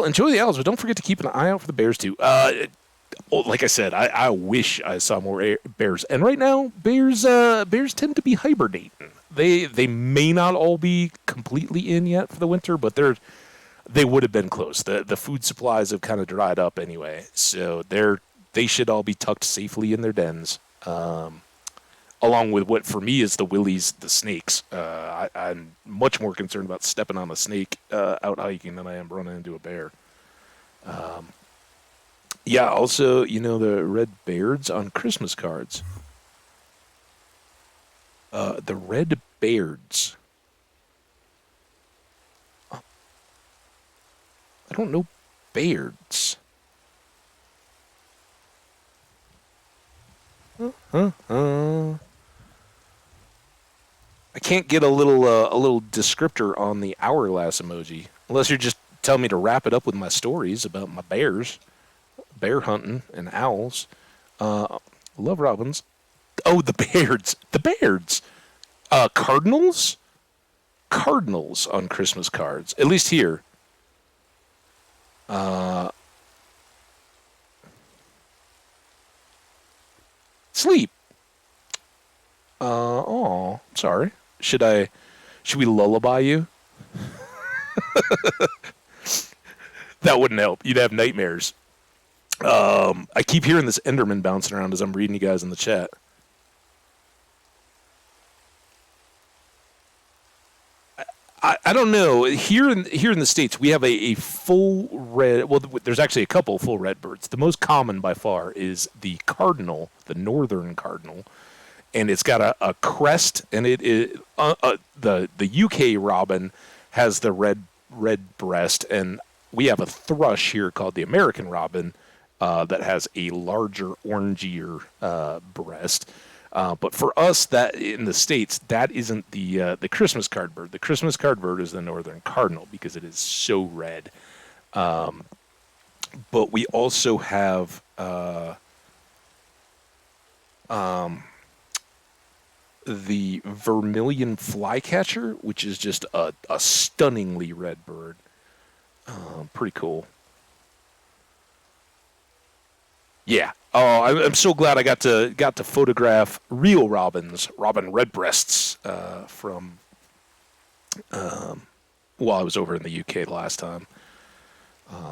enjoy the owls, but don't forget to keep an eye out for the bears too. Like I said, I wish I saw more bears. And right now, bears tend to be hibernating. They may not all be completely in yet for the winter, but they would have been close. The food supplies have kind of dried up anyway, so they should all be tucked safely in their dens. Along with what for me is the willies, the snakes. I'm much more concerned about stepping on a snake out hiking than I am running into a bear. Yeah, also, the red beards on Christmas cards. The red beards. I don't know beards. I can't get a little descriptor on the hourglass emoji, unless you're just telling me to wrap it up with my stories about my bears, bear hunting, and owls. Love robins. Oh, the beards. The beards. Cardinals? Cardinals on Christmas cards. At least here. Uh, Sleep. Oh, sorry. Should we lullaby you? That wouldn't help. You'd have nightmares. I keep hearing this Enderman bouncing around as I'm reading you guys in the chat. I don't know. Here in the States, we have a full red. Well, there's actually a couple full red birds. The most common by far is the cardinal, the northern cardinal, and it's got a crest, and the UK robin has the red breast, and we have a thrush here called the American robin that has a larger orangier breast. But for us, that in the States, that isn't the Christmas card bird. The Christmas card bird is the northern cardinal because it is so red. But we also have the vermilion flycatcher, which is just a stunningly red bird. Pretty cool. Yeah. Oh, I'm so glad I got to photograph real robins, robin redbreasts, from while I was over in the UK last time.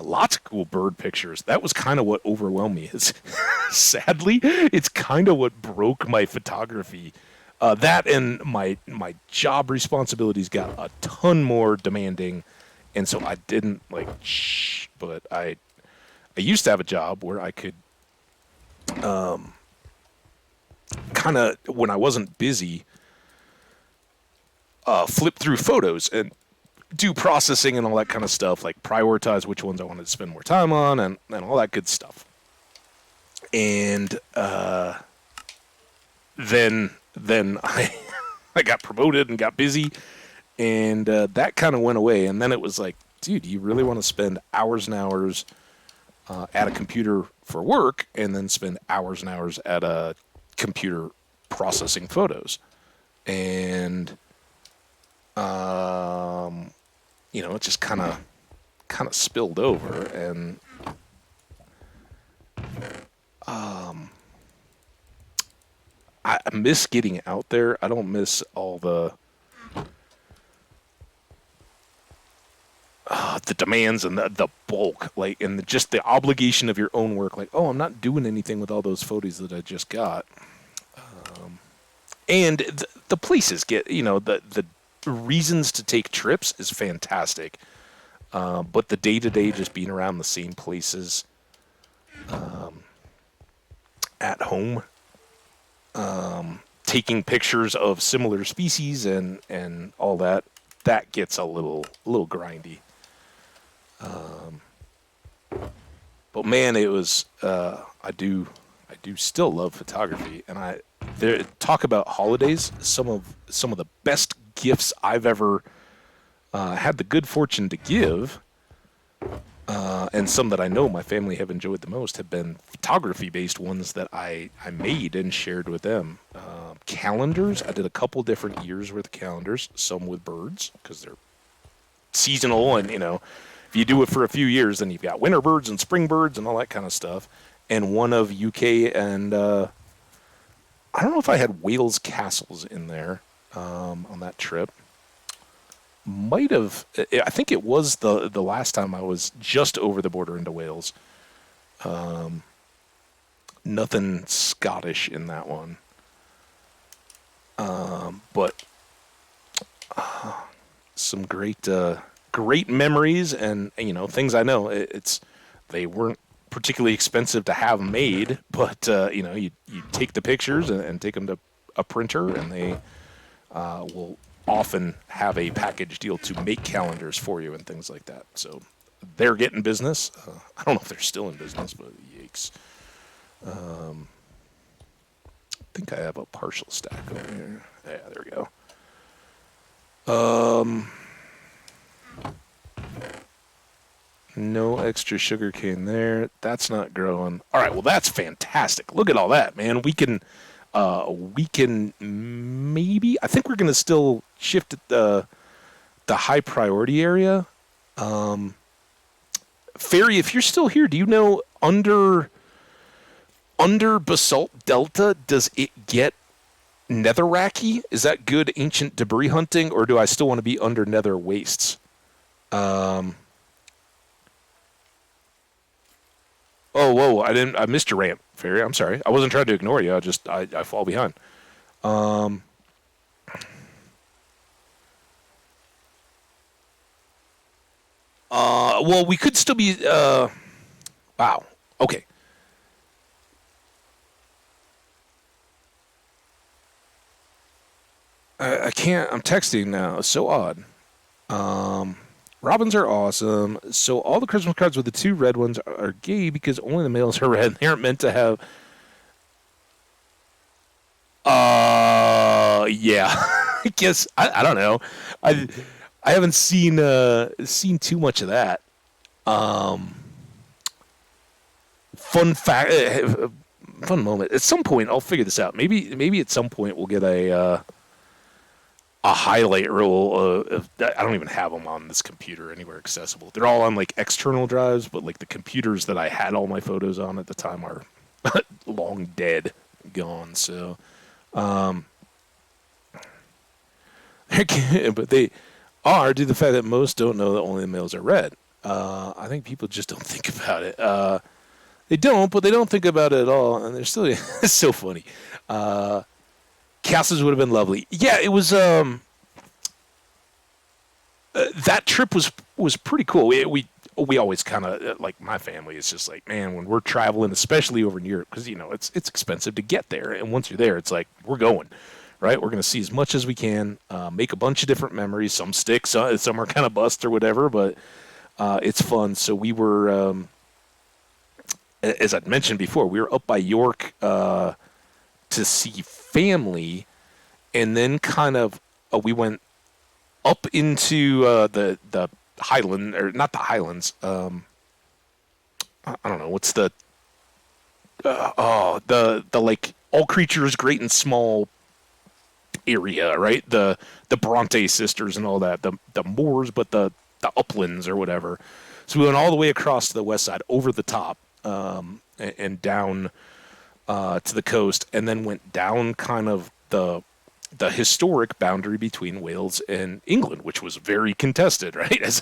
Lots of cool bird pictures. That was kind of what overwhelmed me. It's, sadly, it's kind of what broke my photography. That and my job responsibilities got a ton more demanding, and so I didn't like. Shh, but I used to have a job where I could kind of, when I wasn't busy, flip through photos and do processing and all that kind of stuff, like prioritize which ones I wanted to spend more time on and all that good stuff. And then I got promoted and got busy, and that kind of went away. And then it was like, dude, you really want to spend hours and hours at a computer for work, and then spend hours and hours at a computer processing photos, and it just kind of spilled over, and I miss getting out there. I don't miss all the demands and the bulk, like, and just the obligation of your own work. Like, oh, I'm not doing anything with all those photos that I just got. And the places get, the reasons to take trips is fantastic. But the day to day, just being around the same places, at home, taking pictures of similar species and all that, that gets a little grindy. But man, it was I do still love photography, and talk about holidays. Some of the best gifts I've ever had the good fortune to give, and some that I know my family have enjoyed the most, have been photography-based ones that I made and shared with them. Calendars. I did a couple different years worth of calendars, some with birds because they're seasonal, and if you do it for a few years, then you've got winter birds and spring birds and all that kind of stuff. And one of UK, and I don't know if I had Wales castles in there on that trip. Might have. I think it was the last time I was just over the border into Wales. Nothing Scottish in that one. But some great memories, and things I know. They weren't particularly expensive to have made, but you take the pictures and take them to a printer, and they will often have a package deal to make calendars for you and things like that. So they're getting business. I don't know if they're still in business, but yikes. I think I have a partial stack over here. Yeah, there we go. No extra sugar cane there. That's not growing. All right, well, that's fantastic. Look at all that, man. We can maybe. I think we're gonna still shift at the high priority area. Fairy, if you're still here, do you know under Basalt Delta, does it get netherracky? Is that good ancient debris hunting, or do I still want to be under nether wastes? Um, oh, whoa! I missed your rant, Fairy. I'm sorry. I wasn't trying to ignore you. I fall behind. Um, well, we could still be. Wow. Okay. I can't. I'm texting now. It's so odd. Um, Robins are awesome. So all the Christmas cards with the two red ones are gay because only the males are red. They aren't meant to have. Yeah. I guess I don't know. I I haven't seen too much of that. Um, fun fact, fun moment. At some point, I'll figure this out. Maybe at some point we'll get a highlight reel. I don't even have them on this computer anywhere accessible. They're all on like external drives, but like the computers that I had all my photos on at the time are long dead, gone. So, um, but they are due to the fact that most don't know that only the males are red. I think people just don't think about it. They don't, but they don't think about it at all, and they're still it's so funny. Uh, Castles would have been lovely. Yeah, it was. That trip was pretty cool. We always kind of like my family. It's just like, man, when we're traveling, especially over in Europe, because it's expensive to get there, and once you're there, it's like we're going, right? We're going to see as much as we can, make a bunch of different memories. Some stick, some are kind of bust or whatever, but it's fun. So we were, as I'd mentioned before, we were up by York to see family, and then kind of we went up into the Highland, or not the Highlands. I don't know what's the like all creatures great and small area, right? The Bronte sisters and all that. The moors, but the uplands or whatever. So we went all the way across to the west side, over the top, and down to the coast, and then went down kind of the historic boundary between Wales and England, which was very contested, right? As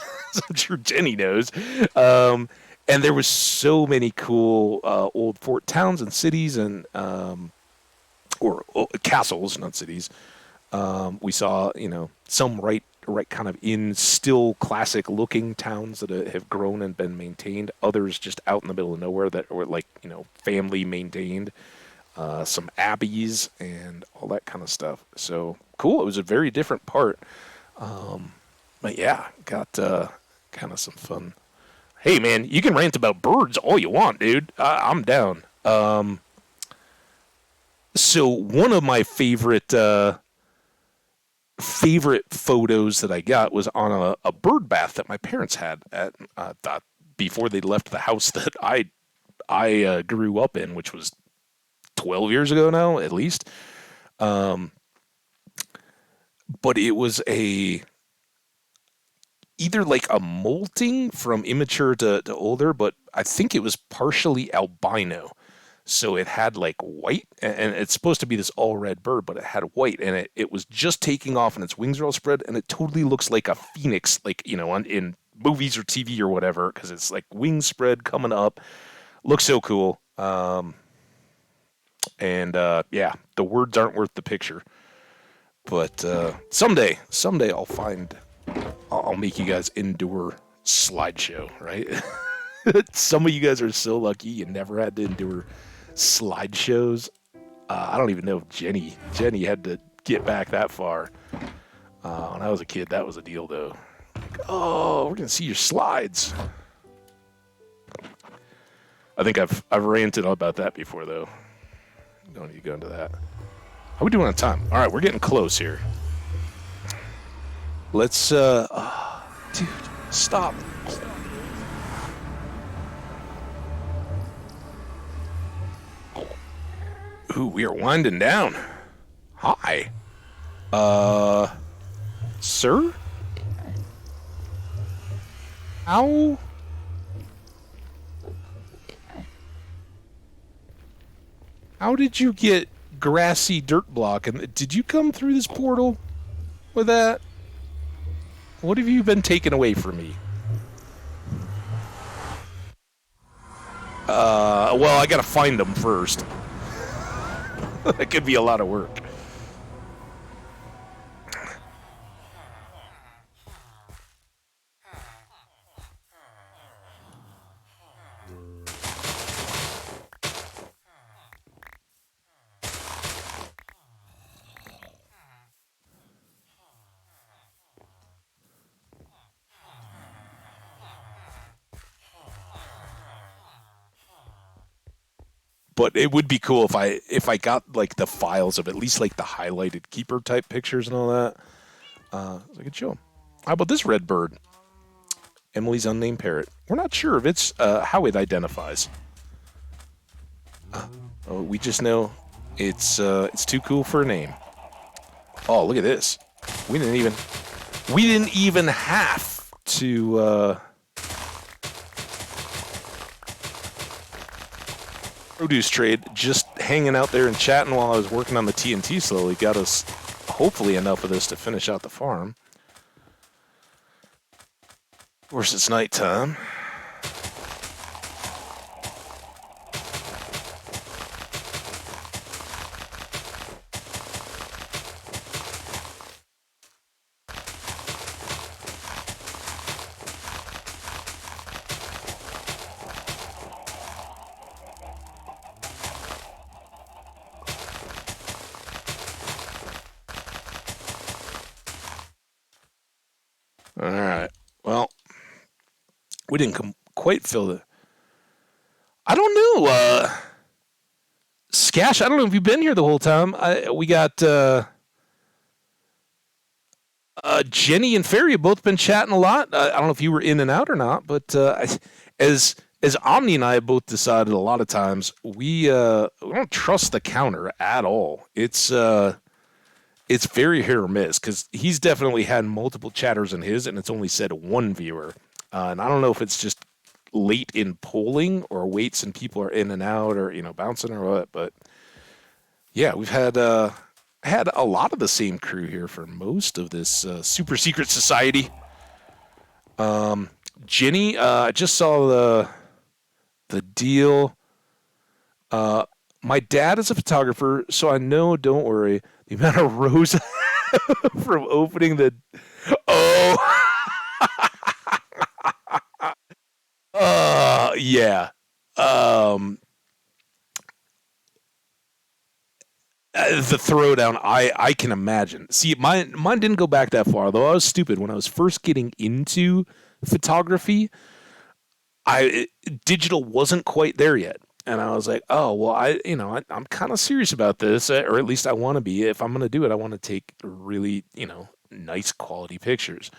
I'm sure Jenny knows. And there was so many cool old fort towns and cities and or castles, not cities. We saw, some right kind of in still classic looking towns that have grown and been maintained. Others just out in the middle of nowhere that were like, family maintained. Some abbeys and all that kind of stuff. So cool. It was a very different part. But yeah, got kind of some fun. Hey man, you can rant about birds all you want, dude. I'm down. So one of my favorite photos that I got was on a bird bath that my parents had at before they left the house that I grew up in, which was 12 years ago now, at least. Um, but it was either like a molting from immature to older, but I think it was partially albino. So it had like white, and it's supposed to be this all red bird, but it had white, and it was just taking off, and its wings are all spread, and it totally looks like a phoenix, like, in movies or TV or whatever, because it's like wings spread coming up. Looks so cool. And yeah, the words aren't worth the picture. But someday I'll make you guys endure slideshow, right? Some of you guys are so lucky you never had to endure slideshows. I don't even know if Jenny had to get back that far. When I was a kid, that was a deal, though. Like, oh, we're gonna see your slides. I think I've ranted about that before, though. Don't need to go into that. How we doing on time? All right, we're getting close here. Let's, dude, stop. Ooh, we are winding down. Hi. Sir? How How did you get grassy dirt block? And did you come through this portal with that? What have you been taken away from me? Well, I gotta find them first. That could be a lot of work. But it would be cool if I got like the files of at least like the highlighted keeper type pictures and all that. So I could show them. How about this red bird? Emily's unnamed parrot. We're not sure if it's how it identifies. Oh, we just know it's too cool for a name. Oh, look at this. We didn't even have to produce trade. Just hanging out there and chatting while I was working on the TNT slowly got us hopefully enough of this to finish out the farm. Of course, it's nighttime. All right. Well, we didn't quite fill the. I don't know. Skash, I don't know if you've been here the whole time. We got Jenny and Ferry have both been chatting a lot. I don't know if you were in and out or not, but as Omni and I have both decided a lot of times, we don't trust the counter at all. It's very hit or miss because he's definitely had multiple chatters in his, and it's only said one viewer. And I don't know if it's just late in polling or waits and people are in and out or bouncing or what. But yeah, we've had a lot of the same crew here for most of this super secret society. Jenny, I just saw the deal. My dad is a photographer, so I know. Don't worry. The amount of rows from opening the. Oh. Yeah. The throwdown, I can imagine. See, mine didn't go back that far, though I was stupid. When I was first getting into photography, digital wasn't quite there yet. And I was like, oh, well, I'm kind of serious about this, or at least I want to be. If I'm going to do it, I want to take really, nice quality pictures.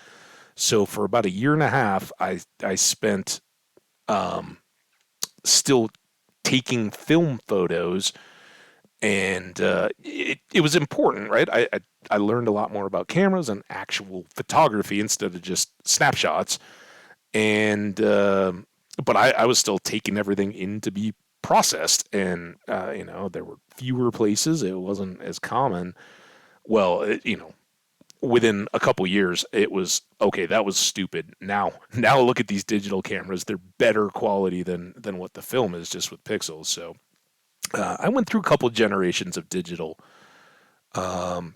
So for about a year and a half, I spent still taking film photos, and it was important, right? I learned a lot more about cameras and actual photography instead of just snapshots. And but I was still taking everything in to be processed, and there were fewer places. It wasn't as common. Well, within a couple years, it was okay. That was stupid. Now look at these digital cameras; they're better quality than what the film is, just with pixels. So I went through a couple generations of digital. Oh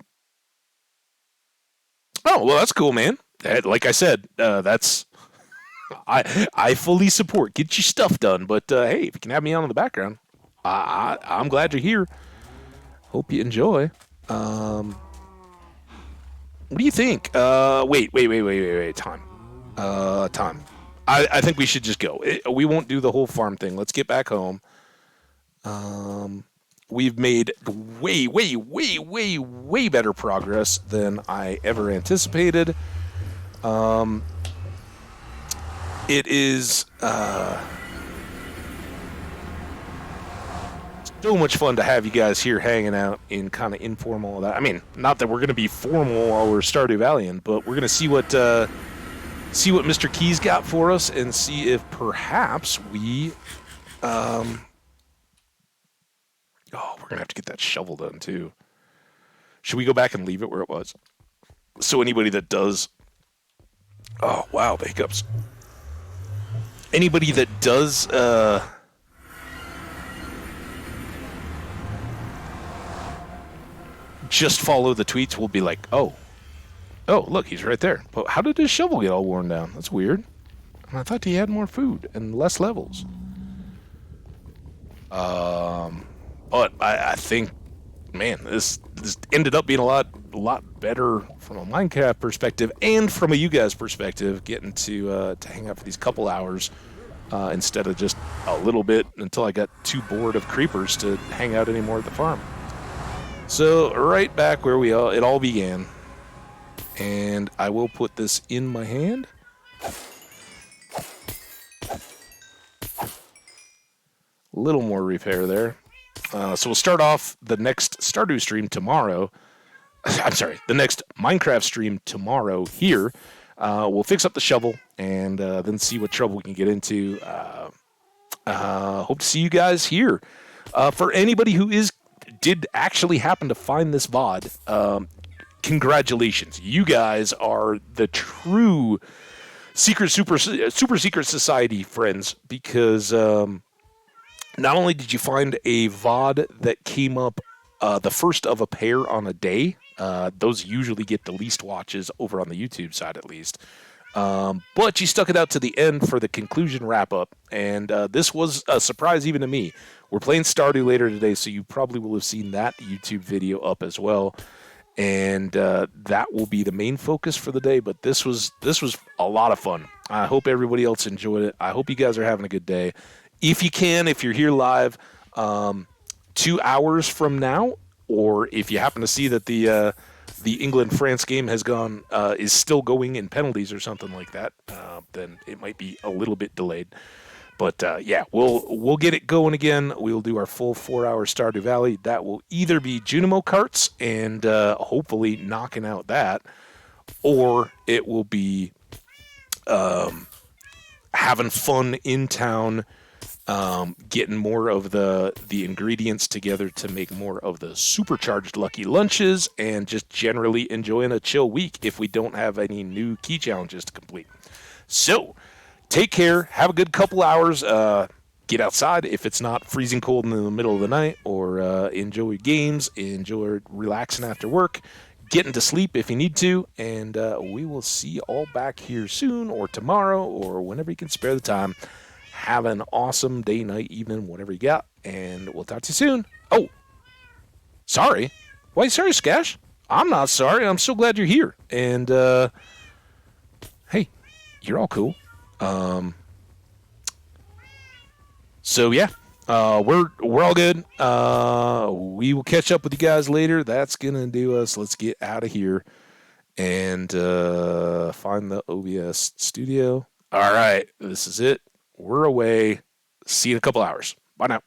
well, that's cool, man. Like I said, that's I fully support. Get your stuff done, but hey, if you can have me on in the background, I'm glad you're here. Hope you enjoy. What do you think? Wait. Time. Time. I think we should just go. We won't do the whole farm thing. Let's get back home. We've made way better progress than I ever anticipated. It is so much fun to have you guys here hanging out in kind of informal. I mean, not that we're going to be formal while we're Stardew Valley, but we're going to see what Mr. Keys got for us and see if perhaps we we're we're gonna have to get that shovel done too. Should we go back and leave it where it was? So anybody that does, oh wow, the hiccups. Anybody that does just follow the tweets will be like, oh, look, he's right there. But how did his shovel get all worn down? That's weird. I thought he had more food and less levels. But I think, man, this ended up being a lot better from a Minecraft perspective and from a you guys perspective, getting to hang out for these couple hours instead of just a little bit until I got too bored of creepers to hang out anymore at the farm. So right back where it all began, and I will put this in my hand. Little more repair there. So we'll start off the next Stardew stream tomorrow. I'm sorry, the next Minecraft stream tomorrow here. We'll fix up the shovel and then see what trouble we can get into. Hope to see you guys here. For anybody who did actually happen to find this VOD, congratulations. You guys are the true super secret society friends, because not only did you find a VOD that came up the first of a pair on a day, those usually get the least watches over on the YouTube side at least, but you stuck it out to the end for the conclusion wrap-up, and this was a surprise even to me. We're playing Stardew later today, so you probably will have seen that YouTube video up as well, and that will be the main focus for the day, but this was a lot of fun. I hope everybody else enjoyed it. I hope you guys are having a good day. If you can, if you're here live 2 hours from now, or if you happen to see that the England-France game is still going in penalties or something like that, then it might be a little bit delayed. But yeah, we'll get it going again. We'll do our full 4-hour Stardew Valley. That will either be Junimo carts and hopefully knocking out that, or it will be having fun in town. Getting more of the ingredients together to make more of the supercharged lucky lunches, and just generally enjoying a chill week if we don't have any new key challenges to complete. So, take care, have a good couple hours, get outside if it's not freezing cold in the middle of the night, or enjoy games, enjoy relaxing after work, getting to sleep if you need to, and we will see you all back here soon, or tomorrow, or whenever you can spare the time. Have an awesome day, night, evening, whatever you got, and we'll talk to you soon. Oh, sorry. Why, sorry, Skash? I'm not sorry. I'm so glad you're here. And, hey, you're all cool. So, yeah, we're all good. We will catch up with you guys later. That's going to do us. Let's get out of here and find the OBS studio. All right, this is it. We're away. See you in a couple hours. Bye now.